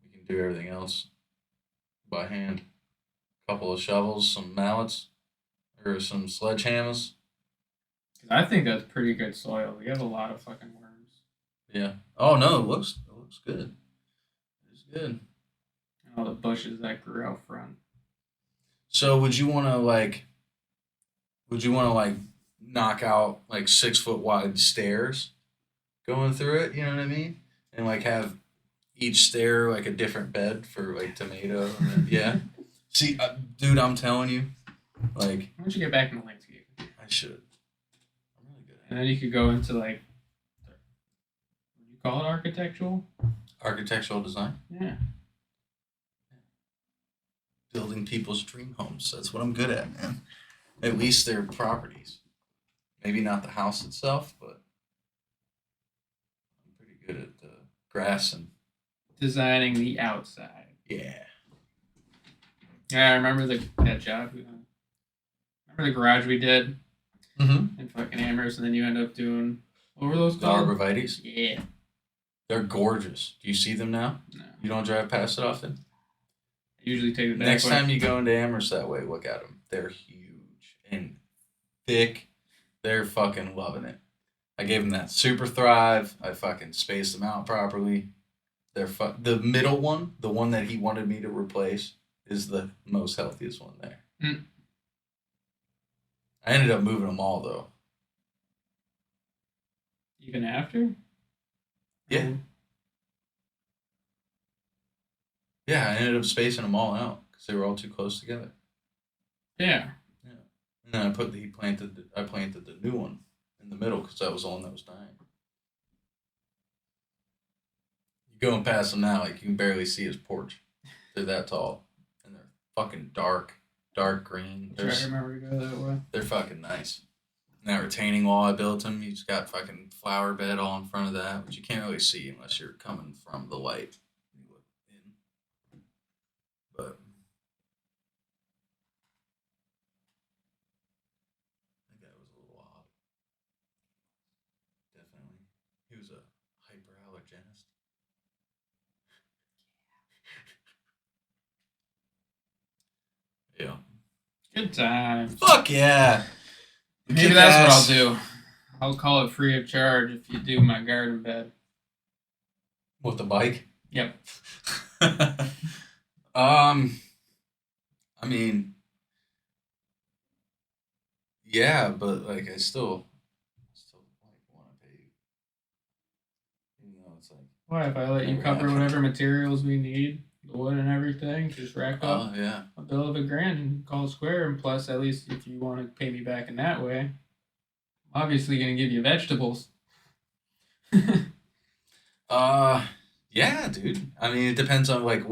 we can do everything else by hand. Couple of shovels, some mallets, or some sledgehammers. I think that's pretty good soil. We have a lot of fucking worms. Yeah. Oh no, it looks good. It's good. And all the bushes that grew out front. So would you want to like knock out like 6 foot wide stairs going through it? You know what I mean? And like have each stair like a different bed for like tomato. And then, yeah. See, dude, I'm telling you, like. Why don't you get back in the landscape? I should. I'm really good at it. And then you could go into like, what do you call it, architectural? Architectural design. Yeah. Building people's dream homes. That's what I'm good at, man. At least their properties. Maybe not the house itself, but I'm pretty good at the grass and designing the outside. Yeah. Yeah, I remember that job. Remember the garage we did in fucking Amherst, and then you end up doing, what were those called? Arborvitaes. Yeah. They're gorgeous. Do you see them now? No. You don't drive past it often? I usually take the back Next way. time you go into Amherst that way, look at them. They're huge and thick. They're fucking loving it. I gave them that super thrive. I fucking spaced them out properly. They're the middle one, the one that he wanted me to replace, is the most healthiest one there. Mm. I ended up moving them all though. Even after? Yeah. Yeah, I ended up spacing them all out because they were all too close together. Yeah. Yeah. And then I planted the new one in the middle because that was the one that was dying. You going past them now, like you can barely see his porch. They're that tall, and they're fucking dark green. I remember to go that way. They're fucking nice. And that retaining wall I built him, he's got fucking flower bed all in front of that, which you can't really see unless you're coming from the light. But that guy was a little odd. Definitely. He was a hyperallergenist. Yeah. Good times. Fuck yeah. Maybe that's what I'll do. I'll call it free of charge if you do my garden bed. With the bike? Yep. I mean, yeah, but like I still like want to pay you. Even though it's like. Why, if I let you cover whatever materials we need, the wood and everything, just rack up a bill of $1,000 and call it square. And plus, at least if you want to pay me back in that way, I'm obviously gonna give you vegetables. Yeah, dude. I mean, it depends on like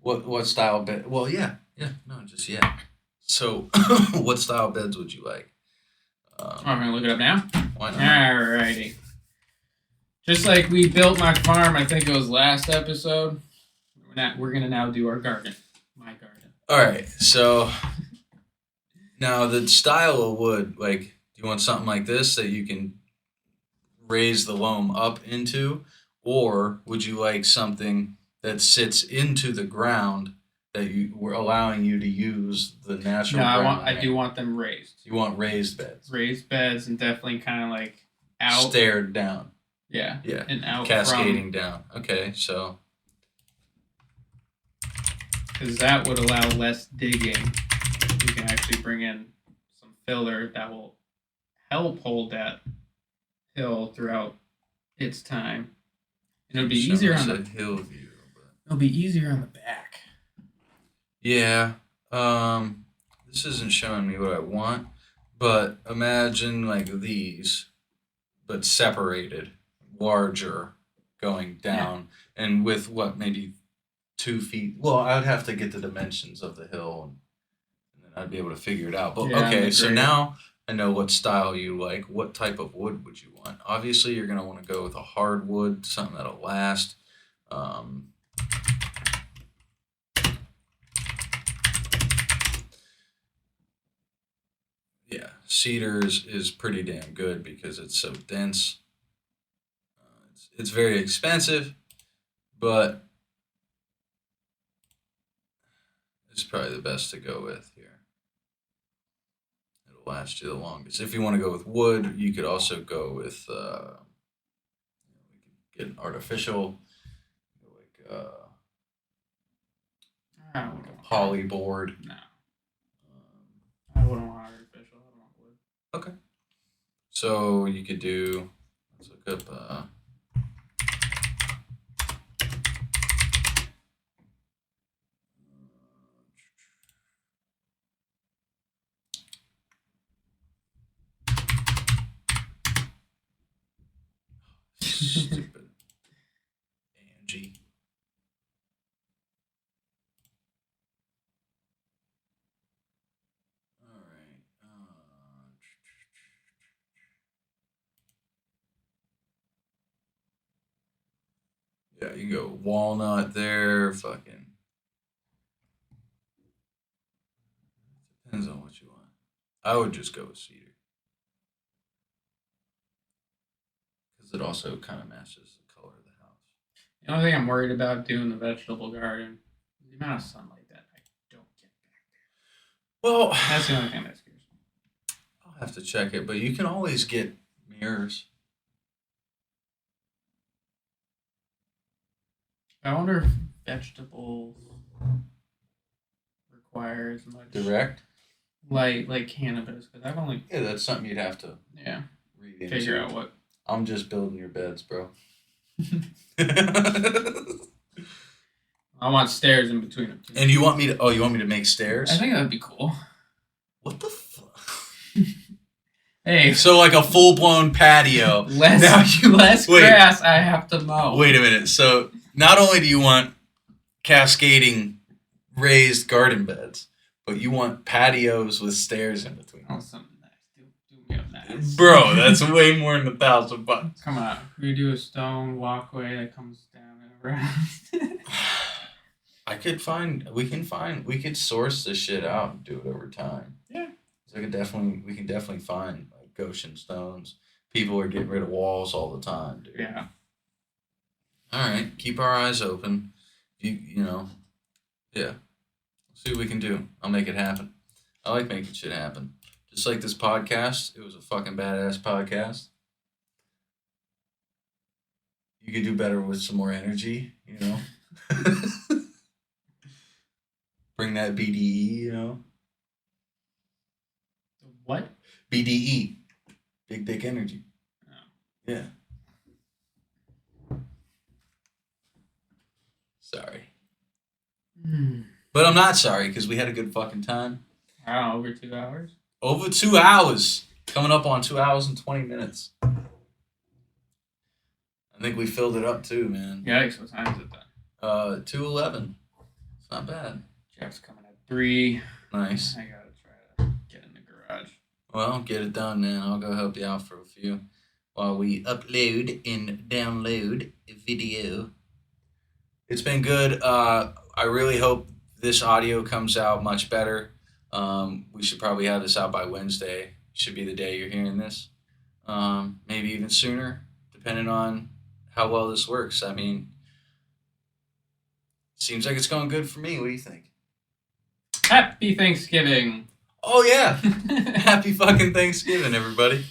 what style bed. Well, yeah. So, what style beds would you like? I'm gonna look it up now. Why not? Alrighty. Just like we built my farm, I think it was last episode. We're gonna now do our garden. My garden. All right. So now the style of wood, like, do you want something like this that you can raise the loam up into, or would you like something that sits into the ground that we're allowing you to use the natural? No, ground I do want them raised. You want raised beds? Raised beds and definitely kind of like out. Stared down. Yeah. Yeah. And out cascading down. Okay, so. Because that would allow less digging. You can actually bring in some filler that will help hold that hill throughout its time. And it'll be easier on the hill view. It'll be easier on the back. Yeah. This isn't showing me what I want, but imagine like these, but separated, larger, going down, and with what, maybe 2 feet. Well, I'd have to get the dimensions of the hill, and then I'd be able to figure it out. But okay, so now I know what style you like. What type of wood would you want? Obviously, you're gonna want to go with a hardwood, something that'll last. Yeah, cedar is pretty damn good because it's so dense. It's very expensive, but it's probably the best to go with here. It'll last you the longest. If you want to go with wood, you could also go with we could get an artificial, like I wouldn't poly board. No. I wouldn't want artificial. I want wood. Okay. So you could do. Let's look up. Stupid Angie. All right. Yeah, you can go walnut there. Fucking depends on what you want. I would just go with cedar because it also kind of matches the color of the house. The only thing I'm worried about doing the vegetable garden is the amount of sunlight that I don't get back there. Well, That's the only thing that scares me. I'll have to check it, but you can always get mirrors. I wonder if vegetables require as much Direct? light like cannabis, because I've only Yeah, that's something you'd have to read into. figure out what. I'm just building your beds, bro. I want stairs in between them. And you want me to? Oh, you want me to make stairs? I think that'd be cool. What the fuck? Hey, So like a full blown patio. less grass I have to mow. Wait a minute. So not only do you want cascading raised garden beds, but you want patios with stairs in between. Oh, something nice. Do me up nice. Bro, that's way more than $1,000. Come on, we do a stone walkway that comes down and around. We could source this shit out and do it over time. Yeah. So we can definitely find like Goshen stones. People are getting rid of walls all the time, dude. Yeah. All right, keep our eyes open. You know, yeah. See what we can do. I'll make it happen. I like making shit happen. Just like this podcast, it was a fucking badass podcast. You could do better with some more energy, you know. Bring that BDE, you know. What? BDE, big dick energy. Oh. Yeah. Sorry. But I'm not sorry because we had a good fucking time. Wow, over 2 hours? Over 2 hours. Coming up on 2 hours and 20 minutes. I think we filled it up too, man. Yikes, what time is it then? 2:11. It's not bad. Jeff's coming at 3. Nice. I gotta try to get in the garage. Well, get it done, man. I'll go help you out for a few while we upload and download a video. It's been good. I really hope this audio comes out much better. We should probably have this out by Wednesday. Should be the day you're hearing this. Maybe even sooner, depending on how well this works. I mean, seems like it's going good for me. What do you think? Happy Thanksgiving! Oh, yeah. Happy fucking Thanksgiving, everybody.